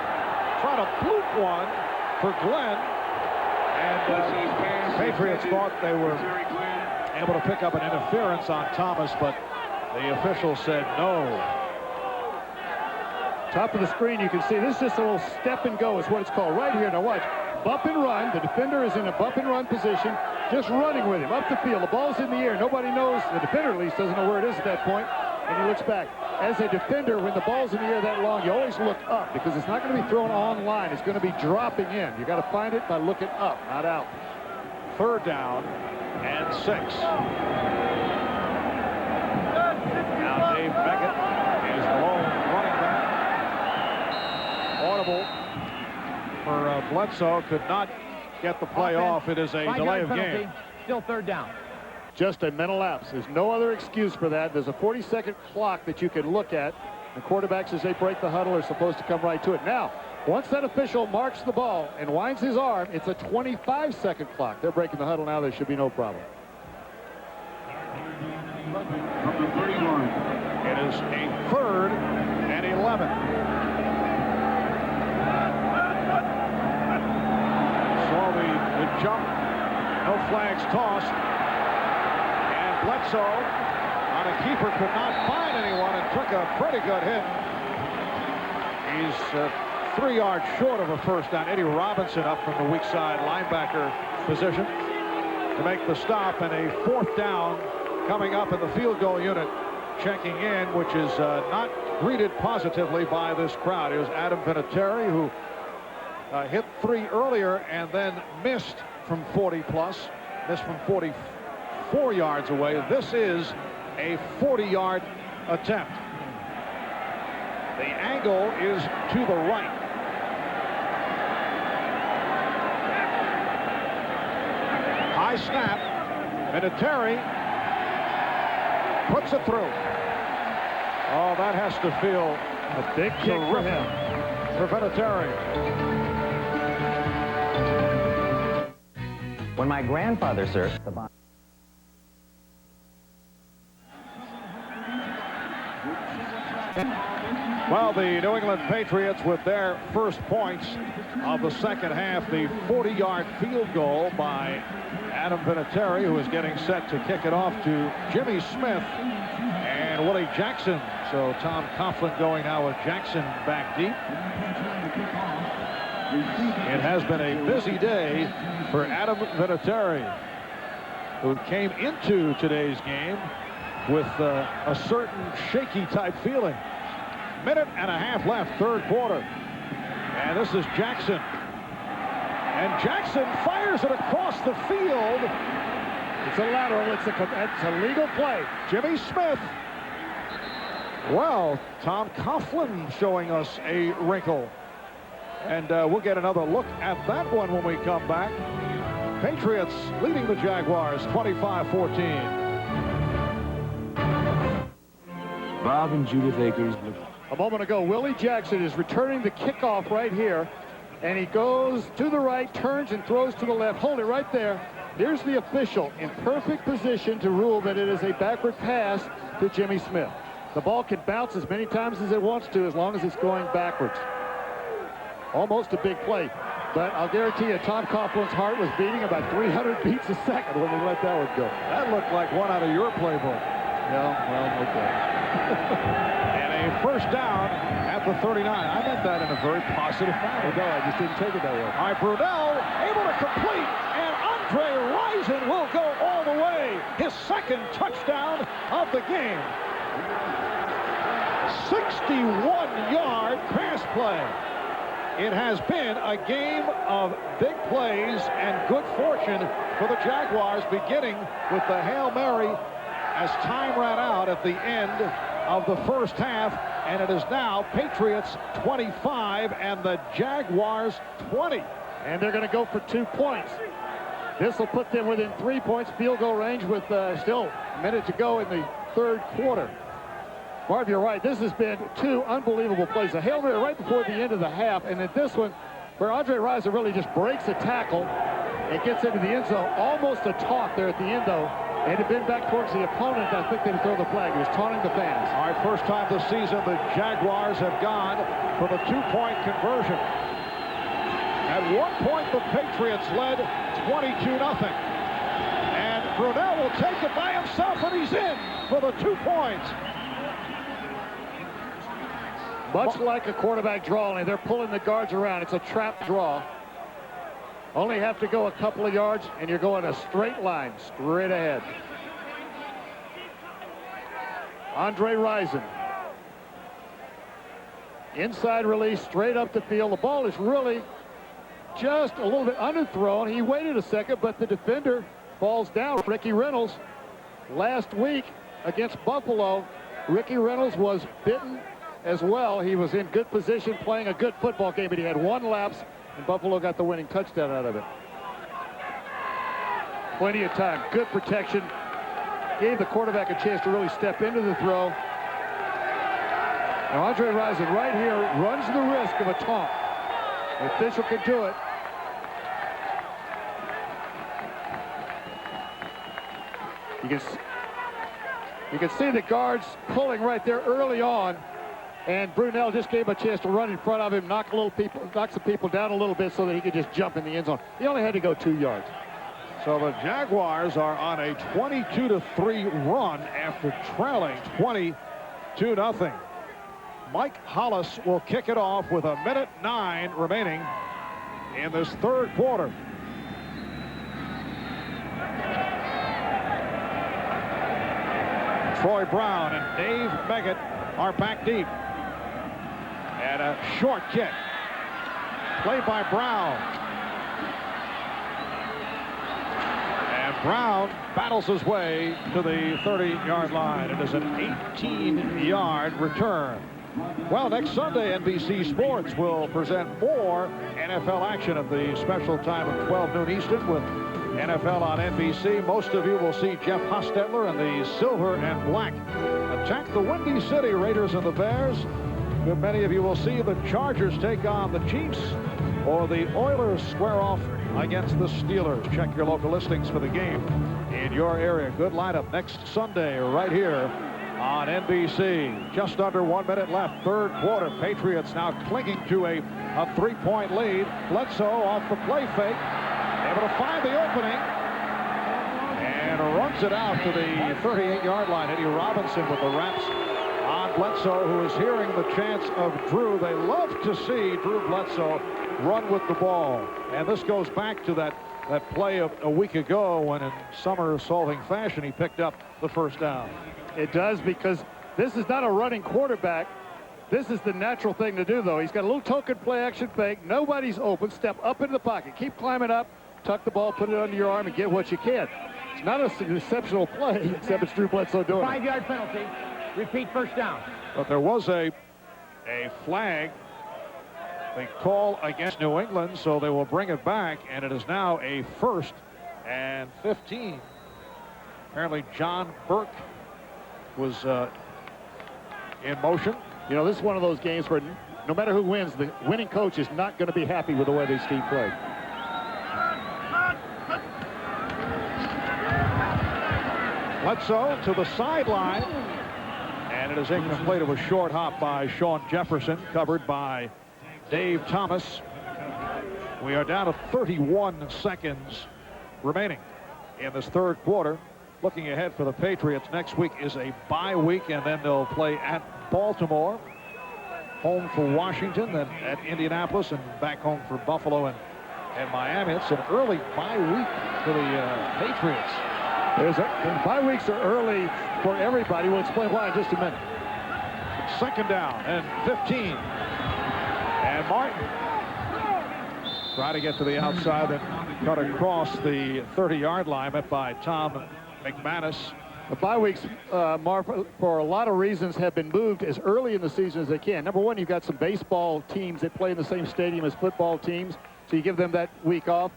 trying to fluke one for Glenn. And Patriots thought they were able to pick up an interference on Thomas, but the official said no. Top of the screen, you can see this is just a little step and go is what it's called right here. Now watch. Bump and run. The defender is in a bump and run position, just running with him up the field. The ball's in the air. Nobody knows. The defender at least doesn't know where it is at that point, and he looks back. As a defender, when the ball's in the air that long, you always look up because it's not going to be thrown on line. It's going to be dropping in. You got to find it by looking up, not out. Third down and 6. Now Dave Beckett is the lone running back. Audible for Bledsoe, could not get the play off. It is a delay of game. Still third down. Just a mental lapse. There's no other excuse for that. There's a 40-second clock that you can look at. The quarterbacks, as they break the huddle, are supposed to come right to it. Now, once that official marks the ball and winds his arm, it's a 25-second clock. They're breaking the huddle now. There should be no problem. Number 31. It is a 3rd and 11. Saw the jump. No flags tossed. And Bledsoe on a keeper could not find anyone and took a pretty good hit. He's 3 yards short of a first down. Eddie Robinson up from the weak side linebacker position to make the stop, and a 4th down coming up in the field goal unit checking in, which is not greeted positively by this crowd. It was Adam Vinatieri, who hit 3 earlier and then missed from 40-plus, missed from 44 yards away. This is a 40-yard attempt. The angle is to the right. High snap. Vinatieri puts it through. Oh, that has to feel a big kick for him. For Vinatieri. When my grandfather served the bond. Well, the New England Patriots with their first points of the second half, the 40-yard field goal by Adam Vinatieri, who is getting set to kick it off to Jimmy Smith and Willie Jackson. So Tom Coughlin going now with Jackson back deep. It has been a busy day for Adam Vinatieri, who came into today's game with a certain shaky type feeling. Minute and a half left, third quarter. And this is Jackson. And Jackson fires it across the field. It's a lateral. It's a legal play. Jimmy Smith Well, Tom Coughlin showing us a wrinkle. And we'll get another look at that one when we come back. Patriots leading the Jaguars 25-14. Bob and Judith Akers. A moment ago, Willie Jackson is returning the kickoff right here. And he goes to the right, turns and throws to the left. Hold it right there. Here's the official in perfect position to rule that it is a backward pass to Jimmy Smith. The ball can bounce as many times as it wants to as long as it's going backwards. Almost a big play. But I'll guarantee you, Tom Coughlin's heart was beating about 300 beats a second when he let that one go. That looked like one out of your playbook. Yeah, well, okay. And a first down at the 39. I meant that in a very positive manner. No, I just didn't take it that way. All right, Brunell able to complete, and Andre Rison will go all the way. His second touchdown of the game. 61-yard pass play. It has been a game of big plays and good fortune for the Jaguars, beginning with the Hail Mary as time ran out at the end of the first half, and it is now Patriots 25 and the Jaguars 20. And they're going to go for 2 points. This will put them within 3 points field goal range with still a minute to go in the third quarter. Marv, you're right. This has been two unbelievable plays. A Hail Mary right before the end of the half, and then this one where Andre Rison really just breaks a tackle and gets into the end zone. Almost a taunt there at the end, though. And it had been back towards the opponent. I think they'd throw the flag. He was taunting the fans. All right, first time this season the Jaguars have gone for the two-point conversion. At one point, the Patriots led 22-0. And Brunell will take it by himself, and he's in for the 2 points. Much like a quarterback draw, only they're pulling the guards around. It's a trap draw. Only have to go a couple of yards, and you're going a straight line, straight ahead. Andre Rison. Inside release, straight up the field. The ball is really just a little bit underthrown. He waited a second, but the defender falls down. Ricky Reynolds, last week against Buffalo, Ricky Reynolds was bitten as well. He was in good position playing a good football game, but he had one lapse, and Buffalo got the winning touchdown out of it. Plenty of time. Good protection. Gave the quarterback a chance to really step into the throw. Now Andre Rison right here runs the risk of a taunt. The official can do it. You can see the guards pulling right there early on. And Brunell just gave him a chance to run in front of him, knock some people down a little bit so that he could just jump in the end zone. He only had to go 2 yards. So the Jaguars are on a 22-3 run after trailing 22-0. Mike Hollis will kick it off with 1:09 remaining in this third quarter. Troy Brown and Dave Meggett are back deep. And a short kick. Play by Brown. And Brown battles his way to the 30-yard line. It is an 18-yard return. Well, next Sunday, NBC Sports will present more NFL action at the special time of 12 noon Eastern with NFL on NBC. Most of you will see Jeff Hostetler and the Silver and Black attack the Windy City Raiders and the Bears. But many of you will see the Chargers take on the Chiefs, or the Oilers square off against the Steelers. Check your local listings for the game in your area. Good lineup next Sunday right here on NBC. Just under 1 minute left, third quarter. Patriots now clinging to a 3-point lead. Bledsoe off the play fake, able to find the opening and runs it out to the 38-yard line. Eddie Robinson with the wraps on Bledsoe, who is hearing the chants of Drew. They love to see Drew Bledsoe run with the ball. And this goes back to that play of a week ago when in summer-solving fashion he picked up the first down. It does, because this is not a running quarterback. This is the natural thing to do, though. He's got a little token play action fake. Nobody's open. Step up into the pocket. Keep climbing up. Tuck the ball, put it under your arm, and get what you can. It's not an exceptional play, except it's Drew Bledsoe doing it. 5-yard penalty. Repeat first down. But there was a flag, the call against New England, so they will bring it back, and it is now a 1st and 15. Apparently John Burke was in motion. You know, this is one of those games where no matter who wins, the winning coach is not going to be happy with the way this team played. Bledsoe to the sideline, and it is incomplete. It was short hop by Sean Jefferson, covered by Dave Thomas. We are down to 31 seconds remaining in this third quarter. Looking ahead for the Patriots, next week is a bye week, and then they'll play at Baltimore, home for Washington, then at Indianapolis, and back home for Buffalo and Miami. It's an early bye week for the Patriots. The bye weeks are early for everybody. We'll explain why in just a minute. Second down and 15. And Martin try to get to the outside and cut across the 30-yard line, met by Tom McManus. The bye weeks, Marv, for a lot of reasons, have been moved as early in the season as they can. Number one, you've got some baseball teams that play in the same stadium as football teams, so you give them that week off.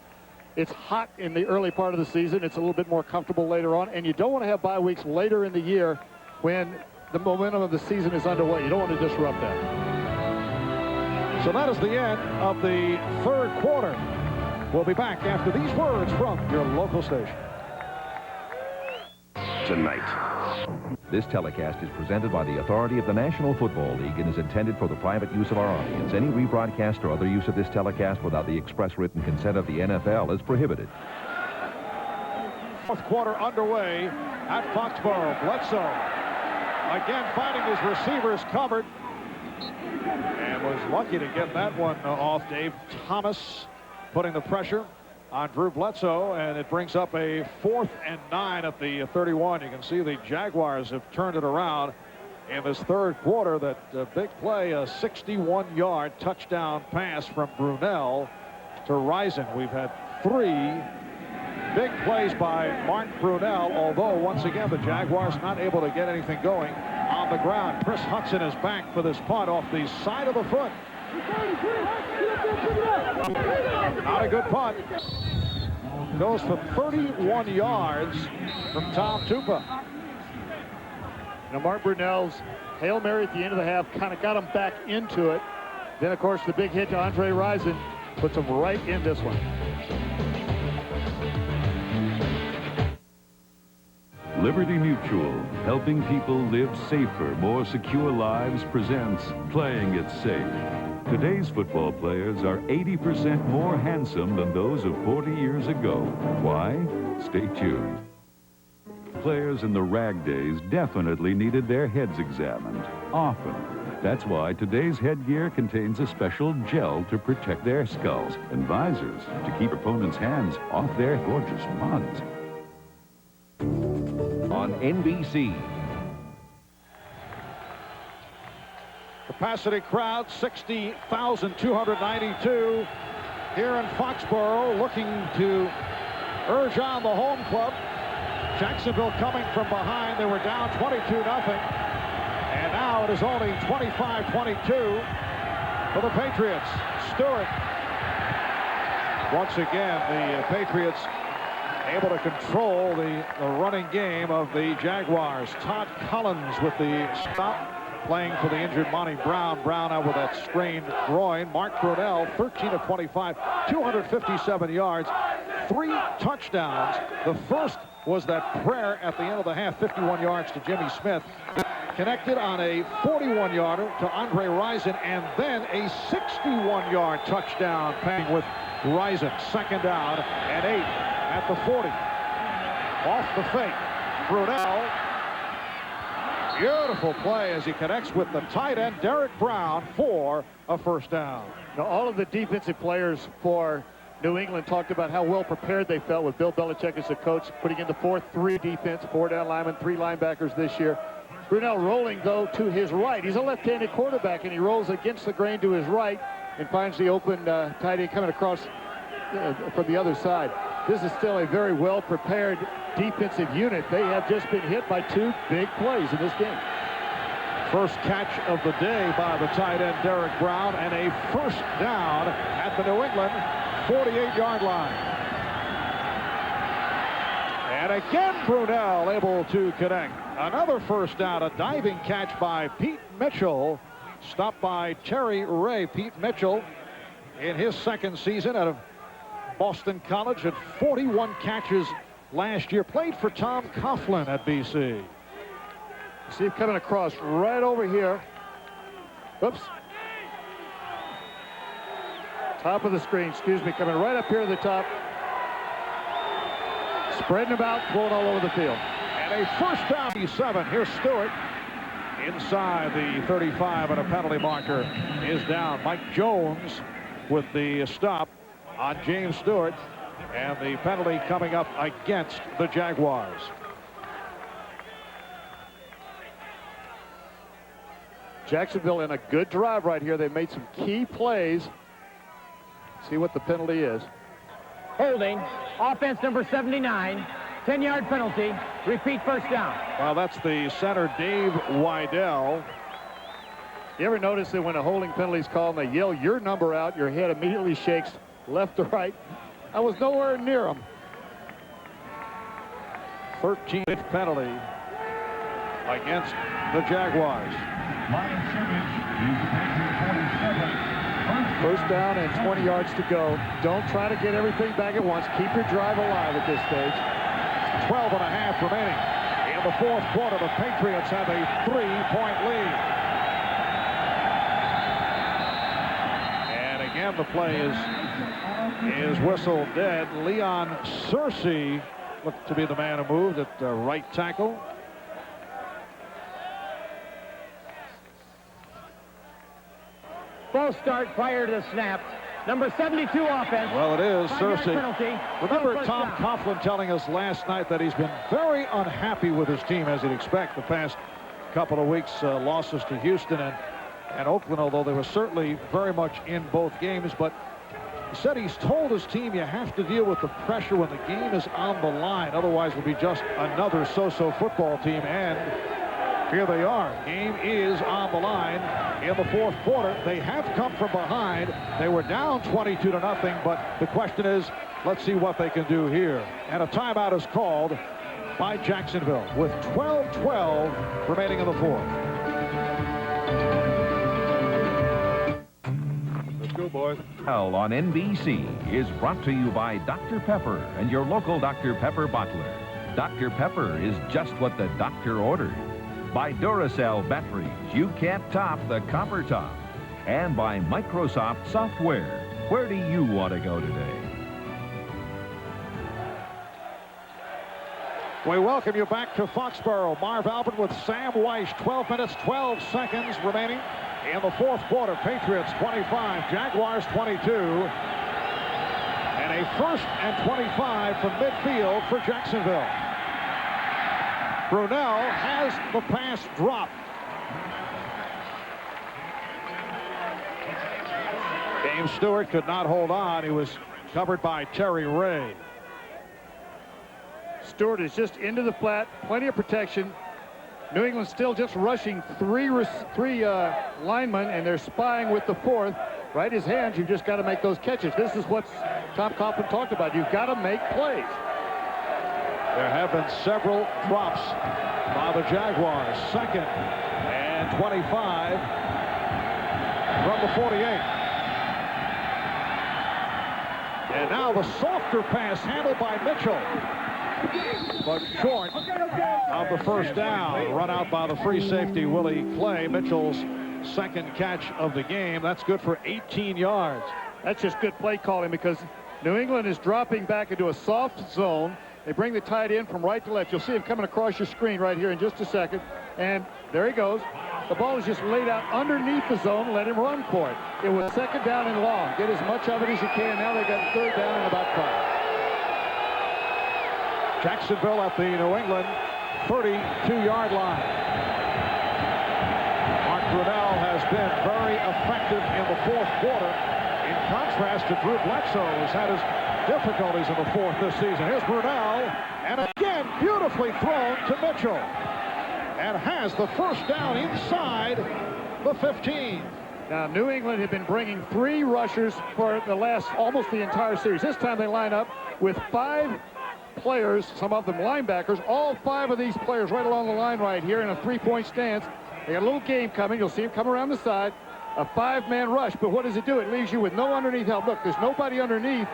It's hot in the early part of the season. It's a little bit more comfortable later on, and you don't want to have bye weeks later in the year when the momentum of the season is underway. You don't want to disrupt that. So that is the end of the third quarter. We'll be back after these words from your local station. Tonight. This telecast is presented by the authority of the National Football League and is intended for the private use of our audience. Any rebroadcast or other use of this telecast without the express written consent of the NFL is prohibited. Fourth quarter underway at Foxborough. Bledsoe again finding his receivers covered and was lucky to get that one off. Dave Thomas putting the pressure on Drew Bledsoe, and it brings up a 4th and 9 at the 31. You can see the Jaguars have turned it around in this third quarter. That big play, a 61-yard touchdown pass from Brunell to Risen. We've had 3 big plays by Martin Brunell, although once again the Jaguars not able to get anything going on the ground. Chris Hudson is back for this punt off the side of the foot. Not a good punt. Goes for 31 yards from Tom Tupa. Now, Mark Brunell's Hail Mary at the end of the half kind of got him back into it. Then, of course, the big hit to Andre Rison puts him right in this one. Liberty Mutual, helping people live safer, more secure lives, presents Playing It Safe. Today's football players are 80% more handsome than those of 40 years ago. Why? Stay tuned. Players in the rag days definitely needed their heads examined, often. That's why today's headgear contains a special gel to protect their skulls and visors to keep opponents' hands off their gorgeous mugs. On NBC. Capacity crowd, 60,292 here in Foxborough, looking to urge on the home club. Jacksonville coming from behind. They were down 22-0. And now it is only 25-22 for the Patriots. Stewart. Once again, the Patriots able to control the running game of the Jaguars. Todd Collins with the stop, playing for the injured Monty Brown. Brown out with that strained groin. Mark Brunell, 13 of 25, 257 yards, 3 touchdowns. The first was that prayer at the end of the half, 51 yards to Jimmy Smith. Connected on a 41-yarder to Andre Rison, and then a 61-yard touchdown pass with Rison. Second down and 8 at the 40. Off the fake. Brunell. Beautiful play as he connects with the tight end, Derek Brown, for a first down. Now, all of the defensive players for New England talked about how well prepared they felt with Bill Belichick as the coach, putting in the 4-3 defense, 4 down linemen, 3 linebackers this year. Brunell rolling, though, to his right. He's a left-handed quarterback, and he rolls against the grain to his right and finds the open tight end coming across from the other side. This is still a very well-prepared defensive unit. They have just been hit by 2 big plays in this game. First catch of the day by the tight end, Derek Brown, and a first down at the New England 48-yard line. And again, Brunell able to connect. Another first down, a diving catch by Pete Mitchell, stopped by Terry Ray. Pete Mitchell, in his second season out of Boston College, had 41 catches last year. Played for Tom Coughlin at BC. See him coming across right over here. Oops. Top of the screen, excuse me, coming right up here at the top. Spreading about, throwing all over the field. And a first down, 7. Here's Stewart. Inside the 35, and a penalty marker is down. Mike Jones with the stop on James Stewart. And the penalty coming up against the Jaguars. Jacksonville in a good drive right here. They made some key plays. See what the penalty is. Holding, offense number 79, 10-yard penalty, repeat first down. Well, that's the center, Dave Wydell. You ever notice that when a holding penalty is called and they yell your number out, your head immediately shakes left to right? I was nowhere near him. 13th penalty against the Jaguars. First down and 20 yards to go. Don't try to get everything back at once. Keep your drive alive at this stage. 12 and a half remaining. In the fourth quarter, the Patriots have a 3-point lead. And again, the play is whistled dead. Leon Searcy looked to be the man who moved at right tackle. False start prior to the snap. Number 72 offense. Well, it is Searcy. Remember Tom down. Coughlin telling us last night that he's been very unhappy with his team, as you'd expect, the past couple of weeks. Losses to Houston and Oakland, although they were certainly very much in both games. But he said he's told his team you have to deal with the pressure when the game is on the line. Otherwise, it'll be just another so-so football team. And here they are. Game is on the line in the fourth quarter. They have come from behind. They were down 22-0, but the question is, let's see what they can do here. And a timeout is called by Jacksonville with 12-12 remaining in the fourth. Let's go, boys. Hell on NBC is brought to you by Dr. Pepper and your local Dr. Pepper bottler. Dr. Pepper is just what the doctor ordered. By Duracell batteries, you can't top the copper top. And by Microsoft software. Where do you want to go today? We welcome you back to Foxborough. Marv Albert with Sam Weiss. 12 minutes, 12 seconds remaining in the fourth quarter. Patriots 25, Jaguars 22. And a first and 25 from midfield for Jacksonville. Brunell has the pass drop. James Stewart could not hold on. He was covered by Terry Ray. Stewart is just into the flat, plenty of protection. New England still just rushing three linemen, and they're spying with the fourth. Right his hands, you've just got to make those catches. This is what Tom Coughlin talked about. You've got to make plays. There have been several drops by the Jaguars. Second and 25 from the 48. And now the softer pass handled by Mitchell. But short of the first down. Run out by the free safety, Willie Clay. Mitchell's second catch of the game. That's good for 18 yards. That's just good play calling because New England is dropping back into a soft zone. They bring the tight end from right to left. You'll see him coming across your screen right here in just a second. And there he goes. The ball is just laid out underneath the zone. Let him run for it. It was second down and long. Get as much of it as you can. Now they got third down and about 5. Jacksonville at the New England 32-yard line. Mark Brunell has been very effective in the fourth quarter. In contrast to Drew Bledsoe, who's had his difficulties in the fourth this season. Here's Brunell, and again, beautifully thrown to Mitchell. and has the first down inside the 15. Now, New England had been bringing 3 rushers for the last almost the entire series. This time they line up with 5 players, some of them linebackers, all 5 of these players right along the line right here in a 3-point stance. They got a little game coming. You'll see him come around the side. A 5-man rush, but what does it do? It leaves you with no underneath help. Look, there's nobody underneath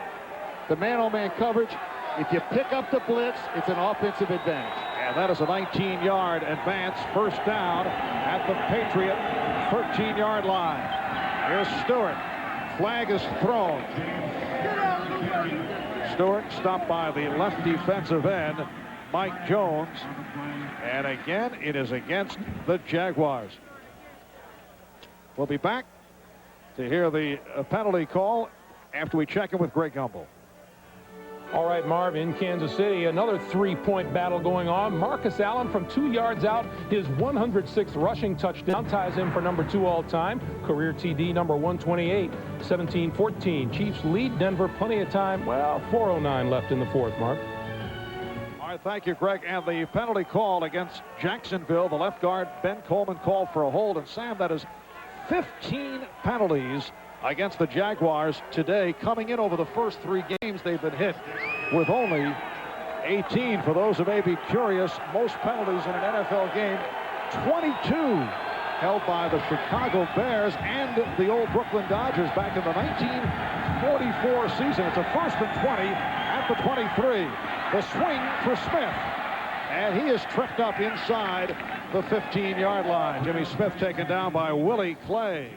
the man-on-man coverage. If you pick up the blitz, it's an offensive advantage. And that is a 19-yard advance, first down at the Patriot 13-yard line. Here's Stewart. Flag is thrown. Stewart stopped by the left defensive end, Mike Jones. And again, it is against the Jaguars. We'll be back to hear the penalty call after we check in with Greg Gumbel. All right, Marv, in Kansas City, another 3-point battle going on. Marcus Allen from 2 yards out, his 106th rushing touchdown ties him for number 2 all-time. Career TD number 128, 17-14. Chiefs lead Denver, plenty of time. Well, 4:09 left in the fourth, Marv. All right, thank you, Greg. And the penalty call against Jacksonville, the left guard, Ben Coleman, called for a hold. And Sam, that is 15 penalties against the Jaguars today, coming in over the first 3 games. They've been hit with only 18. For those who may be curious, most penalties in an NFL game, 22 held by the Chicago Bears and the old Brooklyn Dodgers back in the 1944 season. It's a 1st and 20 at the 23. The swing for Smith, and he is tripped up inside the 15-yard line. Jimmy Smith taken down by Willie Clay.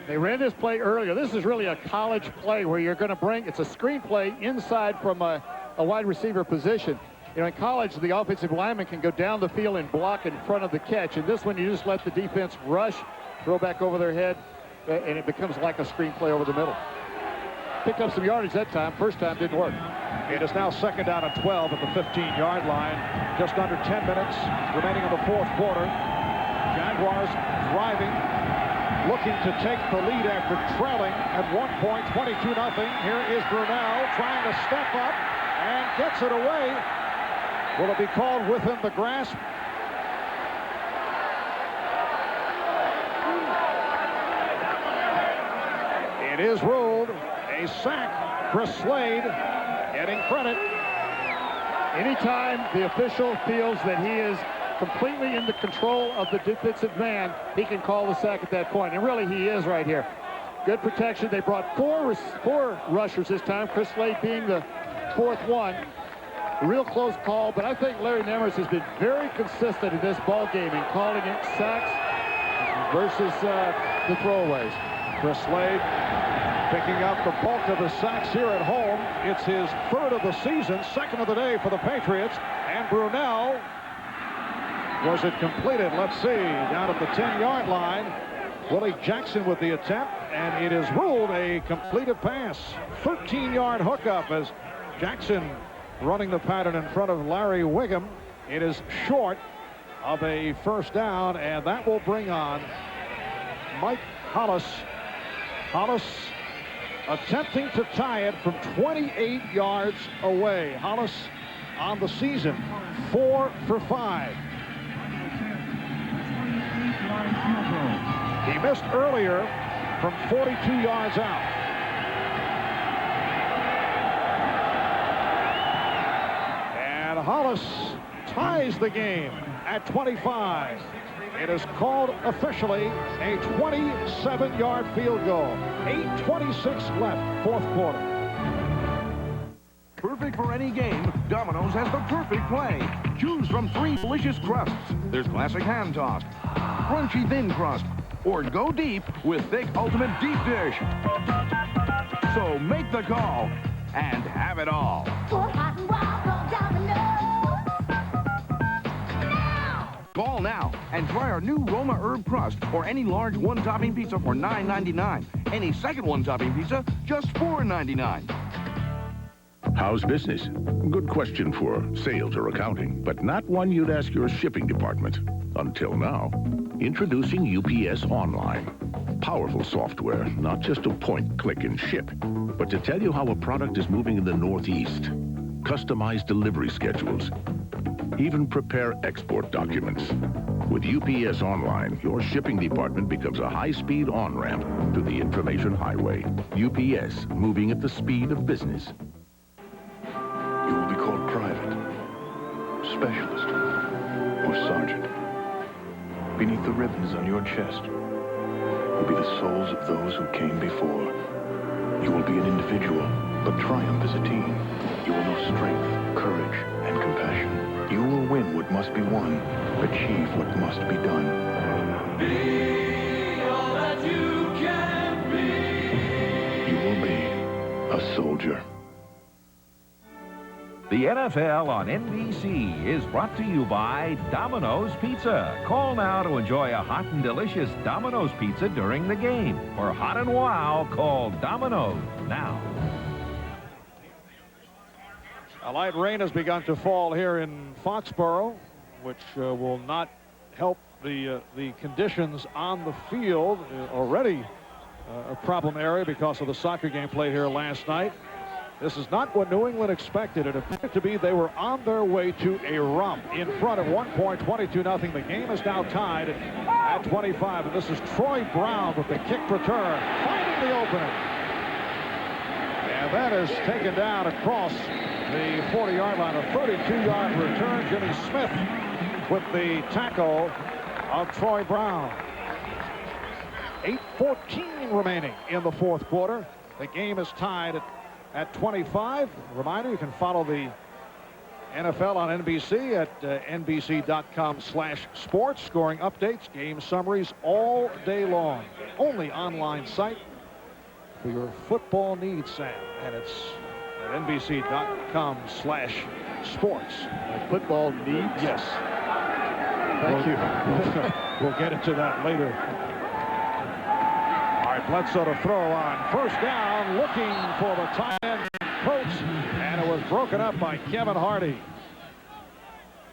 They ran this play earlier. This is really a college play where you're going to bring, it's a screen play inside from a wide receiver position. You know, in college, the offensive lineman can go down the field and block in front of the catch. And this one, you just let the defense rush, throw back over their head, and it becomes like a screen play over the middle. Picked up some yardage that time. First time didn't work. It is now 2nd down and 12 at the 15-yard line. Just under 10 minutes remaining in the fourth quarter. Jaguars driving, looking to take the lead after trailing at one point, 22-0. Here is Brunell trying to step up and gets it away. Will it be called within the grasp? It is ruled a sack. Chris Slade getting credit. Anytime the official feels that he is completely in the control of the defensive man, he can call the sack at that point. And really, he is right here. Good protection. They brought four rushers this time, Chris Slade being the 4th one. A real close call, but I think Larry Nemers has been very consistent in this ball game in calling it sacks versus the throwaways. Chris Slade picking up the bulk of the sacks here at home. It's his 3rd of the season, 2nd of the day for the Patriots. And Brunell, was it completed? Let's see. Down at the 10-yard line, Willie Jackson with the attempt, and it is ruled a completed pass. 13-yard hookup as Jackson running the pattern in front of Larry Wiggum. It is short of a first down, and that will bring on Mike Hollis. Hollis attempting to tie it from 28 yards away. Hollis on the season, 4 for 5. He missed earlier from 42 yards out. And Hollis ties the game at 25. It is called officially a 27-yard field goal. 8:26 left, fourth quarter. Perfect for any game, Domino's has the perfect play. Choose from 3 delicious crusts. There's classic hand-tossed, crunchy thin crust, or go deep with thick ultimate deep dish. So make the call and have it all. Call now and try our new Roma herb crust or any large one-topping pizza for $9.99. Any second one-topping pizza, just $4.99. How's business? Good question for sales or accounting, but not one you'd ask your shipping department. Until now. Introducing UPS Online. Powerful software, not just to point, click, and ship, but to tell you how a product is moving in the Northeast. Customized delivery schedules. even prepare export documents. With UPS Online, your shipping department becomes a high-speed on-ramp to the information highway. UPS, moving at the speed of business. You will be called private, specialist, or sergeant. Beneath the ribbons on your chest will be the souls of those who came before. You will be an individual, but triumph as a team. You will know strength, courage, and compassion. You will win what must be won, achieve what must be done. Be all that you can be. You will be a soldier. The NFL on NBC is brought to you by Domino's Pizza. Call now to enjoy a hot and delicious Domino's Pizza during the game. For hot and wow, call Domino's now. A light rain has begun to fall here in Foxborough, which will not help the conditions on the field. Already a problem area because of the soccer game played here last night. This is not what New England expected. It appeared to be they were on their way to a romp. In front at 1 point, 22-0. The game is now tied at 25. And this is Troy Brown with the kick return, finding the opening. And that is taken down across the 40-yard line. A 32-yard return. Jimmy Smith with the tackle of Troy Brown. 8:14 remaining in the fourth quarter. The game is tied at 25. Reminder, you can follow the NFL on NBC at NBC.com/sports. Scoring updates, game summaries all day long. Only online site for your football needs, Sam. And it's at NBC.com/sports. Football needs? Yes. Thank you. We'll get into that later. All right, Bledsoe to throw on first down, looking for the tight end Coates, and it was broken up by Kevin Hardy.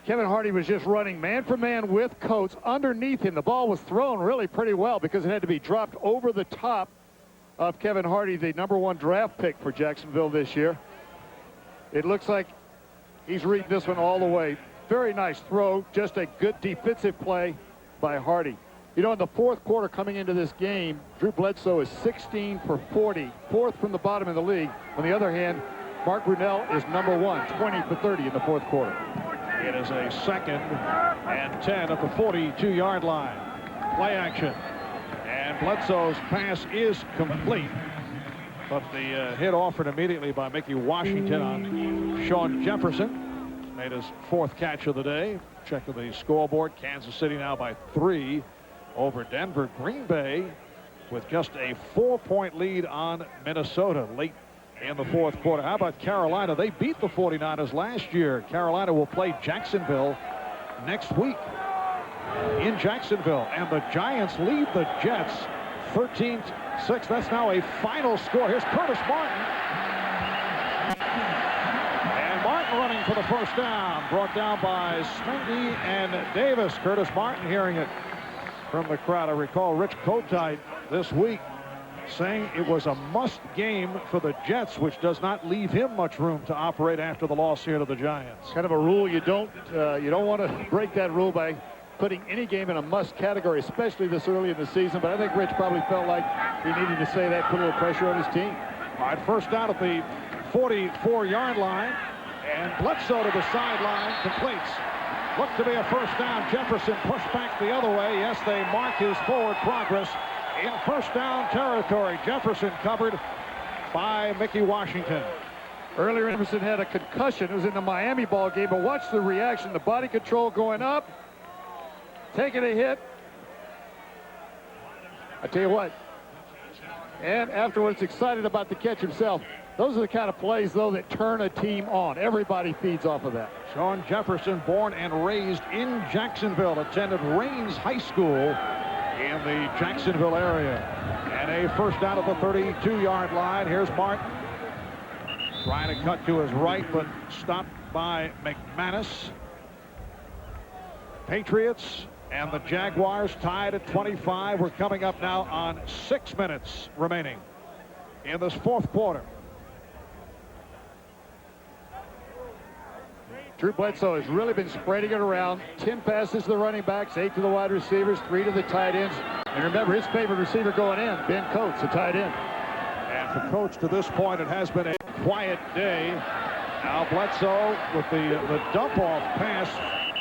Kevin Hardy was just running man for man with Coates underneath him. The ball was thrown really pretty well because it had to be dropped over the top of Kevin Hardy, the #1 draft pick for Jacksonville this year. It looks like he's reading this one all the way. Very nice throw, just a good defensive play by Hardy. You know, in the fourth quarter coming into this game, Drew Bledsoe is 16 for 40, fourth from the bottom of the league. On the other hand, Mark Brunell is #1, 20 for 30 in the fourth quarter. It is a 2nd and 10 at the 42-yard line. Play action. And Bledsoe's pass is complete. But the hit offered immediately by Mickey Washington on Sean Jefferson. Made his 4th catch of the day. Check the scoreboard. Kansas City now by 3 over Denver. Green Bay with just a 4-point lead on Minnesota late in the fourth quarter. How about Carolina? They beat the 49ers last year. Carolina will play Jacksonville next week in Jacksonville. And the Giants lead the Jets 13-6. That's now a final score. Here's Curtis Martin. And Martin running for the first down. Brought down by Smendy and Davis. Curtis Martin hearing it from the crowd. I recall Rich Kotite this week saying it was a must game for the Jets, which does not leave him much room to operate after the loss here to the Giants. Kind of a rule you don't want to break that rule by putting any game in a must category, especially this early in the season. But I think Rich probably felt like he needed to say that, put a little pressure on his team. All right, first down at the 44-yard line, and Bledsoe to the sideline completes. Looked to be a first down. Jefferson pushed back the other way. Yes, they mark his forward progress in first down territory. Jefferson covered by Mickey Washington. Earlier, Jefferson had a concussion. It was in the Miami ball game, but watch the reaction. The body control going up, taking a hit. I tell you what, and afterwards excited about the catch himself. Those are the kind of plays, though, that turn a team on. Everybody feeds off of that. Sean Jefferson, born and raised in Jacksonville, attended Raines High School in the Jacksonville area. And a first down at the 32-yard line. Here's Martin trying to cut to his right, but stopped by McManus. Patriots and the Jaguars tied at 25. We're coming up now on 6 minutes remaining in this fourth quarter. Drew Bledsoe has really been spreading it around. 10 passes to the running backs, 8 to the wide receivers, 3 to the tight ends. And remember, his favorite receiver going in, Ben Coates, the tight end. And for Coates, to this point, it has been a quiet day. Now Bledsoe with the dump-off pass,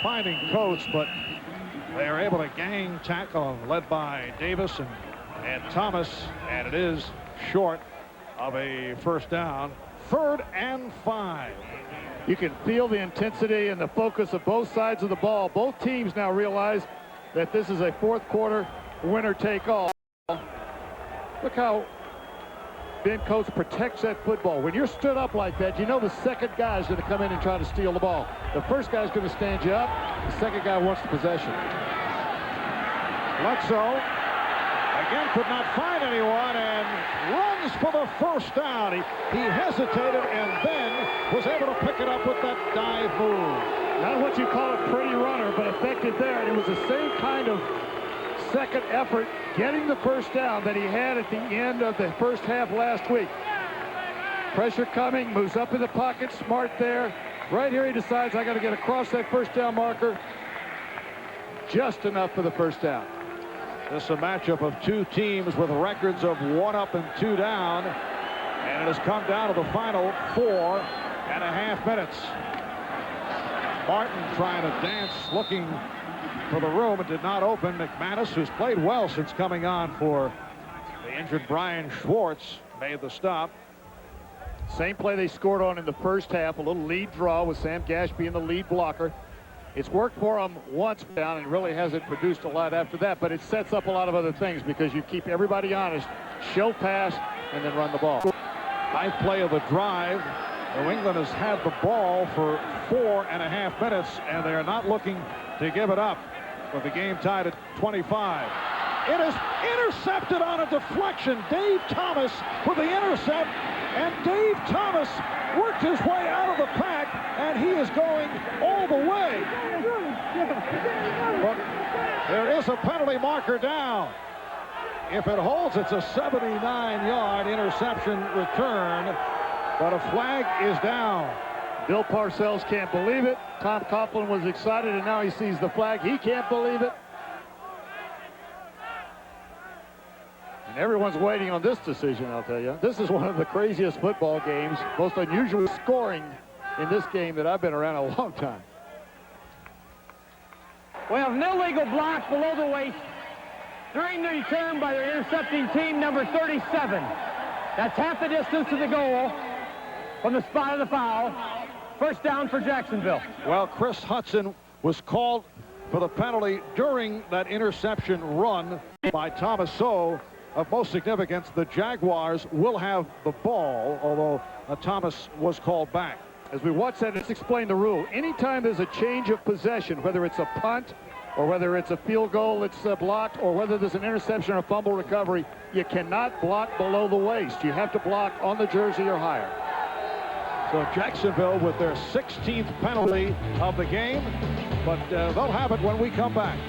finding Coates, but they are able to gang tackle, led by Davis and Thomas, and it is short of a first down. 3rd and 5. You can feel the intensity and the focus of both sides of the ball. Both teams now realize that this is a fourth quarter winner take all. Look how Ben Coates protects that football. When you're stood up like that, you know the second guy is going to come in and try to steal the ball. The first guy is going to stand you up. The second guy wants the possession. Bledsoe again could not find anyone and runs for the first down. He hesitated and then was able to pick it up with that dive move. Not what you call a pretty runner, but effective there. And it was the same kind of second effort getting the first down that he had at the end of the first half last week. Pressure coming, moves up in the pocket, smart there. Right here he decides, I got to get across that first down marker. Just enough for the first down. This is a matchup of two teams with records of 1 up and 2 down, and it has come down to the final 4.5 minutes. Martin trying to dance, looking for the room. It did not open. McManus, who's played well since coming on for the injured Brian Schwartz, made the stop. Same play they scored on in the first half, a little lead draw with Sam Gash being the lead blocker. It's worked for him once down and really hasn't produced a lot after that, but it sets up a lot of other things because you keep everybody honest, show pass, and then run the ball. Ninth play of the drive. New England has had the ball for 4.5 minutes, and they are not looking to give it up with the game tied at 25. It is intercepted on a deflection. Dave Thomas with the intercept, and Dave Thomas worked his way out of the pack, and he is going all the way. But there is a penalty marker down. If it holds, it's a 79-yard interception return, but a flag is down. Bill Parcells can't believe it. Tom Coughlin was excited, and now he sees the flag. He can't believe it. And everyone's waiting on this decision, I'll tell you. This is one of the craziest football games, most unusual scoring in this game that I've been around a long time. We have an illegal block below the waist during the return by the intercepting team, number 37. That's half the distance to the goal from the spot of the foul. First down for Jacksonville. Well, Chris Hudson was called for the penalty during that interception run by Thomas. So, of most significance, the Jaguars will have the ball, although Thomas was called back. As we watch that, let's explain the rule. Anytime there's a change of possession, whether it's a punt or whether it's a field goal that's blocked or whether there's an interception or a fumble recovery, you cannot block below the waist. You have to block on the jersey or higher. So Jacksonville with their 16th penalty of the game, but they'll have it when we come back.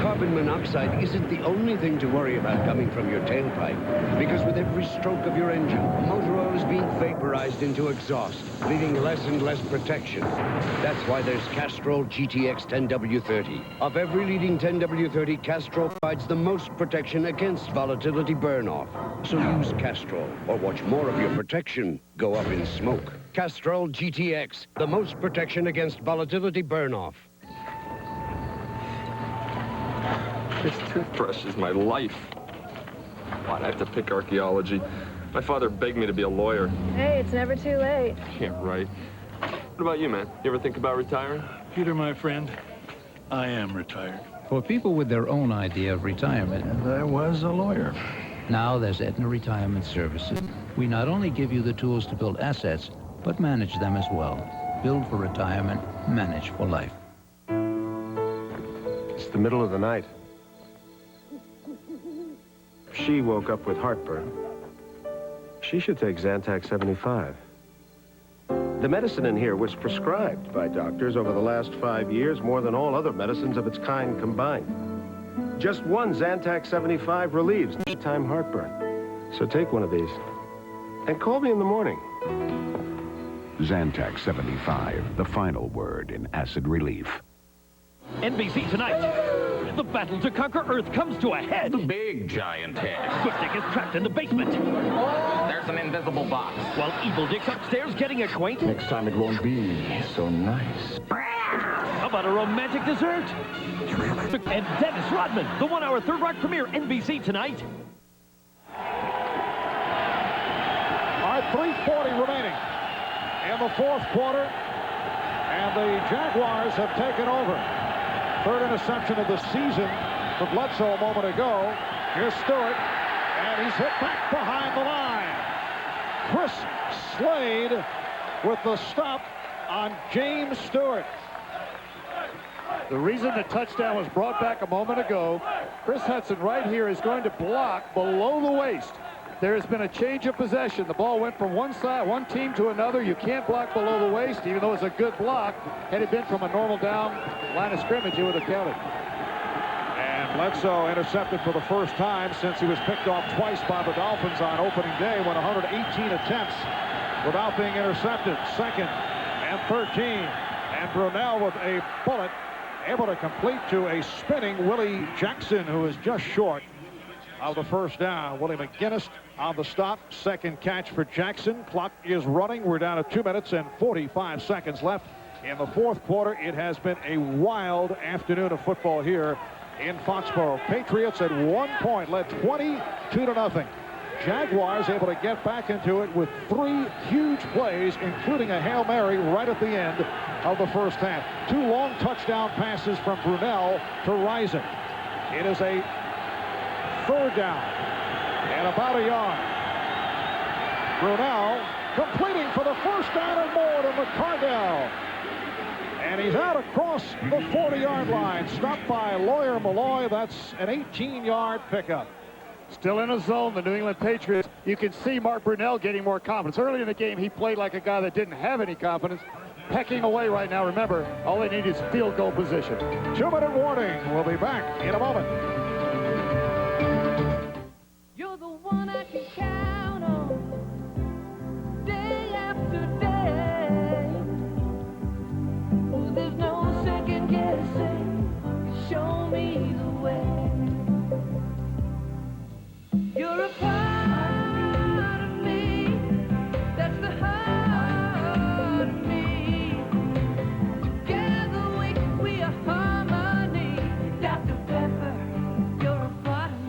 Carbon monoxide isn't the only thing to worry about coming from your tailpipe, because with every stroke of your engine, motor oil is being vaporized into exhaust, leaving less and less protection. That's why there's Castrol GTX 10W30. Of every leading 10W30, Castrol provides the most protection against volatility burn-off. So use Castrol, or watch more of your protection go up in smoke. Castrol GTX, the most protection against volatility burn-off. This toothbrush is my life. Why'd I have to pick archaeology? My father begged me to be a lawyer. Hey, it's never too late. Yeah, right. What about you, man? You ever think about retiring? Peter, my friend, I am retired. For people with their own idea of retirement, I was a lawyer. Now there's Aetna Retirement Services. We not only give you the tools to build assets, but manage them as well. Build for retirement, manage for life. It's the middle of the night. She woke up with heartburn. She should take Zantac 75. The medicine in here was prescribed by doctors over the last 5 years, more than all other medicines of its kind combined. Just one Zantac 75 relieves daytime heartburn. So take one of these And call me in the morning. Zantac 75, the final word in acid relief. NBC tonight. The battle to conquer Earth comes to a head. The big giant head. Good Dick is trapped in the basement. There's an invisible box. While Evil Dick's upstairs getting acquainted. Next time it won't be so nice. How about a romantic dessert? And Dennis Rodman, the 1-hour Third Rock premiere, NBC tonight. All right, 3:40 remaining in the fourth quarter, and the Jaguars have taken over. Third interception of the season for Bledsoe a moment ago. Here's Stewart, and he's hit back behind the line. Chris Slade with the stop on James Stewart. The reason the touchdown was brought back a moment ago, Chris Hudson right here is going to block below the waist. There has been a change of possession. The ball went from one side, one team to another. You can't block below the waist, even though it's a good block. Had it been from a normal down line of scrimmage, it would have counted. And Bledsoe intercepted for the first time since he was picked off twice by the Dolphins on opening day, when 118 attempts without being intercepted. Second and 13. And Brunell with a bullet, able to complete to a spinning Willie Jackson, who is just short of the first down. Willie McGinnis on the stop. Second catch for Jackson. Clock is running. We're down to 2 minutes and 45 seconds left in the fourth quarter. It has been a wild afternoon of football here in Foxborough. Patriots at 1 point led 22-0. Jaguars able to get back into it with 3 huge plays, including a Hail Mary right at the end of the first half. 2 long touchdown passes from Brunell to Rison. It is a third down and about a yard. Brunell completing for the first down and more to McCardell. And he's out across the 40-yard line. Stopped by Lawyer Malloy. That's an 18-yard pickup. Still in a zone, the New England Patriots. You can see Mark Brunell getting more confidence. Early in the game, he played like a guy that didn't have any confidence. Pecking away right now. Remember, all they need is field goal position. 2-minute warning. We'll be back in a moment. You're the one I can count on day after day. Oh, there's no second guessing. You show me the way. You're a part of me. That's the heart of me. Together we are harmony. Dr. Pepper, you're a part of me.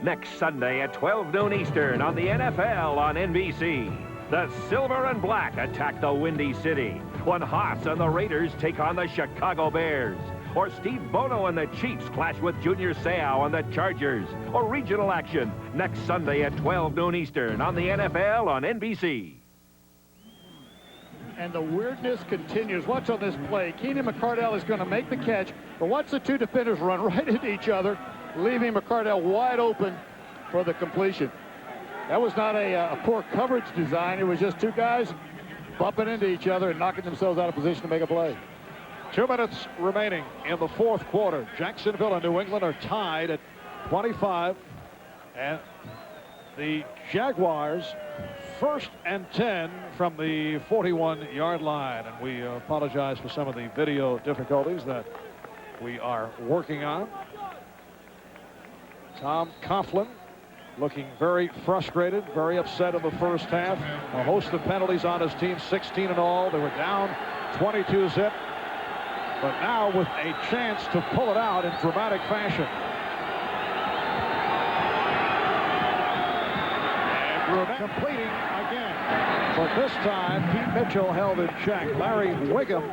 Next Sunday at 12 noon Eastern on the NFL on NBC. The Silver and Black attack the Windy City when Haas and the Raiders take on the Chicago Bears. Or Steve Bono and the Chiefs clash with Junior Seau and the Chargers. Or regional action next Sunday at 12 noon Eastern on the NFL on NBC. And the weirdness continues. Watch on this play. Keenan McCardell is going to make the catch, but watch the 2 defenders run right into each other, leaving McCardell wide open for the completion. That was not a poor coverage design. It was just 2 guys bumping into each other and knocking themselves out of position to make a play. 2 minutes remaining in the fourth quarter. Jacksonville and New England are tied at 25. And the Jaguars 1st and 10 from the 41-yard line. And we apologize for some of the video difficulties that we are working on. Tom Coughlin looking very frustrated, very upset in the first half. A host of penalties on his team, 16 in all. They were down 22-zip. But now with a chance to pull it out in dramatic fashion. And Brunell completing again. But this time, Pete Mitchell held in check. Larry Wiggum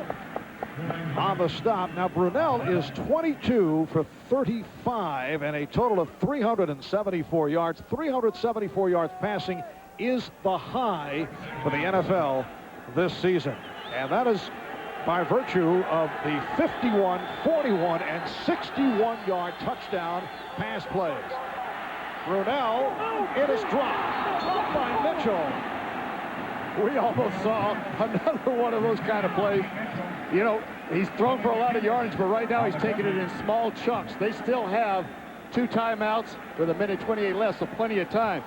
on the stop. Now Brunell is 22 for 35 and a total of 374 yards. 374 yards passing is the high for the NFL this season. And that is by virtue of the 51, 41, and 61-yard touchdown pass plays. Brunell, it is dropped by Mitchell. We almost saw another one of those kind of plays. You know, he's thrown for a lot of yardage, but right now he's taking it in small chunks. They still have 2 timeouts with 1:28 left, so plenty of time.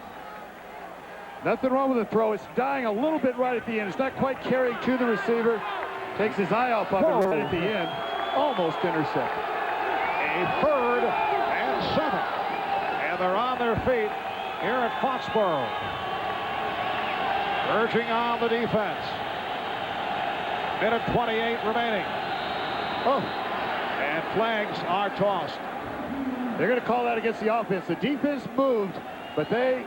Nothing wrong with the throw. It's dying a little bit right at the end. It's not quite carrying to the receiver. Takes his eye off of it right at the end. Almost intercepted. A 3rd and 7. And they're on their feet here at Foxborough. Urging on the defense. 1:28 remaining. Oh, and flags are tossed. They're going to call that against the offense. The defense moved, but they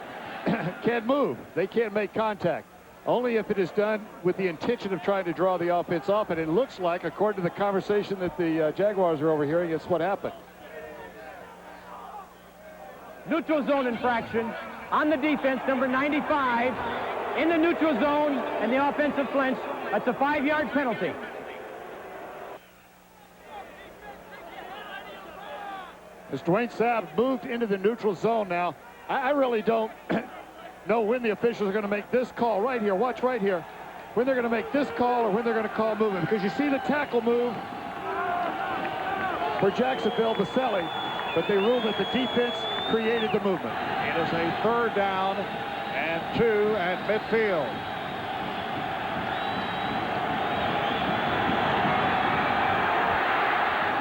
can't move. They can't make contact. Only if it is done with the intention of trying to draw the offense off. And it looks like, according to the conversation that the Jaguars are overhearing, it's what happened. Neutral zone infraction on the defense, number 95, in the neutral zone, and the offensive flinch. That's a 5-yard penalty. As Dwayne Sapp moved into the neutral zone now, I really don't know when the officials are going to make this call right here. Watch right here. When they're going to make this call or when they're going to call movement. Because you see the tackle move for Jacksonville, Baselli, but they ruled that the defense created the movement. It is a 3rd down and 2 at midfield.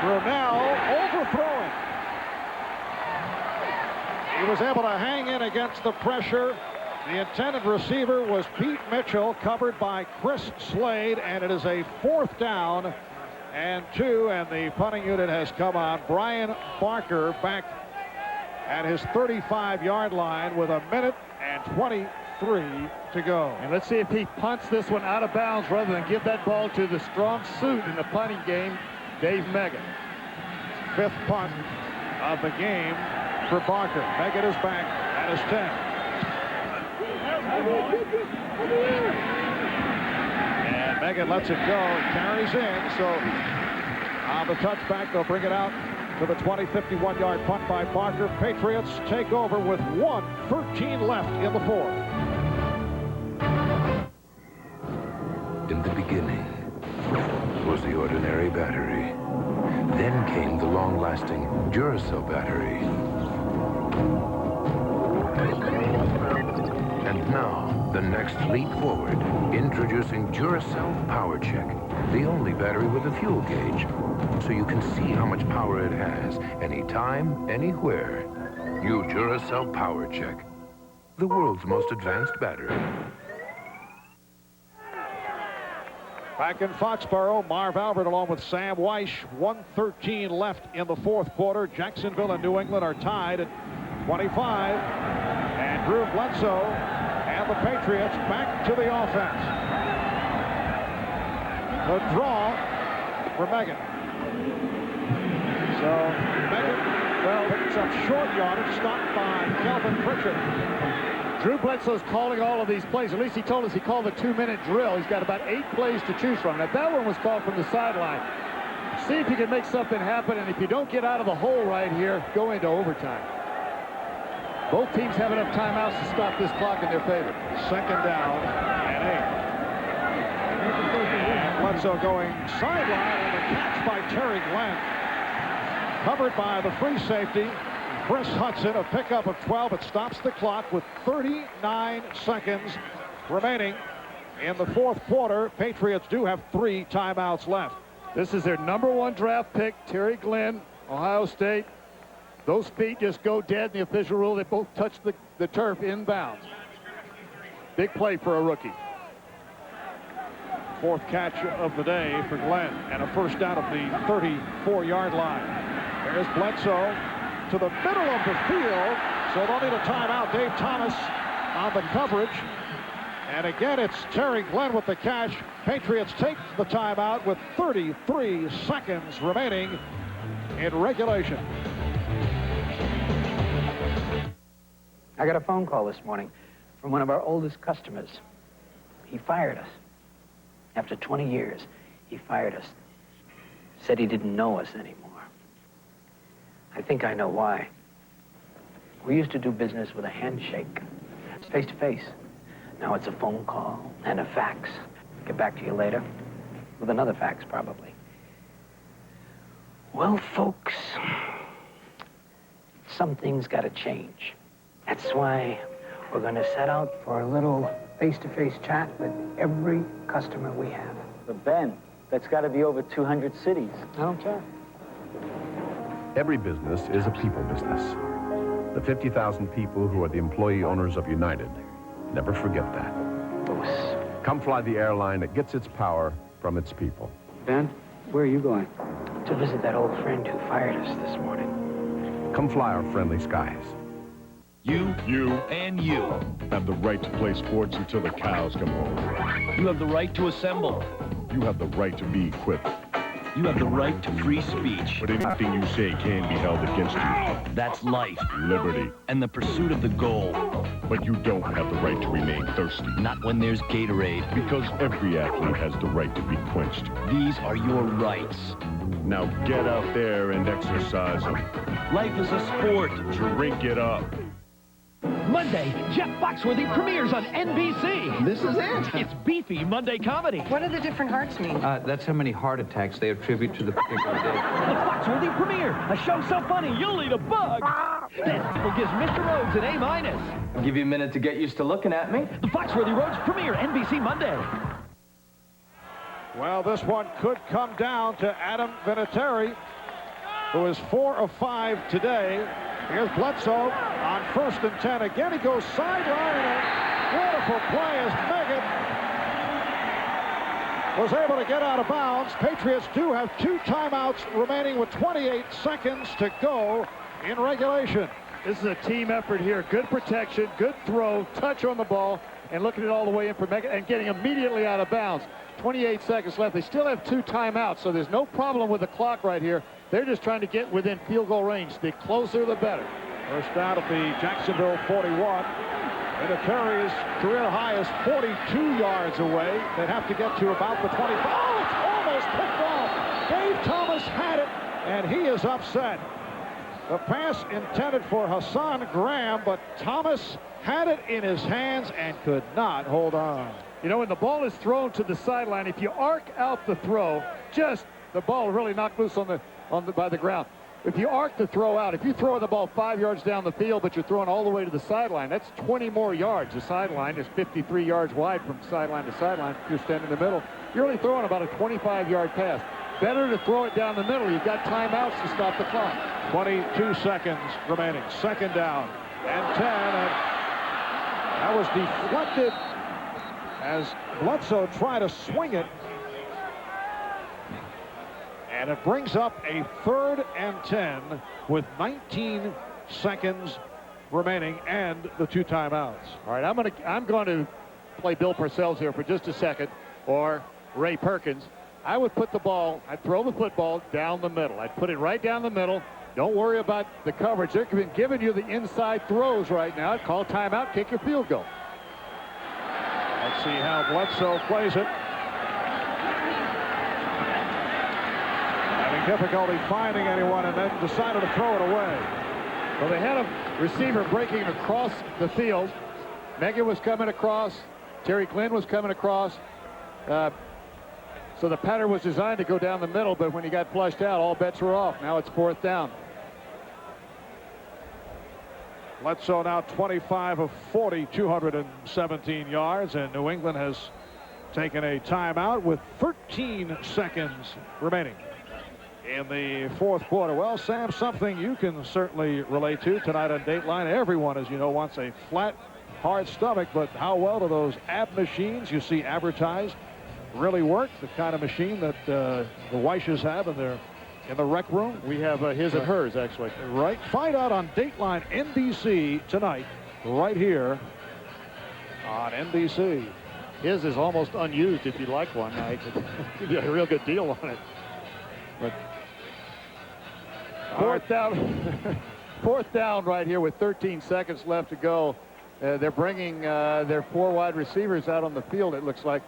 Brunell overthrowing. He was able to hang in against the pressure. The intended receiver was Pete Mitchell, covered by Chris Slade, and it is a 4th down and 2, and the punting unit has come on. Brian Barker back at his 35-yard line with 1:23 to go. And let's see if he punts this one out of bounds rather than give that ball to the strong suit in the punting game, Dave Meggett. 5th punt of the game for Barker. Meggett is back at his 10. And Meggett lets it go, carries in, so on the touchback, they'll bring it out to the 20, 51-yard punt by Barker. Patriots take over with 1:13 left in the 4th. In the beginning was the ordinary battery. Then came the long-lasting Duracell battery. And now, the next leap forward. Introducing Duracell Power Check, the only battery with a fuel gauge, so you can see how much power it has, anytime, anywhere. New Duracell Power Check, the world's most advanced battery. Back in Foxborough, Marv Albert along with Sam Weish. 1:13 left in the 4th quarter. Jacksonville and New England are tied at 25. And Drew Bledsoe and the Patriots back to the offense. The draw for Meggett. So Meggett, well, picks up short yardage, stopped by Kelvin Pritchard. Drew Bledsoe's calling all of these plays. At least he told us he called a 2-minute drill. He's got about 8 plays to choose from. Now, that one was called from the sideline. See if you can make something happen, and if you don't get out of the hole right here, go into overtime. Both teams have enough timeouts to stop this clock in their favor. 2nd down and 8. And Bledsoe going sideline, and the catch by Terry Glenn. Covered by the free safety, Chris Hudson, a pickup of 12. It stops the clock with 39 seconds remaining in the 4th quarter. Patriots do have 3 timeouts left. This is their #1 draft pick, Terry Glenn, Ohio State. Those feet just go dead in the official rule. They both touch the turf inbounds. Big play for a rookie. 4th catch of the day for Glenn, and a 1st down of the 34-yard line. There's Bledsoe to the middle of the field, so they'll need a timeout. Dave Thomas on the coverage. And again, it's Terry Glenn with the catch. Patriots take the timeout with 33 seconds remaining in regulation. I got a phone call this morning from one of our oldest customers. He fired us. After 20 years, he fired us. Said he didn't know us anymore. I think I know why. We used to do business with a handshake, face to face. Now it's a phone call and a fax. Get back to you later. With another fax, probably. Well, folks, something's got to change. That's why we're going to set out for a little face-to-face chat with every customer we have. But Ben, that's got to be over 200 cities. I don't care. Every business is a people business. The 50,000 people who are the employee owners of United never forget that. Come fly the airline that gets its power from its people. Ben, where are you going? To visit that old friend who fired us this morning. Come fly our friendly skies. You, and you have the right to play sports until the cows come home. You have the right to assemble. You have the right to be equipped. You have the right to free speech. But anything you say can be held against you. That's life. Liberty. And the pursuit of the goal. But you don't have the right to remain thirsty. Not when there's Gatorade. Because every athlete has the right to be quenched. These are your rights. Now get out there and exercise them. Life is a sport. Drink it up. Monday, Jeff Foxworthy premieres on NBC. This is it. It's beefy Monday comedy. What do the different hearts mean? That's how many heart attacks they attribute to the particular day. The Foxworthy premiere, a show so funny you'll eat a bug. Then Apple gives Mr. Rhodes an A-. I'll give you a minute to get used to looking at me. The Foxworthy Rhodes premiere, NBC Monday. Well, this one could come down to Adam Vinatieri, who is 4 of 5 today. Here's Bledsoe on 1st and 10. Again, he goes sideline, and a wonderful play as Meggett was able to get out of bounds. Patriots do have 2 timeouts remaining with 28 seconds to go in regulation. This is a team effort here. Good protection, good throw, touch on the ball, and looking it all the way in for Meggett and getting immediately out of bounds. 28 seconds left. They still have 2 timeouts, so there's no problem with the clock right here. They're just trying to get within field goal range. The closer, the better. First down at the Jacksonville 41. Vinatieri's career high is 42 yards away. They'd have to get to about the 25. Oh, it's almost picked off. Dave Thomas had it, and he is upset. The pass intended for Hassan Graham, but Thomas had it in his hands and could not hold on. You know, when the ball is thrown to the sideline, if you arc out the throw, the ball really knocked loose by the ground. If you arc the throw out, if you throw the ball 5 yards down the field, but you're throwing all the way to the sideline, that's 20 more yards. The sideline is 53 yards wide from sideline to sideline. If you're standing in the middle, you're only throwing about a 25-yard pass. Better to throw it down the middle. You've got timeouts to stop the clock. 22 seconds remaining. 2nd down and 10. And that was deflected as Bledsoe tried to swing it. And it brings up a 3rd and 10 with 19 seconds remaining and the 2 timeouts. All right, I'm going to play Bill Parcells here for just a second, or Ray Perkins. I would put the ball, I'd throw the football down the middle. I'd put it right down the middle. Don't worry about the coverage. They're giving you the inside throws right now. Call timeout, kick your field goal. Let's see how Bledsoe plays it. Having difficulty finding anyone, and then decided to throw it away. Well, they had a receiver breaking across the field. Meggett was coming across. Terry Glenn was coming across. So the pattern was designed to go down the middle, but when he got flushed out, all bets were off. Now it's 4th down. Bledsoe now 25 of 40, 217 yards, and New England has taken a timeout with 13 seconds remaining in the 4th quarter. Well, Sam, something you can certainly relate to tonight on Dateline. Everyone, as you know, wants a flat, hard stomach, but how well do those ab machines you see advertised really work? The kind of machine that the Weishes have in the rec room. We have his and hers, actually. Right. Find out on Dateline NBC tonight, right here on NBC. His is almost unused if you'd like one. I could give you a real good deal on it. But 4th down. 4th down right here with 13 seconds left to go. They're bringing their 4 wide receivers out on the field, it looks like.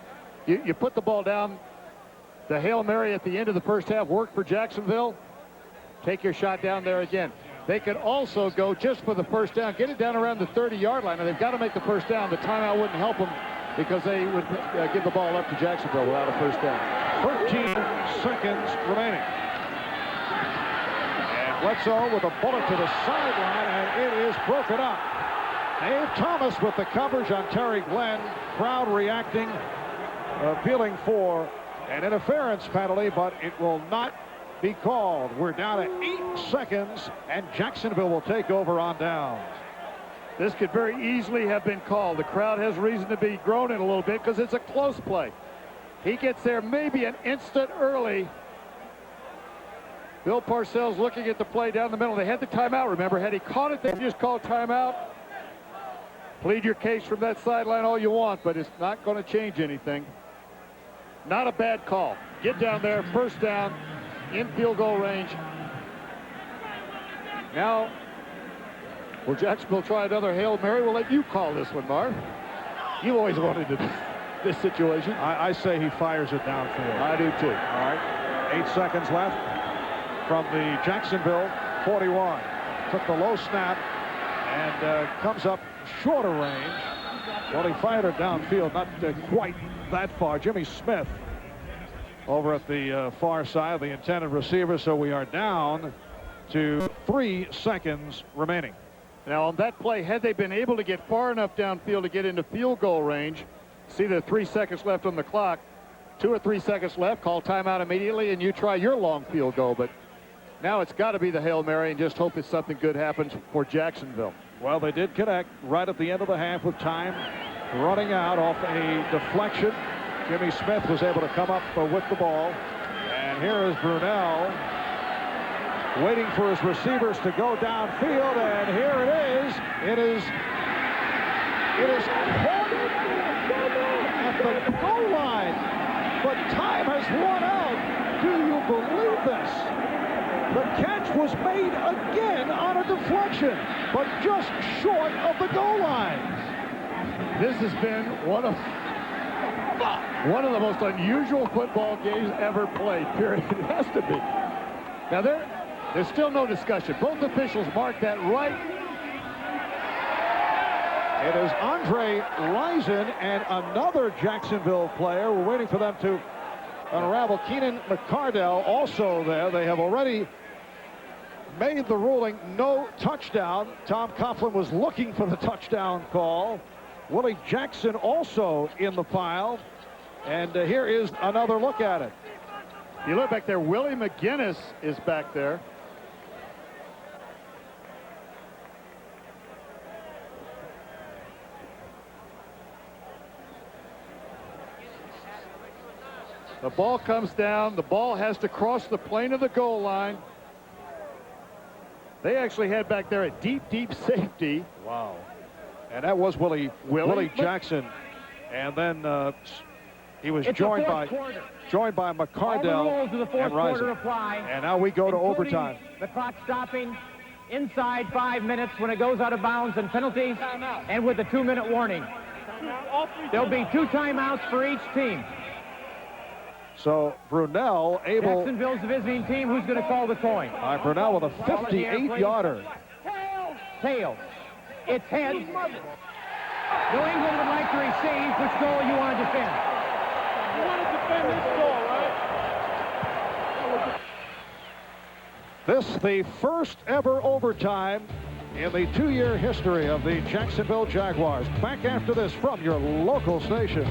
You put the ball down. The Hail Mary at the end of the first half worked for Jacksonville. Take your shot down there again. They could also go just for the first down, get it down around the 30-yard line, and they've got to make the first down. The timeout wouldn't help them because they would give the ball up to Jacksonville without a first down. 13 seconds remaining. And Bledsoe with a bullet to the sideline, and it is broken up. Dave Thomas with the coverage on Terry Glenn. Crowd reacting, appealing for an interference penalty, but it will not be called. We're down to 8 seconds, and Jacksonville will take over on downs. This could very easily have been called. The crowd has reason to be groaning a little bit because it's a close play. He gets there maybe an instant early. Bill Parcells looking at the play down the middle. They had the timeout, remember. Had he caught it, they just called timeout. Plead your case from that sideline all you want, but it's not going to change anything. Not a bad call. Get down there, first down, in field goal range. Now, will Jacksonville try another Hail Mary? We'll let you call this one, Marv. You always wanted to do this situation. I say he fires it downfield. I do too. All right, 8 seconds left from the Jacksonville 41. Took the low snap and comes up shorter range. Well, he fired it downfield, not quite that far. Jimmy Smith over at the far side, the intended receiver, so we are down to 3 seconds remaining. Now, on that play, had they been able to get far enough downfield to get into field goal range, see the 3 seconds left on the clock, 2 or 3 seconds left, call timeout immediately, and you try your long field goal. But now it's got to be the Hail Mary and just hope that something good happens for Jacksonville. Well, they did connect right at the end of the half with time running out off a deflection. Jimmy Smith was able to come up with the ball. And here is Brunell waiting for his receivers to go downfield. And here it is. It is caught at the goal line. But time has run out. Do you believe this? The catch was made again on a deflection, but just short of the goal line. This has been one of the most unusual football games ever played, period. It has to be. Now, there's still no discussion. Both officials marked that right. It is Andre Rison and another Jacksonville player. We're waiting for them to unravel. Keenan McCardell also there. They have already made the ruling no touchdown. Tom Coughlin was looking for the touchdown call. Willie Jackson also in the pile. And here is another look at it. You look back there, Willie McGinnis is back there. The ball comes down. The ball has to cross the plane of the goal line. They actually had back there a deep, deep safety. Wow. And that was Willie Jackson. And then he was joined by McCardell and Rison. And now we go to overtime. The clock stopping inside 5 minutes when it goes out of bounds and penalties, and with a 2-minute warning. There'll be 2 timeouts for each team. So Brunell able. Jacksonville's the visiting team. Who's going to call the coin? All right, Brunell with a 58-yarder. Tails. It's heads. New England would like to receive. Which goal you want to defend? You want to defend this goal, right? This the first ever overtime in the 2-year history of the Jacksonville Jaguars. Back after this from your local station.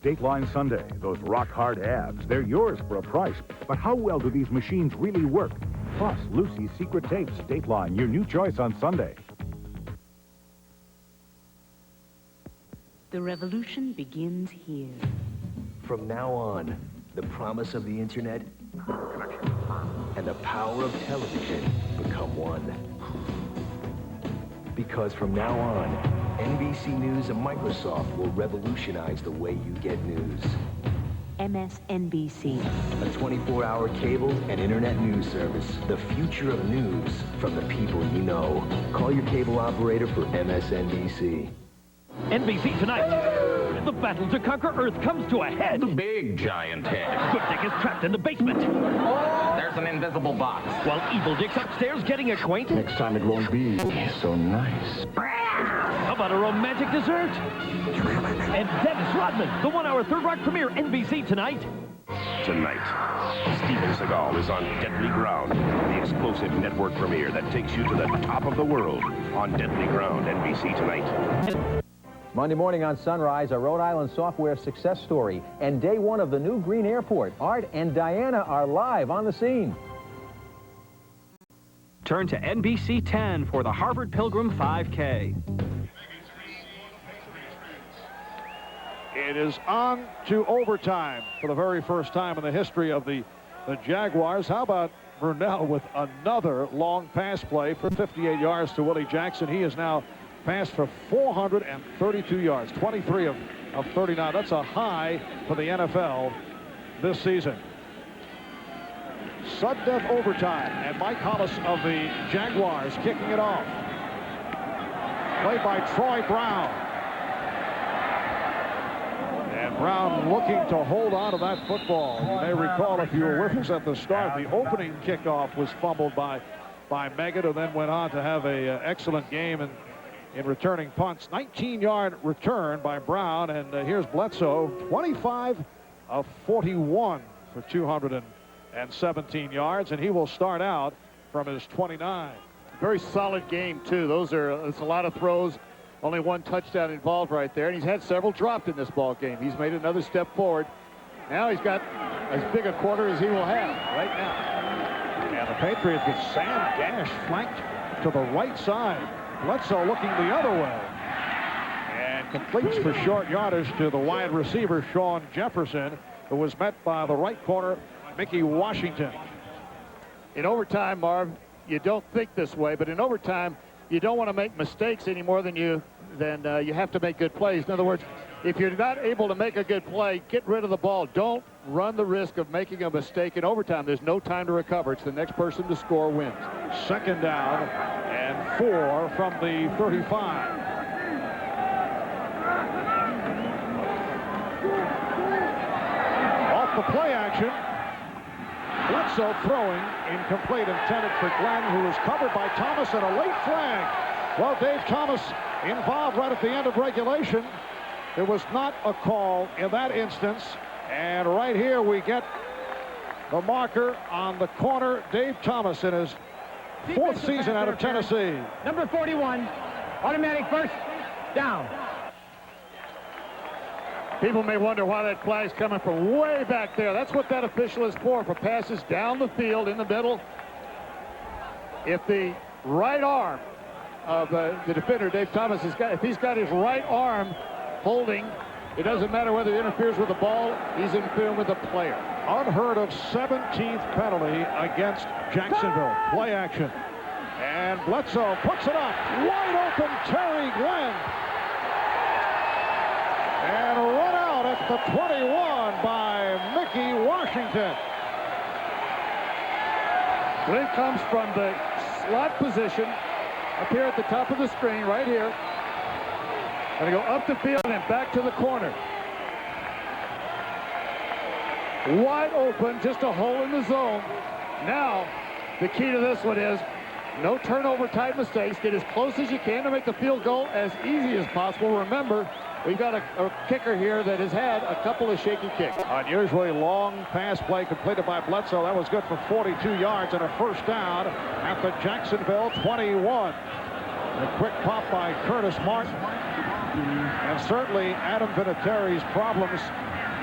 Dateline Sunday, those rock-hard abs, they're yours for a price. But how well do these machines really work? Plus, Lucy's Secret Tapes, Dateline, your new choice on Sunday. The revolution begins here. From now on, the promise of the internet and the power of television become one. Because from now on, NBC News and Microsoft will revolutionize the way you get news. MSNBC. A 24-hour cable and internet news service. The future of news from the people you know. Call your cable operator for MSNBC. NBC tonight. The battle to conquer Earth comes to a head. The big giant head. Good Dick is trapped in the basement. There's an invisible box. While Evil Dick's upstairs getting acquainted. Next time it won't be so nice. How about a romantic dessert? And Dennis Rodman, the 1-hour Third Rock premiere, NBC tonight. Tonight, Steven Seagal is on Deadly Ground, the explosive network premiere that takes you to the top of the world on Deadly Ground, NBC tonight. Monday morning on Sunrise, a Rhode Island software success story, and day one of the new Green Airport. Art and Diana are live on the scene. Turn to NBC 10 for the Harvard Pilgrim 5K. It is on to overtime for the very first time in the history of the Jaguars. How about Brunell with another long pass play for 58 yards to Willie Jackson? He is now passed for 432 yards, 23 of 39. That's a high for the NFL this season. Sudden death overtime, and Mike Hollis of the Jaguars kicking it off. Played by Troy Brown. And Brown looking to hold on to that football. You may recall, if you were with us at the start, the opening kickoff was fumbled by Meggett, who then went on to have a excellent game in returning punts. 19-yard return by Brown, and here's Bledsoe, 25 of 41 for 217 yards, and he will start out from his 29. Very solid game, too. It's a lot of throws. Only one touchdown involved right there, and he's had several dropped in this ball game. He's made another step forward. Now he's got as big a quarter as he will have right now. And the Patriots with Sam Gash flanked to the right side. Bledsoe looking the other way. And completes for short yardage to the wide receiver, Sean Jefferson, who was met by the right corner, Mickey Washington. In overtime, Marv, you don't think this way, but in overtime, you don't want to make mistakes any more than you have to make good plays. In other words, if you're not able to make a good play, get rid of the ball. Don't run the risk of making a mistake in overtime. There's no time to recover. It's the next person to score wins. Second down and 4 from the 35. Off the play action. Bledsoe throwing, incomplete, intended for Glenn, who was covered by Thomas, and a late flag. Well, Dave Thomas involved right at the end of regulation. There was not a call in that instance. And right here we get the marker on the corner. Dave Thomas in his fourth season out of Tennessee. Number 41, automatic first down. People may wonder why that flag's coming from way back there. That's what that official is for passes down the field in the middle. If the right arm of the defender, Dave Thomas, if he's got his right arm holding, it doesn't matter whether it interferes with the ball, he's interfering with the player. Unheard of 17th penalty against Jacksonville. Play action. And Bledsoe puts it up. Wide open, Terry Glenn. And run out at the 21 by Mickey Washington. Glenn comes from the slot position up here at the top of the screen right here. Going to go up the field and back to the corner. Wide open, just a hole in the zone. Now, the key to this one is no turnover type mistakes. Get as close as you can to make the field goal as easy as possible. Remember, we've got a kicker here that has had a couple of shaky kicks. Unusually long pass play completed by Bledsoe. That was good for 42 yards and a first down at the Jacksonville 21. A quick pop by Curtis Martin. And certainly Adam Vinatieri's problems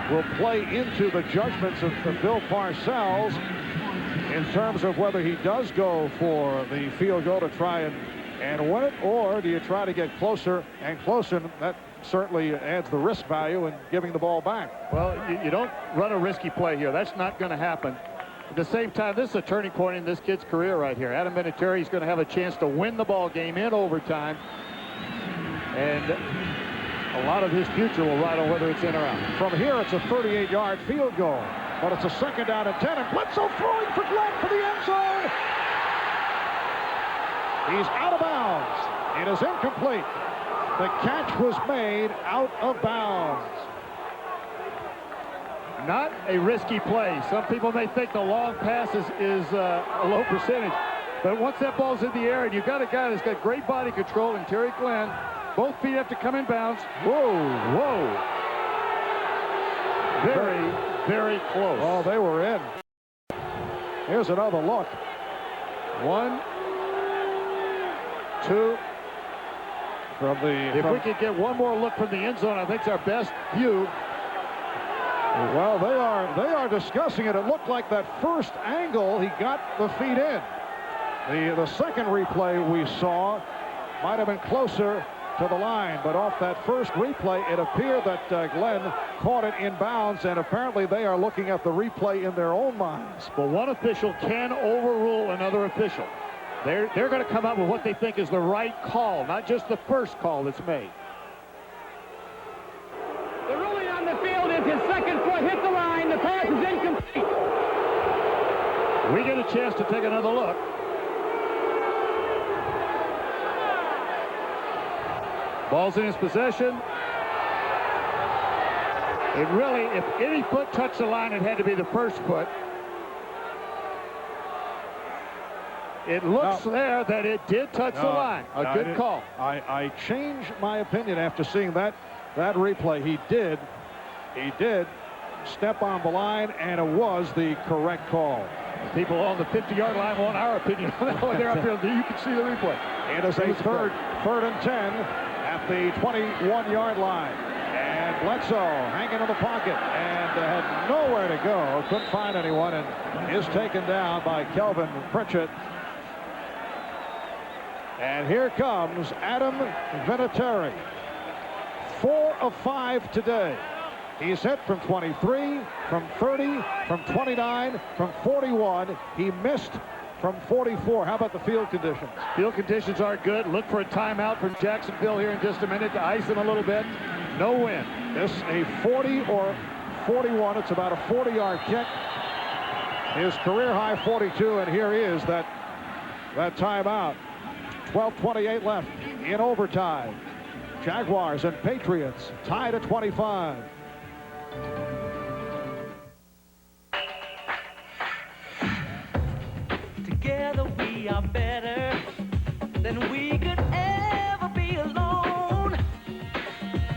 will play into the judgments of Bill Parcells in terms of whether he does go for the field goal to try and win it, or do you try to get closer and closer? That certainly adds the risk value in giving the ball back. Well, you don't run a risky play here. That's not going to happen. At the same time, this is a turning point in this kid's career right here. Adam Vinatieri is going to have a chance to win the ball game in overtime. And a lot of his future will ride on whether it's in or out. From here, it's a 38-yard field goal. But it's a second down and 10. And Bledsoe throwing for Glenn for the end zone. He's out of bounds. It is incomplete. The catch was made out of bounds. Not a risky play. Some people may think the long pass is a low percentage. But once that ball's in the air and you've got a guy that's got great body control and Terry Glenn, both feet have to come in bounds. Whoa. Very, very close. Oh, they were in. Here's another look. 1, 2. If we could get one more look from the end zone, I think it's our best view. Well, they are discussing it. It looked like that first angle, he got the feet in. The second replay we saw might have been closer to the line, but off that first replay, it appeared that Glenn caught it in bounds, and apparently they are looking at the replay in their own minds. But one official can overrule another official. They're going to come up with what they think is the right call, not just the first call that's made. The ruling on the field is his second foot hit the line. The pass is incomplete. We get a chance to take another look. Ball's in his possession. It really, if any foot touched the line, it had to be the first foot. It looks there that it did touch the line. A good call. I changed my opinion after seeing that replay. He did step on the line, and it was the correct call. People on the 50-yard line want our opinion on that one. They're up here. You can see the replay. It is a third and 10 at the 21-yard line. And Bledsoe hanging in the pocket and had nowhere to go. Couldn't find anyone and is taken down by Kelvin Pritchett. And here comes Adam Vinatieri. 4 of 5 today. He's hit from 23, from 30, from 29, from 41. He missed from 44. How about the field conditions? Field conditions are good. Look for a timeout from Jacksonville here in just a minute to ice them a little bit. No wind. This a 40 or 41. It's about a 40-yard kick. His career high 42, and here is that timeout. 12:28 left in overtime. Jaguars and Patriots tied at 25. Together we are better than we could ever be alone.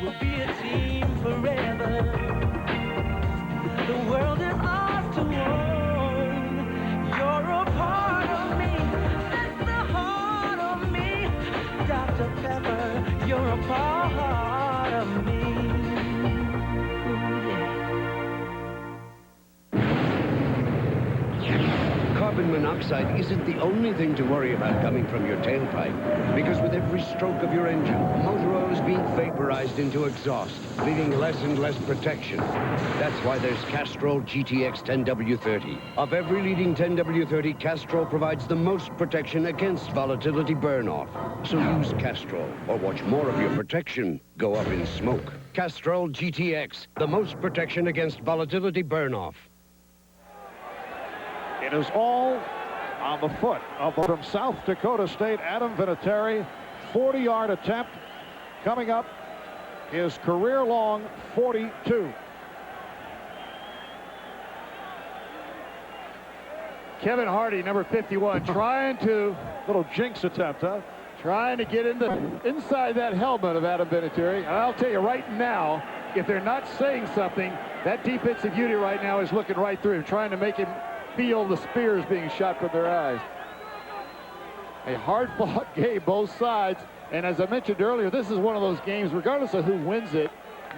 We'll be a team forever. The world is ours to own. You're a part of me. That's the heart of me. Dr. Pepper, you're a part of me. Carbon monoxide isn't the only thing to worry about coming from your tailpipe, because with every stroke of your engine, motor oil is being vaporized into exhaust, leaving less and less protection. That's why there's Castrol GTX 10W30. Of every leading 10W30, Castrol provides the most protection against volatility burn-off. So use Castrol, or watch more of your protection go up in smoke. Castrol GTX, the most protection against volatility burn-off. It is all on the foot of from South Dakota State, Adam Vinatieri. 40-yard attempt coming up. His career-long 42. Kevin Hardy, number 51, trying to... Little jinx attempt, huh? Trying to get inside that helmet of Adam Vinatieri. And I'll tell you right now, if they're not saying something, that defensive unit right now is looking right through him, trying to make him feel the spears being shot from their eyes. A hard-fought game, both sides. And as I mentioned earlier, this is one of those games, regardless of who wins it,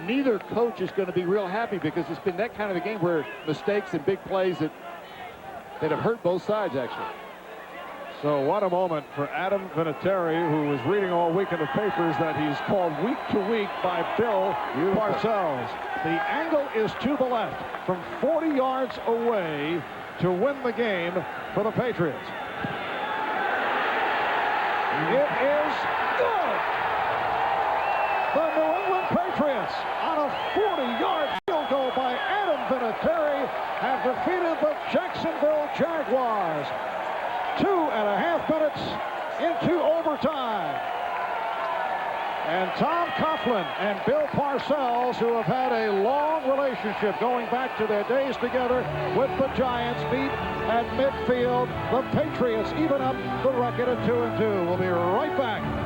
neither coach is going to be real happy, because it's been that kind of a game where mistakes and big plays that have hurt both sides, actually. So what a moment for Adam Vinatieri, who was reading all week in the papers that he's called week to week by Bill Parcells. The angle is to the left from 40 yards away to win the game for the Patriots. It is good. The New England Patriots, on a 40-yard field goal by Adam Vinatieri, have defeated the Jacksonville Jaguars. 2.5 minutes into overtime. And Tom Coughlin and Bill Parcells, who have had a long relationship going back to their days together with the Giants, meet at midfield. The Patriots even up the record at 2-2. We'll be right back.